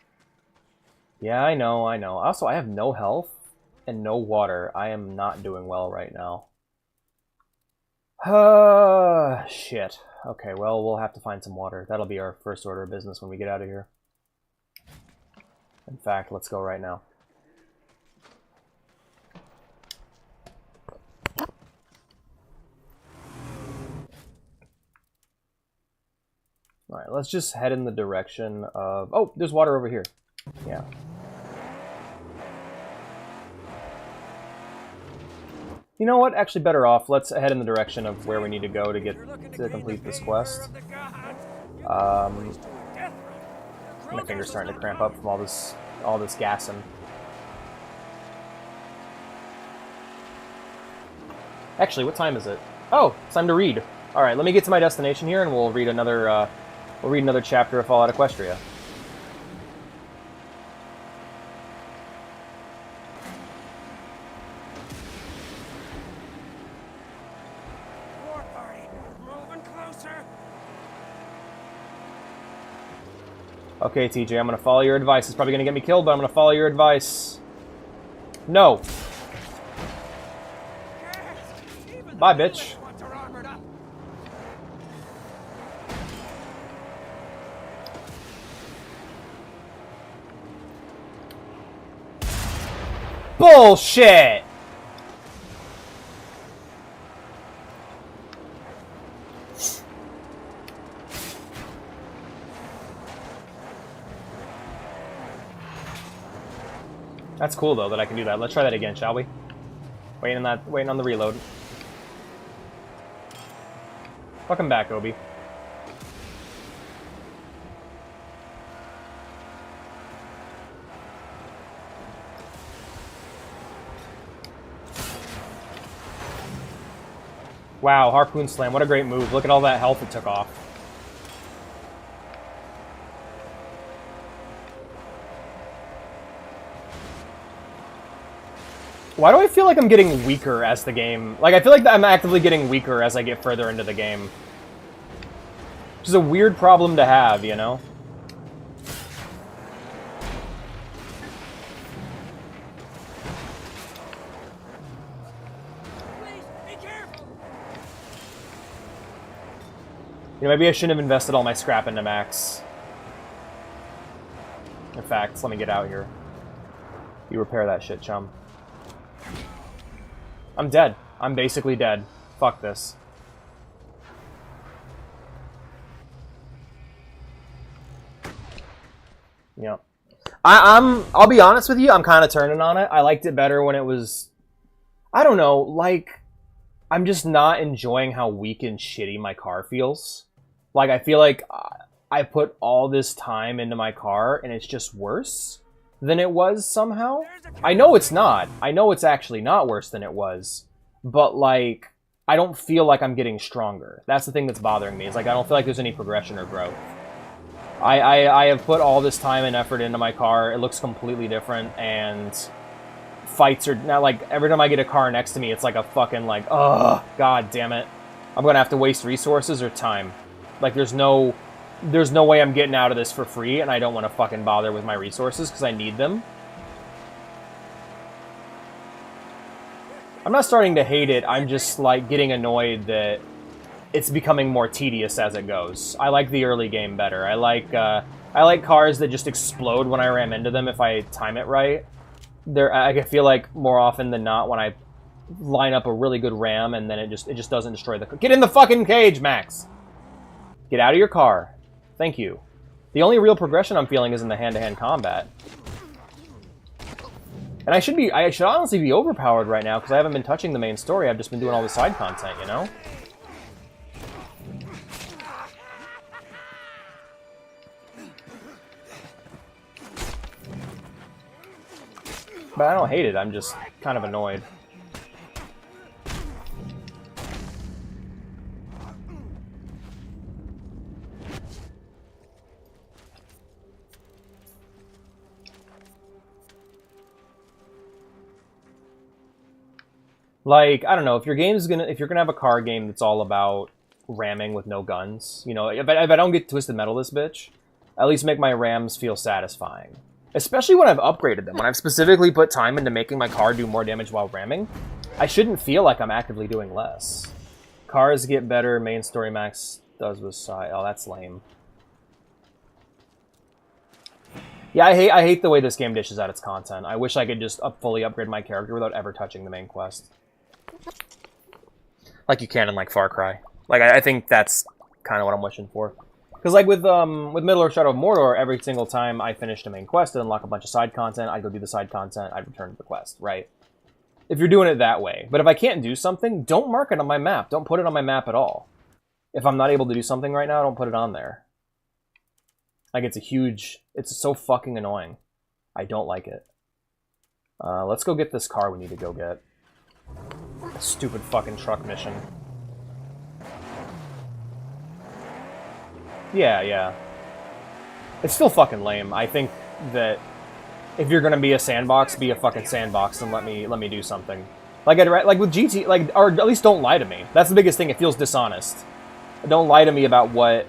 Yeah, I know. Also, I have no health and no water. I am not doing well right now. Shit. Okay, well, we'll have to find some water. That'll be our first order of business when we get out of here. In fact, let's go right now. Alright, let's just head in the direction of... Oh, there's water over here. Yeah. You know what? Actually, better off. Let's head in the direction of where we need to go to get to complete this quest. My finger's starting to cramp up from all this gassing. Actually, what time is it? Oh, it's time to read. All right, let me get to my destination here, and we'll read another chapter of Fallout Equestria. War party, moving closer. Okay, TJ, I'm gonna follow your advice. It's probably gonna get me killed, but I'm gonna follow your advice. No. Bye, bitch. Bullshit! That's cool though that I can do that. Let's try that again, shall we? Waiting on the reload. Welcome back, Obi. Wow, Harpoon Slam, what a great move. Look at all that health it took off. Why do I feel like I'm getting weaker as the game... Like, I feel like I'm actively getting weaker as I get further into the game. Which is a weird problem to have, you know? Please, be careful. You know, maybe I shouldn't have invested all my scrap into Max. In fact, let me get out here. You repair that shit, chum. I'm dead. I'm basically dead. Fuck this. Yep. I'll be honest with you, I'm kind of turning on it. I liked it better when it was... I don't know, like... I'm just not enjoying how weak and shitty my car feels. Like, I feel like I put all this time into my car, and it's just worse than it was somehow. I know it's not. I know it's actually not worse than it was. But, like, I don't feel like I'm getting stronger. That's the thing that's bothering me. It's like, I don't feel like there's any progression or growth. I have put all this time and effort into my car. It looks completely different, and fights are... Now, like, every time I get a car next to me, it's like a fucking, like, ugh, god damn it. I'm gonna have to waste resources or time. Like, there's no way I'm getting out of this for free, and I don't want to fucking bother with my resources because I need them. I'm not starting to hate it, I'm just, like, getting annoyed that it's becoming more tedious as it goes. I like the early game better. I like cars that just explode when I ram into them if I time it right. I feel like more often than not when I line up a really good ram and then it just doesn't destroy the... Get in the fucking cage, Max! Get out of your car. Thank you. The only real progression I'm feeling is in the hand-to-hand combat. And I should honestly be overpowered right now because I haven't been touching the main story. I've just been doing all the side content, you know? But I don't hate it, I'm just kind of annoyed. Like, I don't know, if you're gonna have a car game that's all about ramming with no guns. You know, if I don't get Twisted Metal this bitch, at least make my rams feel satisfying. Especially when I've upgraded them. When I've specifically put time into making my car do more damage while ramming, I shouldn't feel like I'm actively doing less. Cars get better, main story max does with side. Oh, that's lame. Yeah, I hate the way this game dishes out its content. I wish I could just fully upgrade my character without ever touching the main quest. Like you can in, like, Far Cry. Like, I think that's kind of what I'm wishing for. Because, like, with Middle-earth Shadow of Mordor, every single time I finished a main quest and unlock a bunch of side content, I'd go do the side content, I'd return to the quest, right? If you're doing it that way. But if I can't do something, don't mark it on my map. Don't put it on my map at all. If I'm not able to do something right now, don't put it on there. Like, it's so fucking annoying. I don't like it. Let's go get this car we need to go get. Stupid fucking truck mission. Yeah. It's still fucking lame. I think that if you're gonna be a sandbox, be a fucking sandbox and let me do something. Like with GT, like, or at least don't lie to me. That's the biggest thing. It feels dishonest. Don't lie to me about what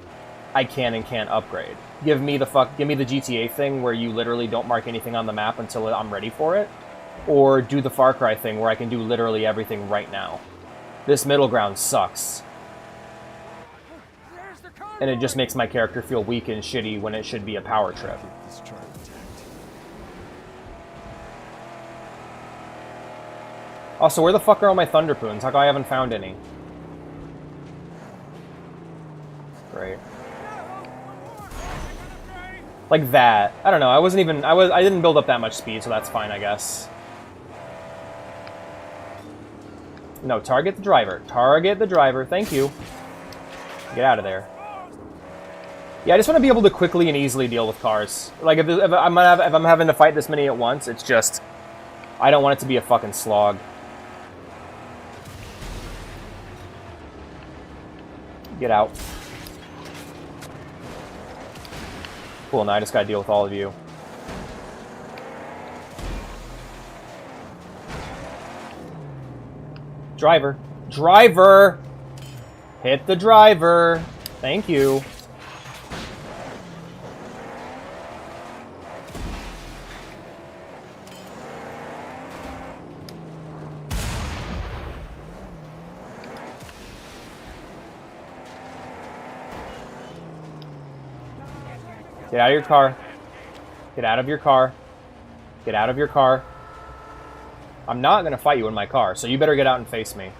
I can and can't upgrade. Give me the GTA thing where you literally don't mark anything on the map until I'm ready for it, or do the Far Cry thing where I can do literally everything right now. This middle ground sucks. And it just makes my character feel weak and shitty when it should be a power trip. Also, where the fuck are all my Thunderpoons? How come I haven't found any? Great. Like that. I don't know, I didn't build up that much speed, so that's fine, I guess. No, target the driver. Target the driver, thank you. Get out of there. Yeah, I just want to be able to quickly and easily deal with cars. Like, if I'm having to fight this many at once, it's just... I don't want it to be a fucking slog. Get out. Cool, now I just gotta deal with all of you. Driver. Driver! Hit the driver! Thank you. Get out of your car. Get out of your car. Get out of your car. I'm not going to fight you in my car, so you better get out and face me.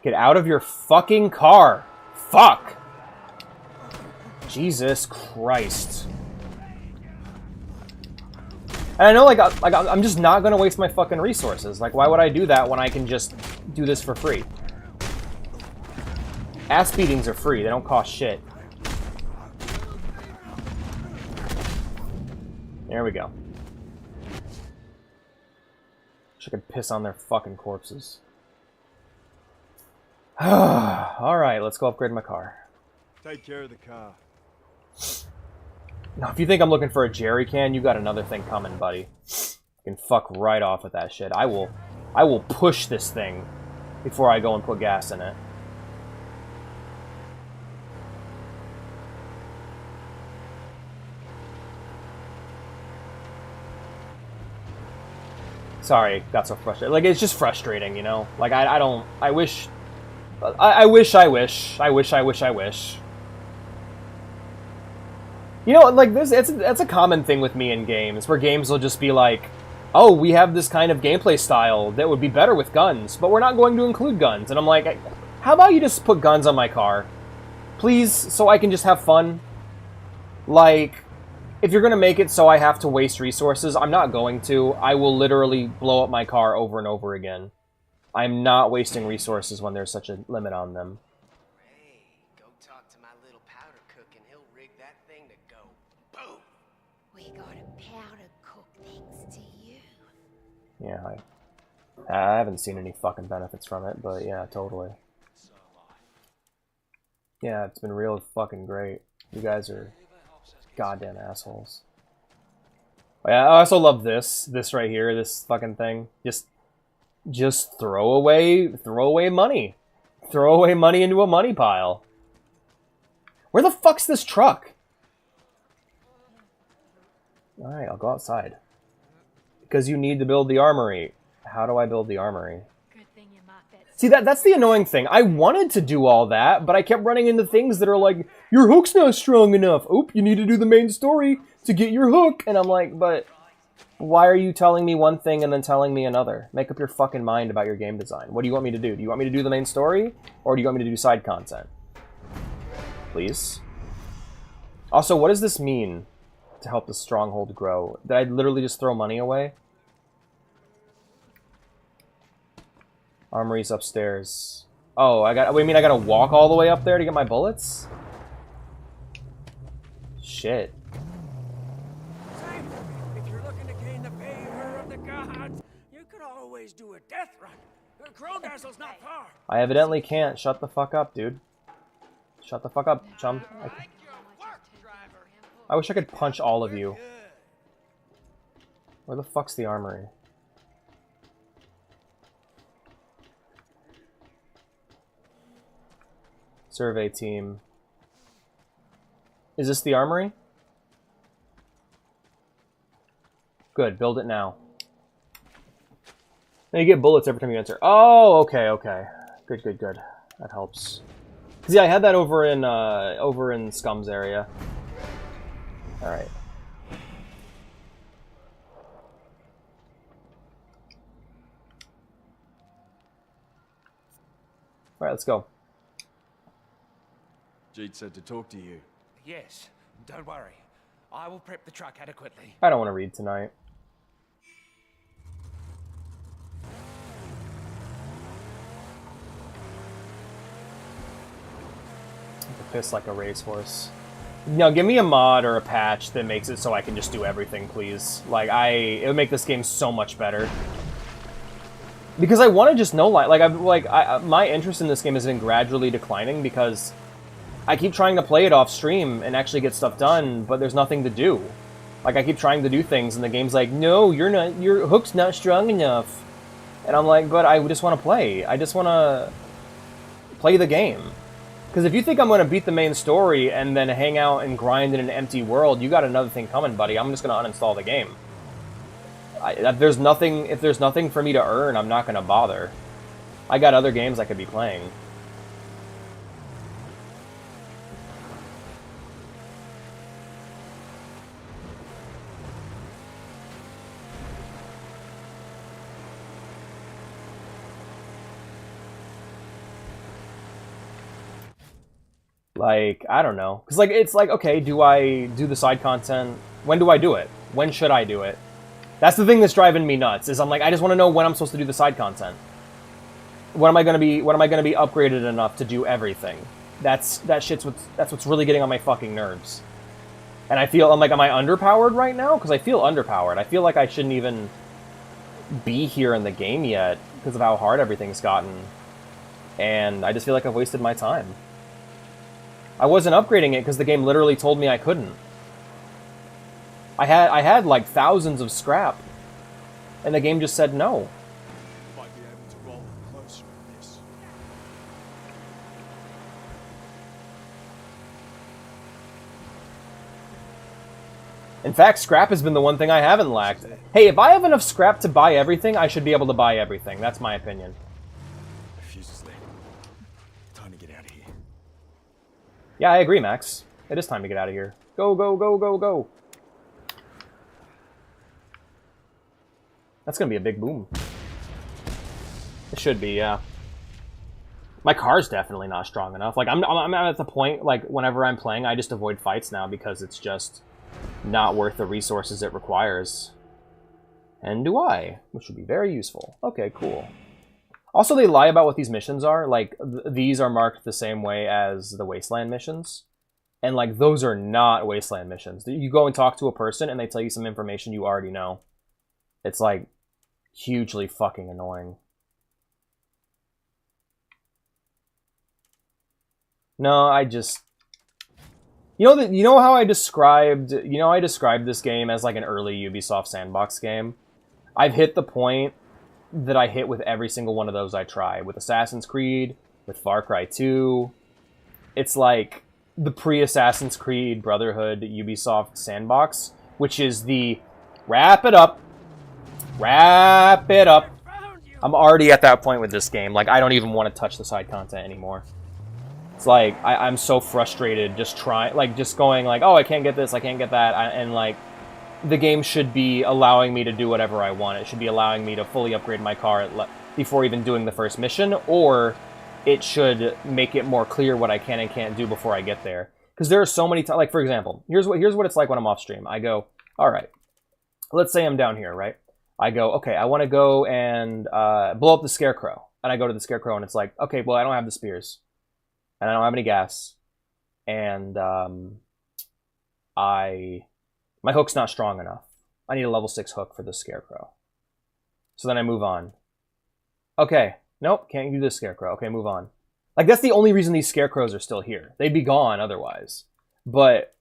Get out of your fucking car. Fuck. Jesus Christ. And I know, like I'm just not gonna waste my fucking resources. Like, why would I do that when I can just do this for free? Ass beatings are free. They don't cost shit. There we go. Wish I could piss on their fucking corpses. Alright, let's go upgrade my car. Take care of the car. Now, if you think I'm looking for a jerry can, you got another thing coming, buddy. You can fuck right off with that shit. I will push this thing before I go and put gas in it. Sorry, got so frustrated. Like, it's just frustrating, you know? Like, I wish... I wish. You know, like, that's a common thing with me in games, where games will just be like, oh, we have this kind of gameplay style that would be better with guns, but we're not going to include guns. And I'm like, how about you just put guns on my car? Please, so I can just have fun? Like, if you're going to make it so I have to waste resources, I'm not going to. I will literally blow up my car over and over again. I'm not wasting resources when there's such a limit on them. Hey, go talk to my little powder cook and he'll rig that thing to go boom. Yeah, I haven't seen any fucking benefits from it, but yeah, totally. Yeah, it's been real fucking great. You guys are goddamn assholes. Yeah, I also love this right here, this fucking thing. Just throw away money. Throw away money into a money pile. Where the fuck's this truck? Alright, I'll go outside. Because you need to build the armory. How do I build the armory? Good thing you marked that. See, that's the annoying thing. I wanted to do all that, but I kept running into things that are like, your hook's not strong enough. Oop, you need to do the main story to get your hook. And I'm like, but why are you telling me one thing and then telling me another? Make up your fucking mind about your game design. What do you want me to do? Do you want me to do the main story? Or do you want me to do side content? Please? Also, what does this mean to help the stronghold grow? Did I literally just throw money away? Armory's upstairs. Oh, wait, you mean I gotta walk all the way up there to get my bullets? Shit. If you're looking to gain the favor of the gods, you could always do a death run. Crodazzle's not far. I evidently can't. Shut the fuck up, dude. Shut the fuck up, chum. I wish I could punch all of you. Where the fuck's the armory? Survey team. Is this the armory? Good, build it now. Now you get bullets every time you enter. Oh, okay, okay. Good, good, good. That helps. Cause yeah, I had that over in Scum's area. All right. All right, let's go. Jeet said to talk to you. Yes, don't worry. I will prep the truck adequately. I don't want to read tonight. Piss like a racehorse. No, give me a mod or a patch that makes it so I can just do everything, please. Like, it would make this game so much better. Because I want to just know, my interest in this game has been gradually declining because I keep trying to play it off stream and actually get stuff done, but there's nothing to do. Like, I keep trying to do things and the game's like, no, your hook's not strong enough. And I'm like, but I just want to play. I just want to play the game. Because if you think I'm going to beat the main story and then hang out and grind in an empty world, you got another thing coming, buddy. I'm just going to uninstall the game. If there's nothing for me to earn, I'm not going to bother. I got other games I could be playing. Like, I don't know. Because, like, it's like, okay, do I do the side content? When do I do it? When should I do it? That's the thing that's driving me nuts, is I'm like, I just want to know when I'm supposed to do the side content. When am I gonna be upgraded enough to do everything? That's what's really getting on my fucking nerves. And I'm like, am I underpowered right now? Because I feel underpowered. I feel like I shouldn't even be here in the game yet because of how hard everything's gotten. And I just feel like I've wasted my time. I wasn't upgrading it because the game literally told me I couldn't. I had like thousands of scrap, and the game just said no. Might be able to roll closer in this. In fact, scrap has been the one thing I haven't lacked. Hey, if I have enough scrap to buy everything, I should be able to buy everything. That's my opinion. The fuse is lit. Time to get out of here. Yeah, I agree, Max. It is time to get out of here. Go, go, go, go, go. That's gonna be a big boom. It should be, yeah. My car's definitely not strong enough. Like, I'm at the point, like, whenever I'm playing, I just avoid fights now because it's just not worth the resources it requires. And do I, which would be very useful. Okay, cool. Also, they lie about what these missions are. Like, these are marked the same way as the Wasteland missions. And, like, those are not Wasteland missions. You go and talk to a person, and they tell you some information you already know. It's, like, hugely fucking annoying. No, I just... You know how I described... You know I described this game as like an early Ubisoft sandbox game? I've hit the point that I hit with every single one of those I try. With Assassin's Creed, with Far Cry 2. It's like the pre-Assassin's Creed Brotherhood Ubisoft sandbox, which is the wrap it up. Wrap it up. I'm already at that point with this game. Like, I don't even want to touch the side content anymore. It's like, I'm so frustrated just trying, like, just going like, oh, I can't get this, I can't get that, and like, the game should be allowing me to do whatever I want. It should be allowing me to fully upgrade my car before even doing the first mission, or it should make it more clear what I can and can't do before I get there. Because there are so many times, like, for example, here's what it's like when I'm off stream. I go, all right, let's say I'm down here, right? I go, okay, I want to go and blow up the Scarecrow. And I go to the Scarecrow, and it's like, okay, well, I don't have the spears. And I don't have any gas. And my hook's not strong enough. I need a level 6 hook for the Scarecrow. So then I move on. Okay, nope, can't do this Scarecrow. Okay, move on. Like, that's the only reason these Scarecrows are still here. They'd be gone otherwise. But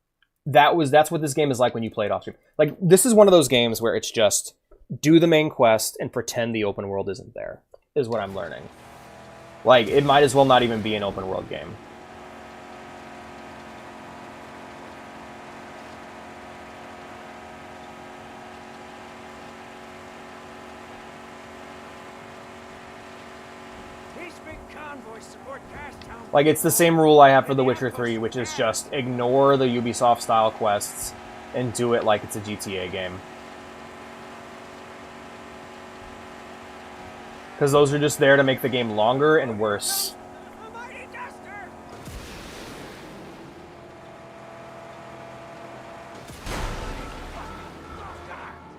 that's what this game is like when you play it off stream. Like, this is one of those games where it's just do the main quest and pretend the open world isn't there, is what I'm learning. Like, it might as well not even be an open world game. Like, it's the same rule I have for The Witcher 3, which is just ignore the Ubisoft-style quests and do it like it's a GTA game. Because those are just there to make the game longer and worse.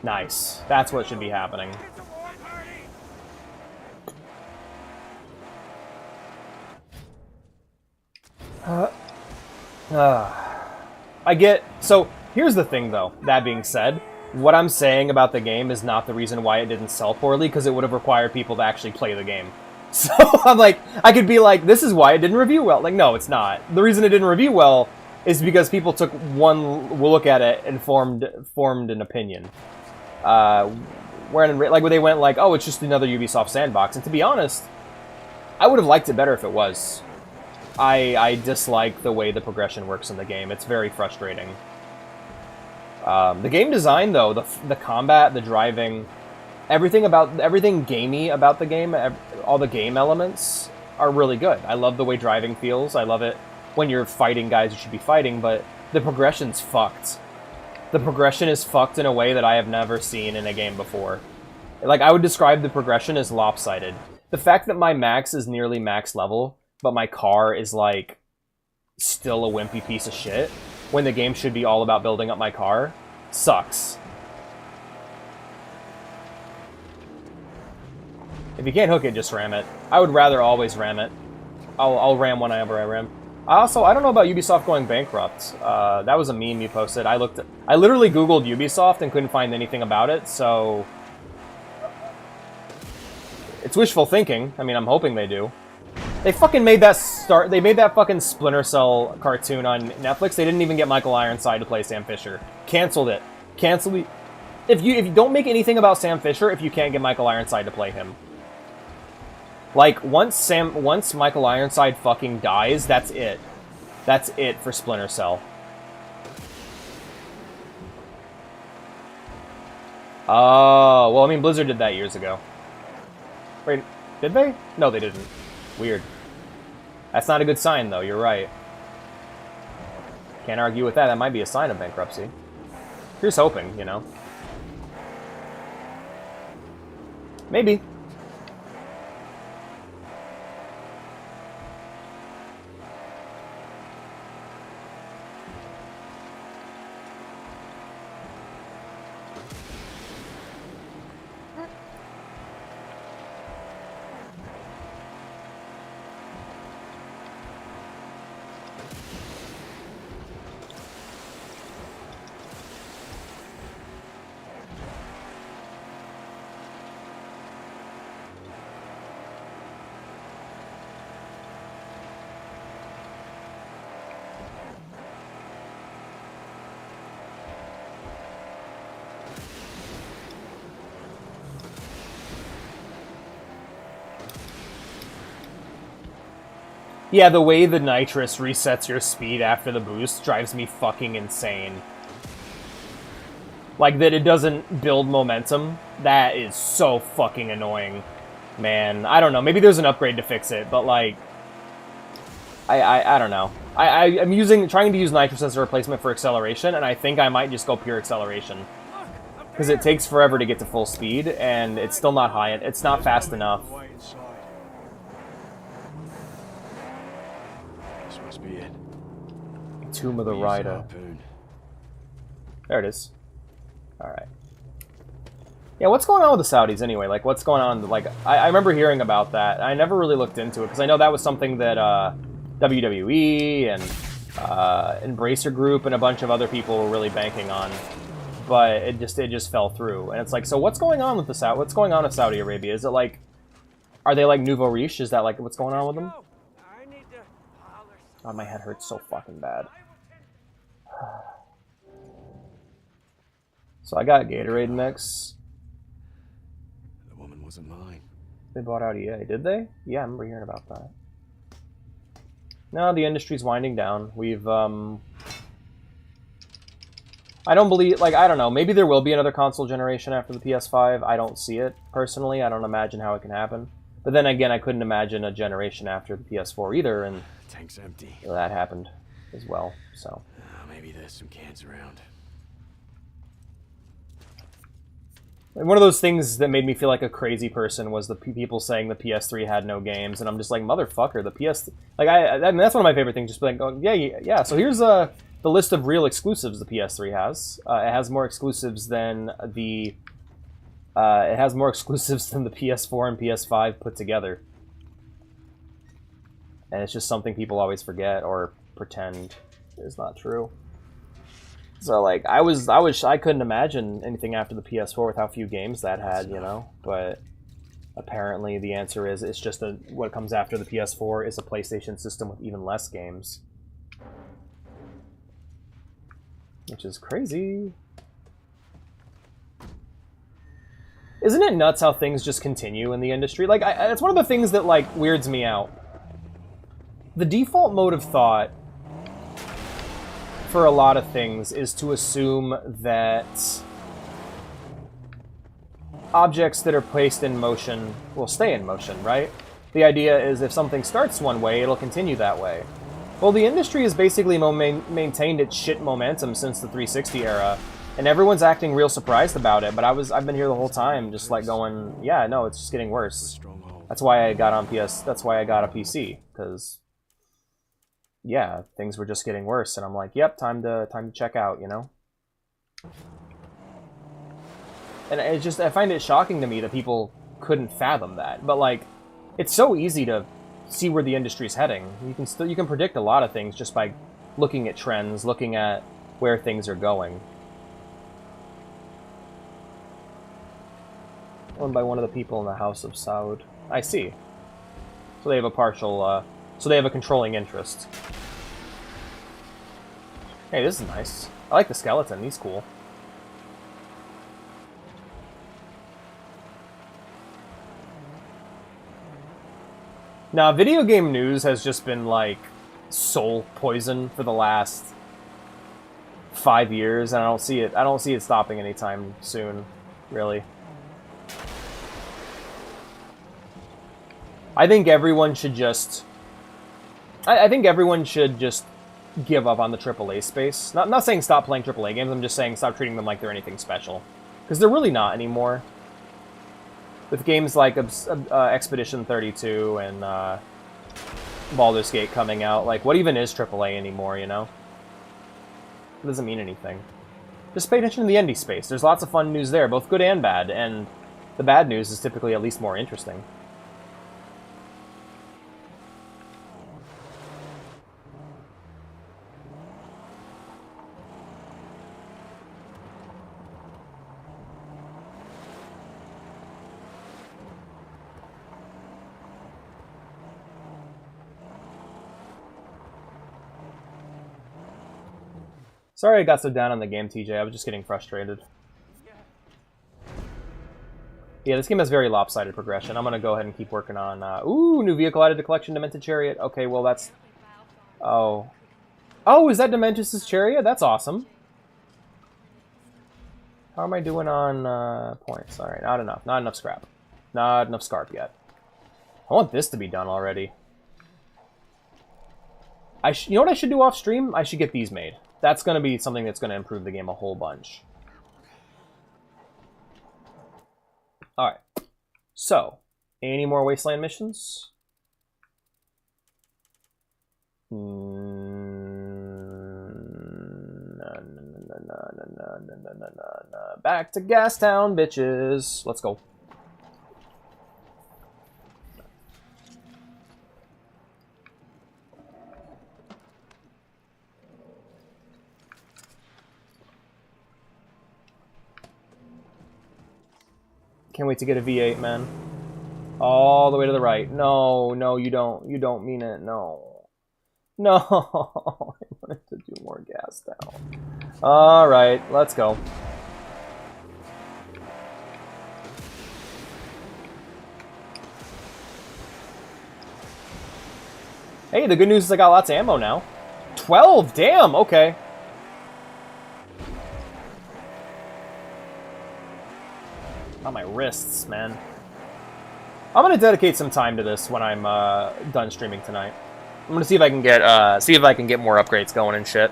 Nice. That's what should be happening. I get... So, here's the thing, though. That being said, what I'm saying about the game is not the reason why it didn't sell poorly, because it would have required people to actually play the game. So, I'm like, I could be like, this is why it didn't review well. Like, no, it's not. The reason it didn't review well is because people took one look at it and formed an opinion. Like, they went like, oh, it's just another Ubisoft sandbox. And to be honest, I would have liked it better if it was. I dislike the way the progression works in the game. It's very frustrating. The game design, though, the combat, the driving, everything gamey about the game, all the game elements are really good. I love the way driving feels. I love it when you're fighting guys you should be fighting, but the progression's fucked. The progression is fucked in a way that I have never seen in a game before. Like, I would describe the progression as lopsided. The fact that my max is nearly max level, but my car is, like, still a wimpy piece of shit, when the game should be all about building up my car, sucks. If you can't hook it, just ram it. I would rather always ram it. I'll ram whenever I ram. I don't know about Ubisoft going bankrupt. That was a meme you posted. I literally Googled Ubisoft and couldn't find anything about it, so... It's wishful thinking. I mean, I'm hoping they do. They fucking made that they made that fucking Splinter Cell cartoon on Netflix. They didn't even get Michael Ironside to play Sam Fisher. Canceled it. Canceled the... If you don't make anything about Sam Fisher if you can't get Michael Ironside to play him. Like, once Michael Ironside fucking dies, that's it. That's it for Splinter Cell. Oh, well, I mean, Blizzard did that years ago. Wait, did they? No, they didn't. Weird. That's not a good sign, though. You're right. Can't argue with that. That might be a sign of bankruptcy. Here's hoping, you know. Maybe. Yeah, the way the nitrous resets your speed after the boost drives me fucking insane. Like, that it doesn't build momentum. That is so fucking annoying. Man, I don't know. Maybe there's an upgrade to fix it, but, like... I don't know. I'm trying to use nitrous as a replacement for acceleration, and I think I might just go pure acceleration. Because it takes forever to get to full speed, and it's still not high. It's not fast enough. This must be it. Tomb of the Rider. There it is. Alright. Yeah, what's going on with the Saudis anyway? Like, what's going on? Like, I remember hearing about that. I never really looked into it, because I know that was something that WWE and Embracer Group and a bunch of other people were really banking on. But it just fell through. And it's like, so what's going on with what's going on with Saudi Arabia? Is it like, are they like nouveau riche? Is that like what's going on with them? God, my head hurts so fucking bad. So I got Gatorade mix. The woman wasn't mine. They bought out EA, did they? Yeah, I remember hearing about that. No, the industry's winding down. We've I don't believe, like, I don't know, maybe there will be another console generation after the PS5. I don't see it, personally. I don't imagine how it can happen. But then again, I couldn't imagine a generation after the PS4 either, and Tank's empty. that happened as well, so. Maybe there's some cans around. And one of those things that made me feel like a crazy person was the people saying the PS3 had no games, and I'm just like, motherfucker, the PS... Like, I mean, that's one of my favorite things, just like, oh, yeah, so here's the list of real exclusives the PS3 has. It has more exclusives than the... it has more exclusives than the PS4 and PS5 put together. And it's just something people always forget or pretend is not true. So, like, I couldn't imagine anything after the PS4 with how few games that had, you know? But apparently the answer is it's just what comes after the PS4 is a PlayStation system with even less games. Which is crazy. Isn't it nuts how things just continue in the industry? Like, it's one of the things that, like, weirds me out. The default mode of thought for a lot of things is to assume that objects that are placed in motion will stay in motion, right? The idea is if something starts one way, it'll continue that way. Well, the industry has basically maintained its shit momentum since the 360 era, and everyone's acting real surprised about it, but I've been here the whole time just like going, yeah, no, it's just getting worse. That's why I got that's why I got a PC, because yeah, things were just getting worse, and I'm like, yep, time to check out, you know? And it's just, I find it shocking to me that people couldn't fathom that. But, like, it's so easy to see where the industry's heading. You can predict a lot of things just by looking at trends, looking at where things are going. Owned by one of the people in the House of Saud. I see. So they have a partial, so they have a controlling interest. Hey, this is nice. I like the skeleton, he's cool. Now, video game news has just been, like, soul poison for the last 5 years, and I don't see it stopping anytime soon, really. I think everyone should just... I think everyone should just give up on the AAA space. Not saying stop playing AAA games, I'm just saying stop treating them like they're anything special. Because they're really not anymore. With games like Expedition 32 and Baldur's Gate coming out, like, what even is AAA anymore, you know? It doesn't mean anything. Just pay attention to the indie space. There's lots of fun news there, both good and bad, and the bad news is typically at least more interesting. Sorry I got so down on the game, TJ. I was just getting frustrated. Yeah, this game has very lopsided progression. I'm gonna go ahead and keep working on... ooh, new vehicle added to collection, Demented Chariot. Okay, well that's... Oh. Oh, is that Dementus' Chariot? That's awesome. How am I doing on points? Alright, not enough. Not enough scrap. Not enough scarp yet. I want this to be done already. You know what I should do off stream? I should get these made. That's gonna be something that's gonna improve the game a whole bunch. Alright. So, any more Wasteland missions? Back to Gastown, bitches. Let's go. Can't wait to get a V8, man. All the way to the right. No, no, you don't. You don't mean it. No. No. I wanted to do more gas down. Alright, let's go. Hey, the good news is I got lots of ammo now. 12! Damn! Okay. On my wrists, man. I'm gonna dedicate some time to this when I'm done streaming tonight. I'm gonna see if I can get more upgrades going and shit.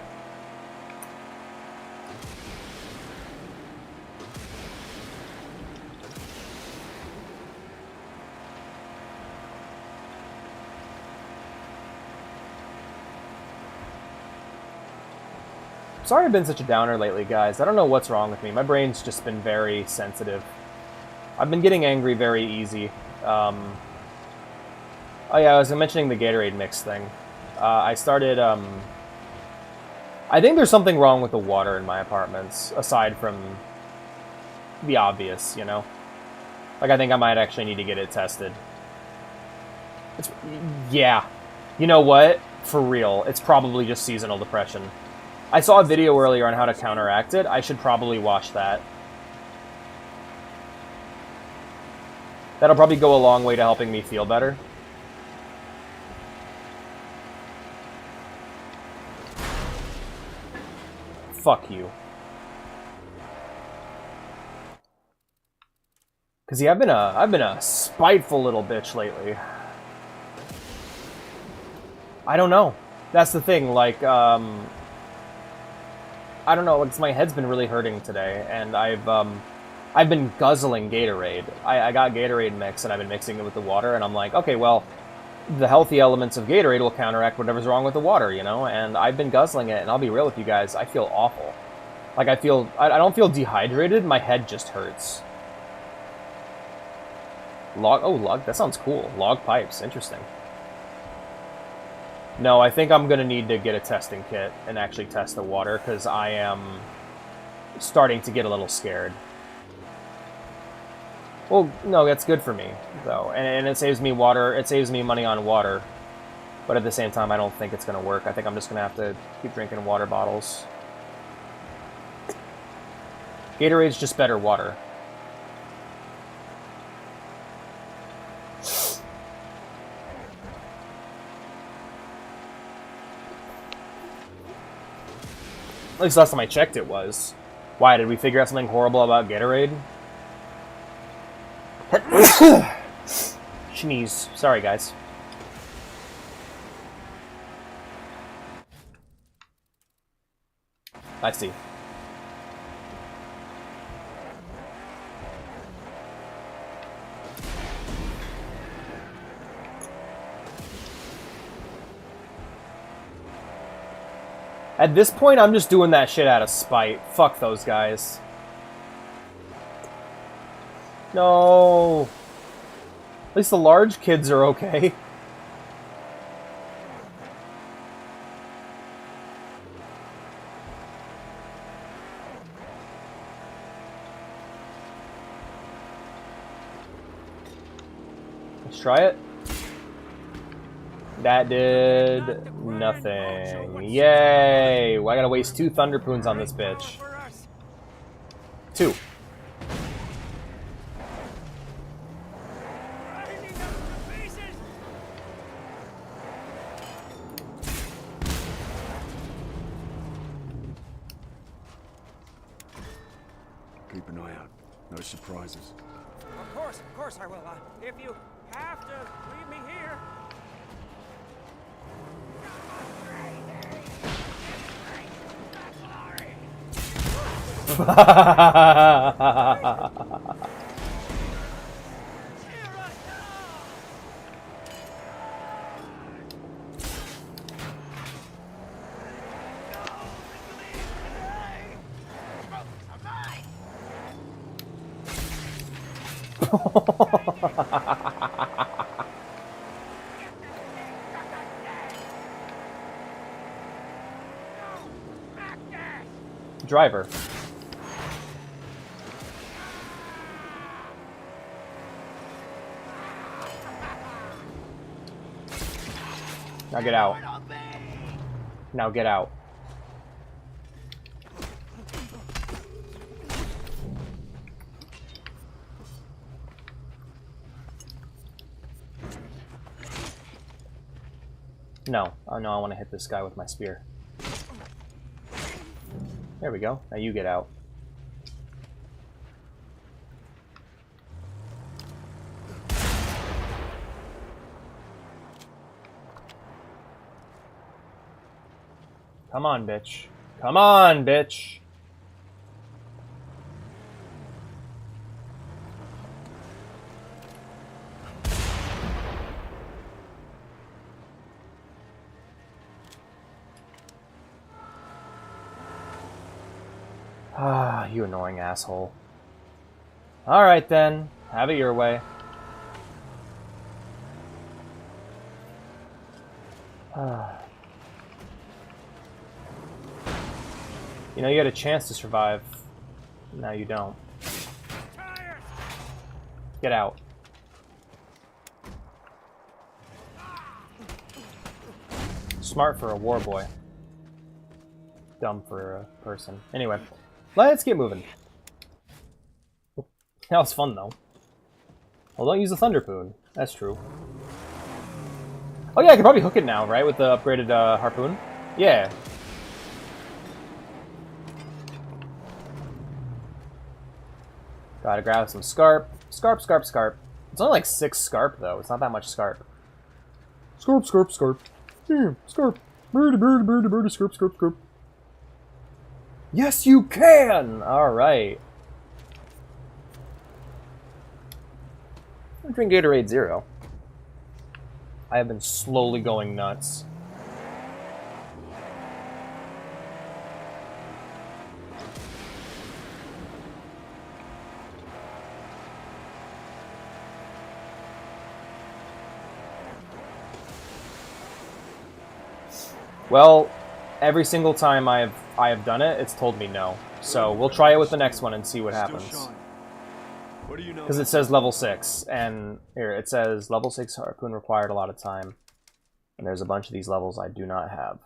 Sorry I've been such a downer lately, guys. I don't know what's wrong with me. My brain's just been very sensitive. I've been getting angry very easy. Oh yeah, I was mentioning the Gatorade mix thing. I started, I think there's something wrong with the water in my apartments, aside from the obvious, you know? Like, I think I might actually need to get it tested. Yeah. You know what? For real, it's probably just seasonal depression. I saw a video earlier on how to counteract it. I should probably watch that. That'll probably go a long way to helping me feel better. Fuck you. Cause yeah, I've been a spiteful little bitch lately. I don't know. That's the thing, like, I don't know, it's, my head's been really hurting today, and I've been guzzling Gatorade. I got Gatorade mix, and I've been mixing it with the water, and I'm like, okay, well, the healthy elements of Gatorade will counteract whatever's wrong with the water, you know? And I've been guzzling it, and I'll be real with you guys, I feel awful. Like, I don't feel dehydrated, my head just hurts. Log, that sounds cool. Log pipes, interesting. No, I think I'm gonna need to get a testing kit and actually test the water, because I am starting to get a little scared. Well, no, that's good for me, though, and it saves me water. It saves me money on water, but at the same time, I don't think it's gonna work. I think I'm just gonna have to keep drinking water bottles. Gatorade's just better water. At least last time I checked it was. Why, did we figure out something horrible about Gatorade? Sneeze. Sorry, guys. I see. At this point, I'm just doing that shit out of spite. Fuck those guys. No. At least the large kids are okay. Let's try it. That did nothing. Yay! Well, I gotta waste 2 Thunderpoons on this bitch. 2. surprises. Of course I will. If you have to leave me here. Driver. Now get out. Now get out. No. Oh no, I want to hit this guy with my spear. There we go. Now you get out. Come on, bitch. Come on, bitch. Ah, you annoying asshole. Alright then. Have it your way. You know, you had a chance to survive. Now you don't. Get out. Smart for a war boy. Dumb for a person. Anyway, let's get moving. That was fun, though. Well, don't use the Thunderpoon. That's true. Oh yeah, I can probably hook it now, right? With the upgraded harpoon? Yeah. Gotta grab some Scarp. Scarp, Scarp, Scarp. It's only like 6 Scarp, though. It's not that much Scarp. Scarp, Scarp, Scarp. Yeah, Scarp. Birdie, birdie, birdie, birdie, Scarp, Scarp, Scarp. Yes, you can! Alright. I'm drinking Gatorade Zero. I have been slowly going nuts. Well, every single time I have done it, it's told me no. So we'll try it with the next one and see what happens. Because it says level 6, and here it says level 6 harpoon required a lot of time. And there's a bunch of these levels I do not have.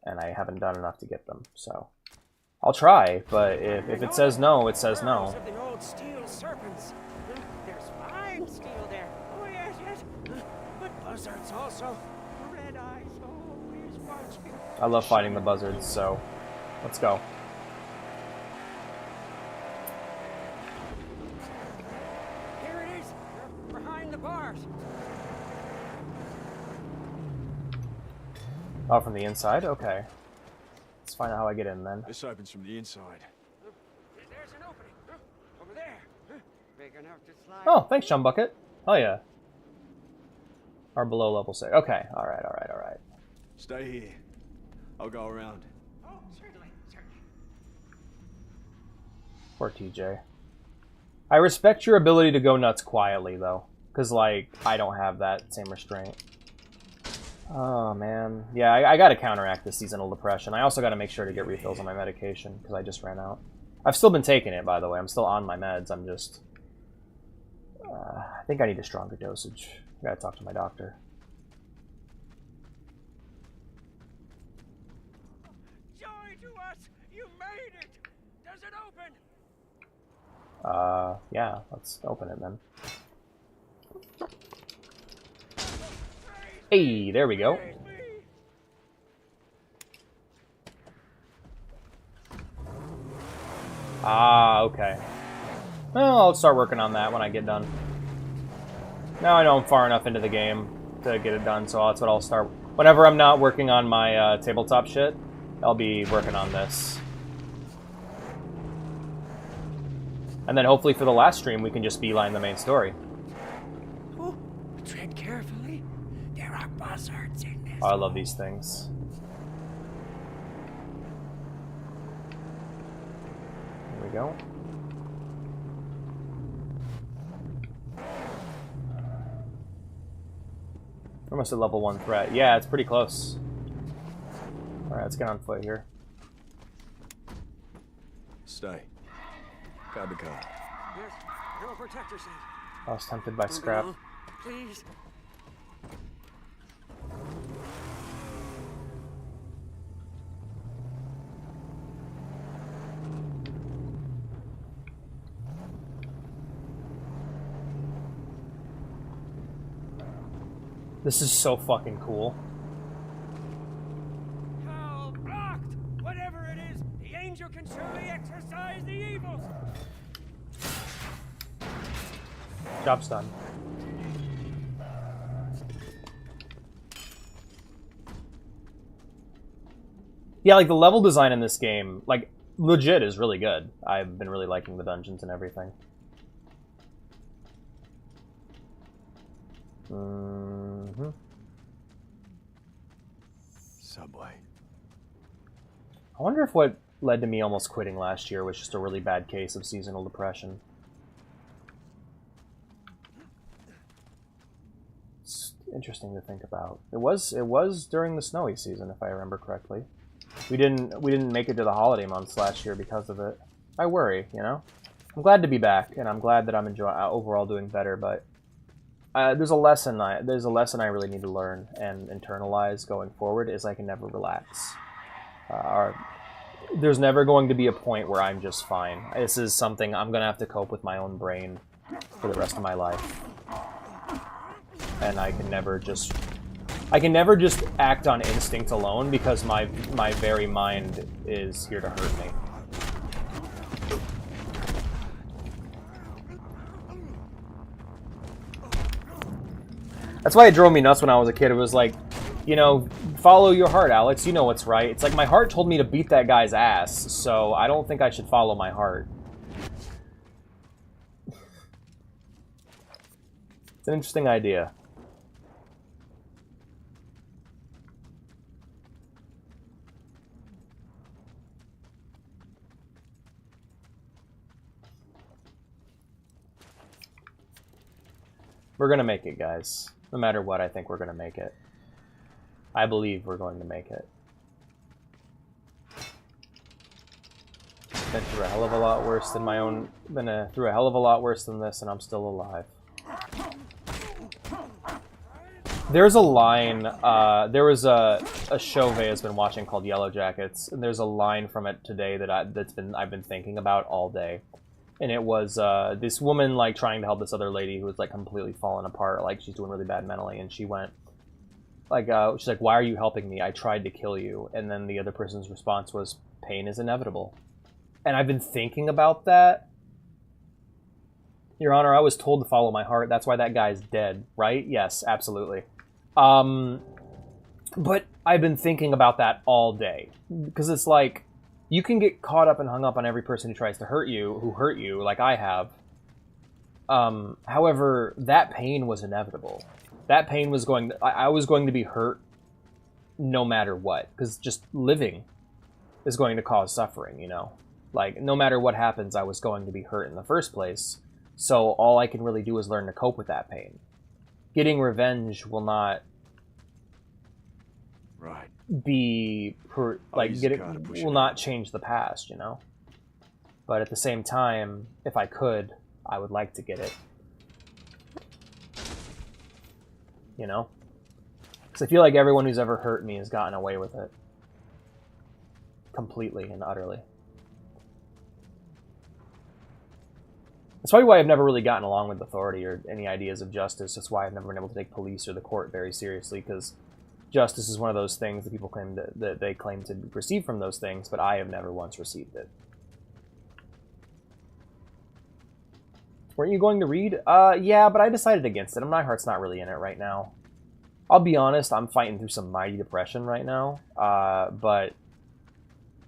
And I haven't done enough to get them, so I'll try, but if it says no, it says no. There's fine steel there. Oh yes, yes. But buzzards also. Red eyes always watch me. I love fighting the buzzards, so let's go. Here it is. Behind the bars. Oh, from the inside? Okay. Let's find out how I get in then. This opens from the inside. There's an opening. Over there. Big enough to slide. Oh, thanks, Chum Bucket. Oh yeah. Or below level 6. Okay, alright, alright, alright. Stay here. I'll go around. Oh, certainly, certainly. Poor TJ. I respect your ability to go nuts quietly, though. Because, like, I don't have that same restraint. Oh, man. Yeah, I gotta counteract this seasonal depression. I also gotta make sure to get refills on my medication, because I just ran out. I've still been taking it, by the way. I'm still on my meds. I'm just... I think I need a stronger dosage. I gotta talk to my doctor. Joy to us! You made it! Does it open? Yeah, let's open it then. Hey, there we go. Ah, okay. Well, I'll start working on that when I get done. Now I know I'm far enough into the game to get it done, so that's what I'll start. Whenever I'm not working on my tabletop shit, I'll be working on this. And then hopefully for the last stream, we can just beeline the main story. Oh, tread carefully. There are buzzards in this. Oh, I love these things. There we go. We're almost at level 1 threat. Yeah, it's pretty close. Alright, let's get on foot here. Stay. Grab the car. Yes, your protector said. I was tempted by scrap. Please. This is so fucking cool. Hell blocked! Whatever it is, the angel can surely exorcise the evils! Job's done. Yeah, like the level design in this game, like legit is really good. I've been really liking the dungeons and everything. Subway. I wonder if what led to me almost quitting last year was just a really bad case of seasonal depression. It's interesting to think about. It was during the snowy season, if I remember correctly. We didn't make it to the holiday months last year because of it. I worry, you know. I'm glad to be back, and I'm glad that I'm overall doing better. But there's a lesson I really need to learn and internalize going forward. Is I can never relax. There's never going to be a point where I'm just fine. This is something I'm gonna have to cope with my own brain for the rest of my life, and I can never just act on instinct alone because my very mind is here to hurt me. That's why it drove me nuts when I was a kid. It was like, you know, follow your heart, Alex. You know what's right. It's like my heart told me to beat that guy's ass, so I don't think I should follow my heart. It's an interesting idea. We're gonna make it, guys. No matter what, I think we're gonna make it. I believe we're going to make it. Been through a hell of a lot worse than through a hell of a lot worse than this, and I'm still alive. There's a line, there was a show Vea's been watching called Yellow Jackets, and there's a line from it today that I've been thinking about all day. And it was this woman like trying to help this other lady who was like completely falling apart, like she's doing really bad mentally, and she went like she's like, "Why are you helping me? I tried to kill you." And then the other person's response was, "Pain is inevitable." And I've been thinking about that. Your Honor, I was told to follow my heart. That's why that guy's dead, right? Yes, absolutely. But I've been thinking about that all day because it's like, you can get caught up and hung up on every person who tries to hurt you, like I have. However, that pain was inevitable. That pain was I was going to be hurt no matter what, because just living is going to cause suffering, you know? Like, no matter what happens, I was going to be hurt in the first place, so all I can really do is learn to cope with that pain. Getting revenge will not be will not change the past, you know. But at the same time, if I could, I would like to get it, you know, because I feel like everyone who's ever hurt me has gotten away with it completely and utterly. That's probably why I've never really gotten along with authority or any ideas of justice. That's why I've never been able to take police or the court very seriously, because justice is one of those things that people claim that they claim to receive from those things, but I have never once received it. Weren't you going to read? Yeah, but I decided against it. My heart's not really in it right now. I'll be honest, I'm fighting through some mighty depression right now, but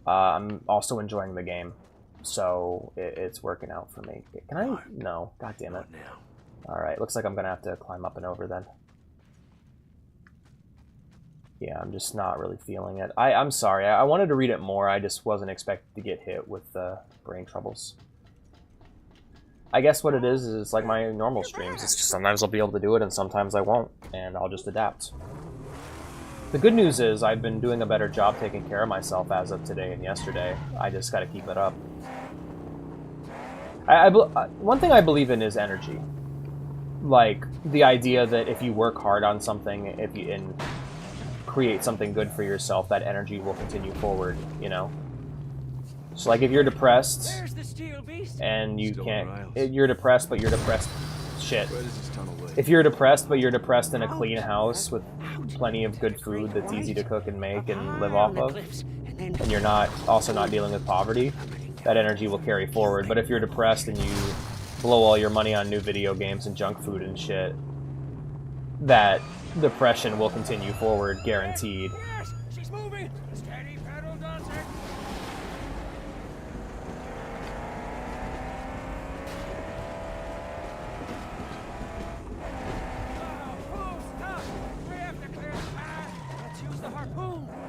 I'm also enjoying the game, so it's working out for me. Can I? No. God damn it. Alright, looks like I'm gonna have to climb up and over then. Yeah, I'm just not really feeling it. I'm sorry, I wanted to read it more, I just wasn't expected to get hit with brain troubles. I guess what it is it's like my normal streams. It's just sometimes I'll be able to do it and sometimes I won't, and I'll just adapt. The good news is I've been doing a better job taking care of myself as of today and yesterday. I just gotta keep it up. One thing I believe in is energy. Like, the idea that if you work hard on something, and create something good for yourself, that energy will continue forward, you know? So, like, if you're depressed, and you can't... You're depressed, but you're depressed... Shit. If you're depressed, but you're depressed in a clean house with plenty of good food that's easy to cook and make and live off of, and you're also not dealing with poverty, that energy will carry forward. But if you're depressed and you blow all your money on new video games and junk food and shit, that depression will continue forward, guaranteed. Yes, she's moving. Steady pedal, Dante.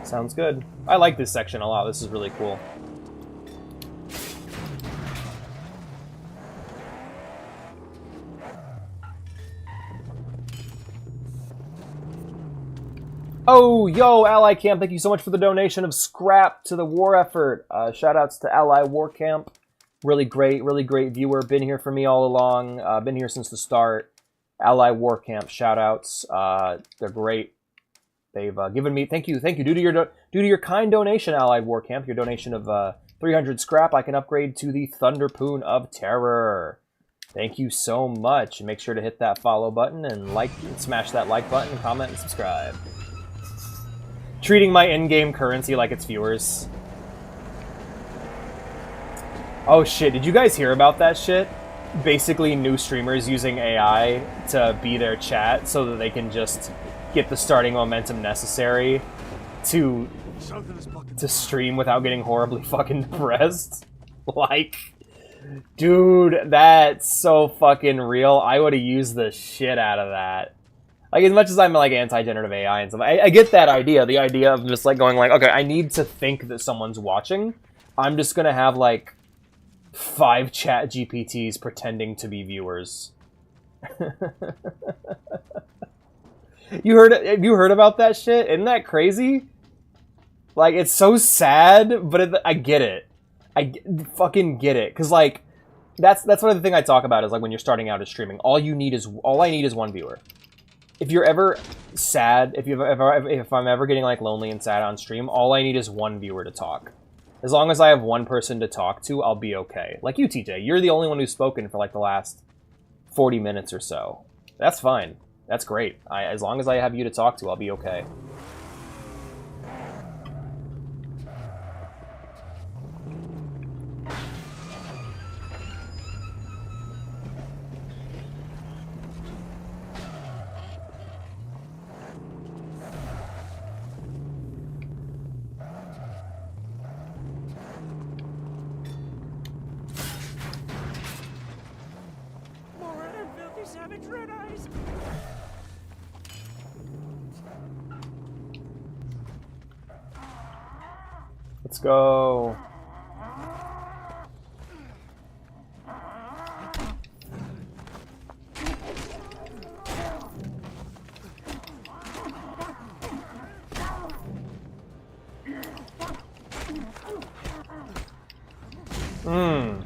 Sounds good. I like this section a lot. This is really cool. Oh, yo, Ally Camp, thank you so much for the donation of scrap to the war effort. Shoutouts to Ally War Camp. Really great viewer. Been here for me all along. Been here since the start. Ally War Camp, shoutouts. They're great. They've given me, thank you. Due to your kind donation, Allied War Camp, your donation of 300 scrap, I can upgrade to the Thunderpoon of Terror. Thank you so much. Make sure to hit that follow button and smash that like button, comment, and subscribe. Treating my in-game currency like it's viewers. Oh shit, did you guys hear about that shit? Basically, new streamers using AI to be their chat so that they can just get the starting momentum necessary to stream without getting horribly fucking depressed. Like, dude, that's so fucking real. I would have used the shit out of that. Like, as much as I'm like anti-generative AI and stuff, I get that idea. The idea of just like going like, okay, I need to think that someone's watching. I'm just gonna have like 5 chat GPTs pretending to be viewers. Have you heard about that shit? Isn't that crazy? Like, it's so sad, but I get it. I fucking get it. Cause like, that's one of the thing I talk about is like when you're starting out as streaming, all I need is one viewer. If you're ever sad, if I'm ever getting like lonely and sad on stream, all I need is one viewer to talk. As long as I have one person to talk to, I'll be okay. Like you, TJ, you're the only one who's spoken for like the last 40 minutes or so. That's fine. That's great. As long as I have you to talk to, I'll be okay. Let's go.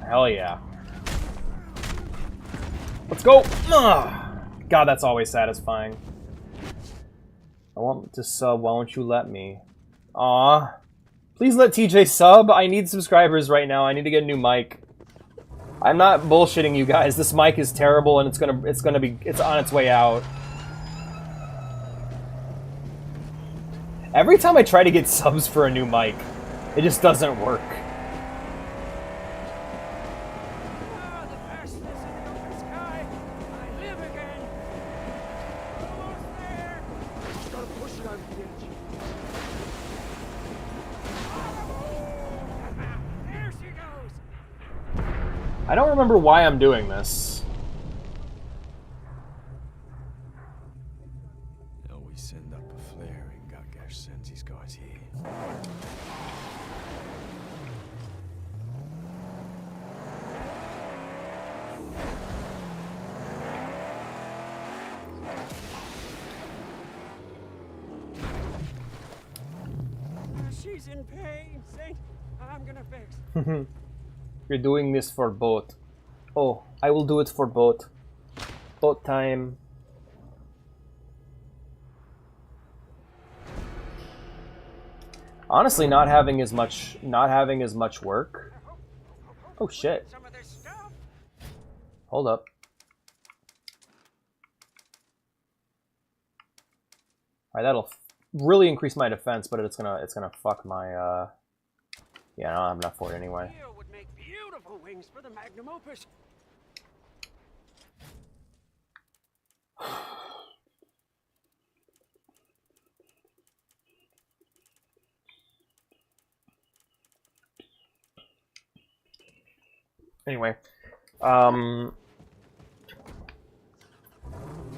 Hell yeah. Let's go. God, that's always satisfying. I want to sub, why won't you let me? Aw. Please let TJ sub. I need subscribers right now. I need to get a new mic. I'm not bullshitting you guys. This mic is terrible and it's on its way out. Every time I try to get subs for a new mic, it just doesn't work. The fastness in the open sky. I don't remember why I'm doing this. Now we send up a flare and Gagash sends his guys here. She's in pain, Saint. I'm gonna fix. You're doing this for both. Oh, I will do it for both. Both time. Honestly, not having as much work. Oh shit. Some of this stuff. Hold up. Alright, that'll really increase my defense, but it's gonna fuck my yeah, I don't have enough for it anyway. Steel would make beautiful wings for the magnum opus. Anyway, I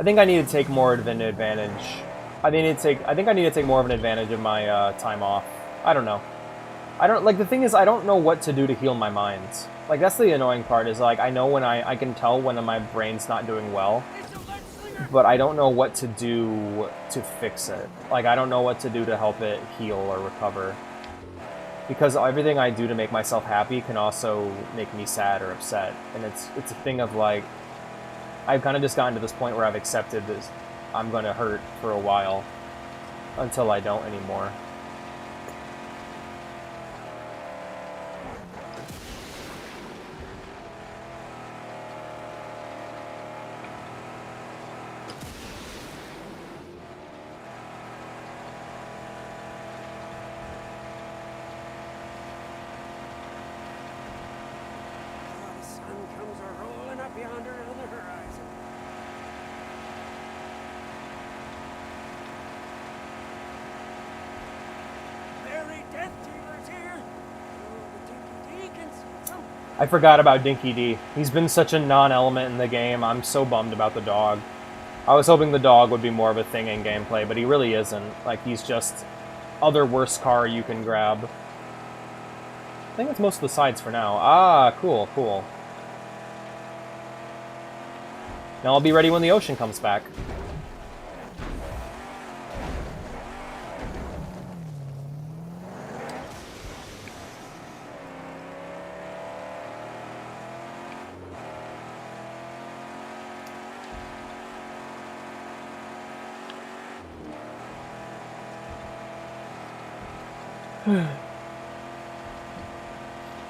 think I need to take more of an advantage. I think I need to take more of an advantage of my time off. I don't know. The thing is, I don't know what to do to heal my mind. Like, that's the annoying part, is like, I know when I can tell when my brain's not doing well, but I don't know what to do to fix it. Like, I don't know what to do to help it heal or recover. Because everything I do to make myself happy can also make me sad or upset. And it's a thing of, like, I've kind of just gotten to this point where I've accepted this. I'm gonna hurt for a while until I don't anymore. The sun comes a-rolling up yonder on the horizon. Very Death Dealer's here. Oh, the Dinky D can see some. I forgot about Dinky D. He's been such a non-element in the game. I'm so bummed about the dog. I was hoping the dog would be more of a thing in gameplay, but he really isn't. Like, he's just other worse car you can grab. I think that's most of the sides for now. Ah, cool, cool. Now I'll be ready when the ocean comes back.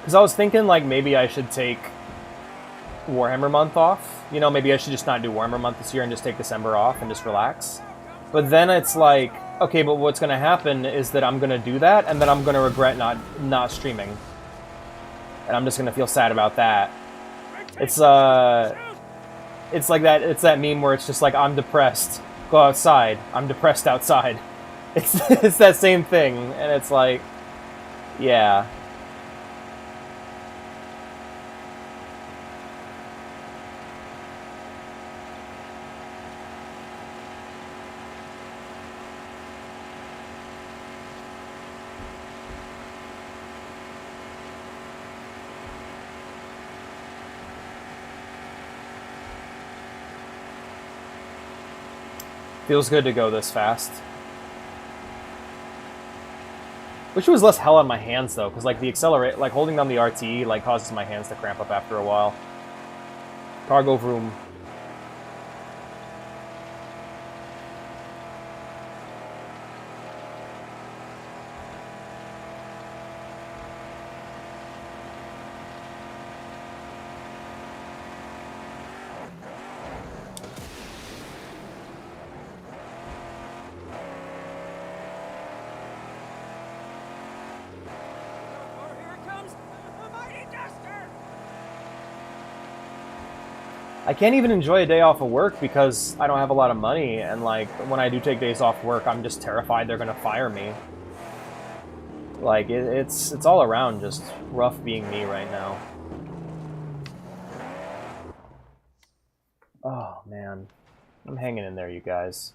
Because I was thinking, like, maybe I should take Warhammer month off. You know, maybe I should just not do Warhammer month this year and just take December off and just relax. But then it's like, okay, but what's going to happen is that I'm going to do that, and then I'm going to regret not streaming. And I'm just going to feel sad about that. It's like that, it's that meme where it's just like, I'm depressed, go outside. I'm depressed outside. It's that same thing, and it's like, yeah. Feels good to go this fast. Wish it was less hell on my hands though, because like the accelerate, like holding down the RT, like causes my hands to cramp up after a while. Cargo vroom. Oh, here it comes, the mighty duster. I can't even enjoy a day off of work because I don't have a lot of money, and like when I do take days off work, I'm just terrified they're gonna fire me. Like it's all around just rough being me right now. Oh, man. I'm hanging in there, you guys.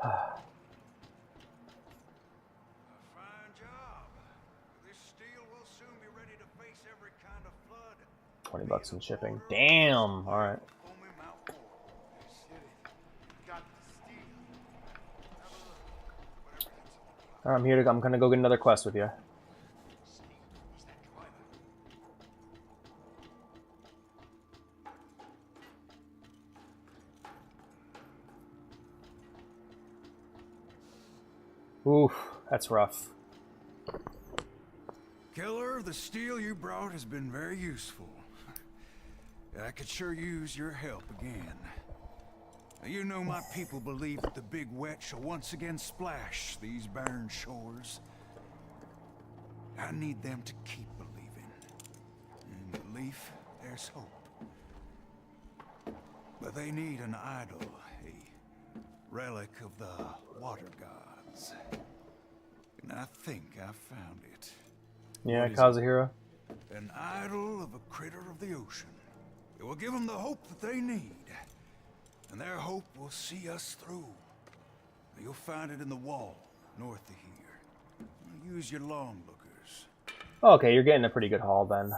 Fine job. This steel will soon be ready to face every kind of flood. 20 bucks in shipping. Damn! Alright. Alright, I'm gonna go get another quest with you. Oof, that's rough. Killer, the steel you brought has been very useful. I could sure use your help again. You know my people believe that the big wet shall once again splash these barren shores. I need them to keep believing. In belief, there's hope. But they need an idol, a relic of the water gods. And I think I found it. Yeah, Kazuhira. An idol of a critter of the ocean. It will give them the hope that they need. And their hope will see us through. You'll find it in the wall, north of here. Use your long lookers. Okay, you're getting a pretty good haul then.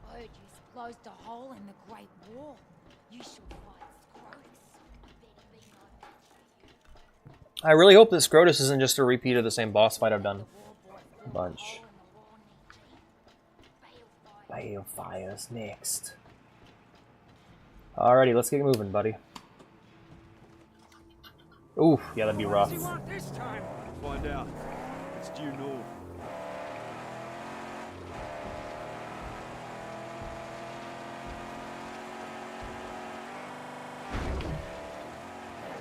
I heard you closed a hole in the Great Wall. You shall fight Scrotus. I really hope that Scrotus isn't just a repeat of the same boss fight I've done a bunch. Balefire's next. Alrighty, let's get moving, buddy. Oof, yeah, that'd be rough. What does he want this time? Find out. It's due north.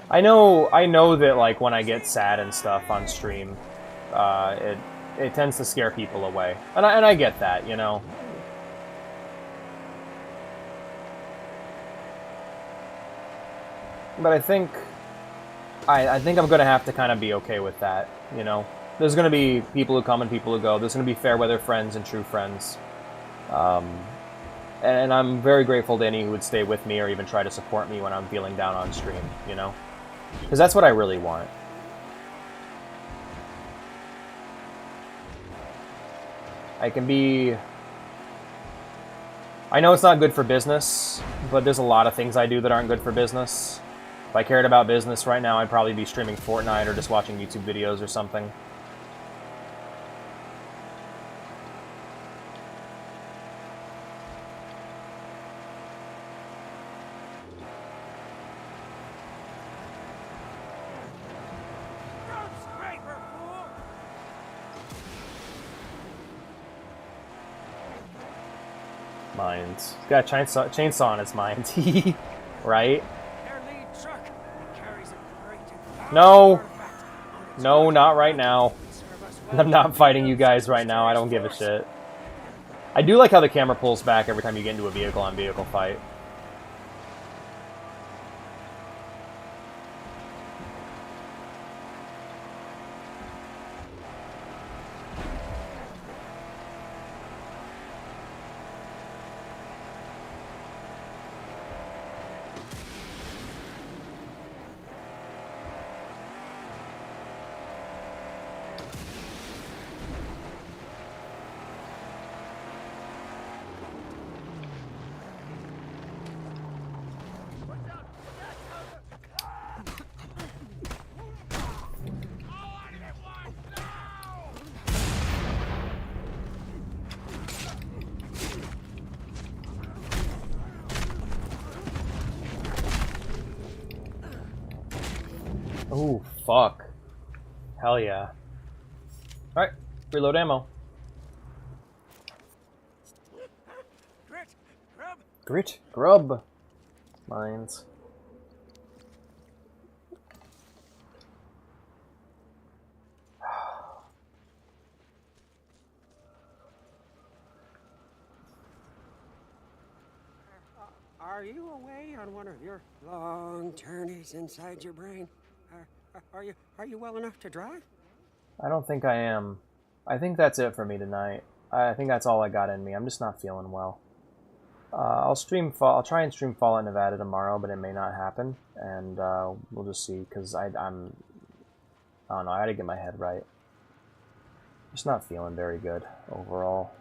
I know that like when I get sad and stuff on stream, it tends to scare people away, and I get that, you know. But I think I'm gonna have to kind of be okay with that, you know. There's gonna be people who come and people who go. There's gonna be fair weather friends and true friends, and I'm very grateful to any who would stay with me or even try to support me when I'm feeling down on stream, you know. Because that's what I really want. I can be... I know it's not good for business, but there's a lot of things I do that aren't good for business. If I cared about business right now, I'd probably be streaming Fortnite or just watching YouTube videos or something. Scraper, fool! Mines. It's got a chainsaw on its mind. Right? Their lead truck carries a great and No! artifact on its No, back. not right now. Serve us well I'm not fighting you guys right now. I don't give a shit. I do like how the camera pulls back every time you get into a vehicle-on-vehicle fight. Oh, fuck. Hell yeah. Alright, reload ammo. Grit, grub. Grit, grub. Mines. Are you away on one of your long journeys inside your brain? Are you well enough to drive? I don't think I am. I think that's it for me tonight. I think that's all I got in me. I'm just not feeling well. I'll try and stream Fallout Nevada tomorrow, but it may not happen, and we'll just see. Cause I don't know. I gotta get my head right. Just not feeling very good overall.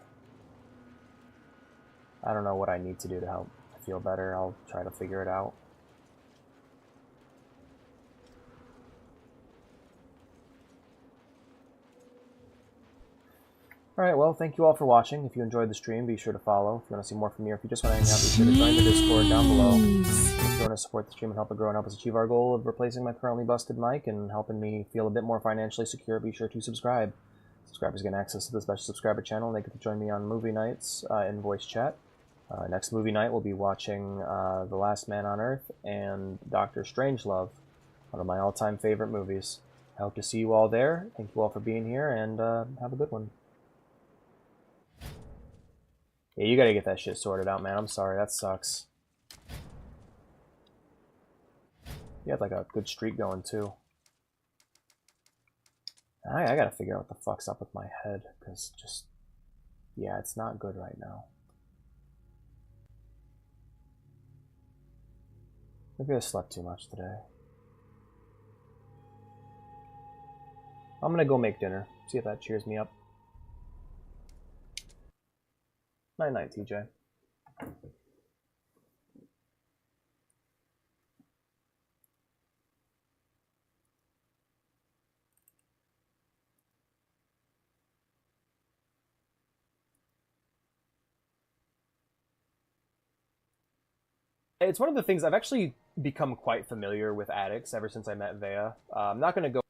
I don't know what I need to do to help feel better. I'll try to figure it out. Alright, well, thank you all for watching. If you enjoyed the stream, be sure to follow. If you want to see more from me, or if you just want to hang out, be sure to join the Discord down below. If you want to support the stream and help it grow and help us achieve our goal of replacing my currently busted mic and helping me feel a bit more financially secure, be sure to subscribe. Subscribers get access to the special subscriber channel, and they get to join me on movie nights in voice chat. Next movie night, we'll be watching The Last Man on Earth and Doctor Strangelove, one of my all-time favorite movies. I hope to see you all there. Thank you all for being here, and have a good one. Yeah, you gotta get that shit sorted out, man. I'm sorry, that sucks. You had like a good streak going, too. I gotta figure out what the fuck's up with my head, because just... yeah, it's not good right now. Maybe I slept too much today. I'm gonna go make dinner. See if that cheers me up. Night-night, TJ. It's one of the things I've actually become quite familiar with addicts ever since I met Vea. I'm not going to go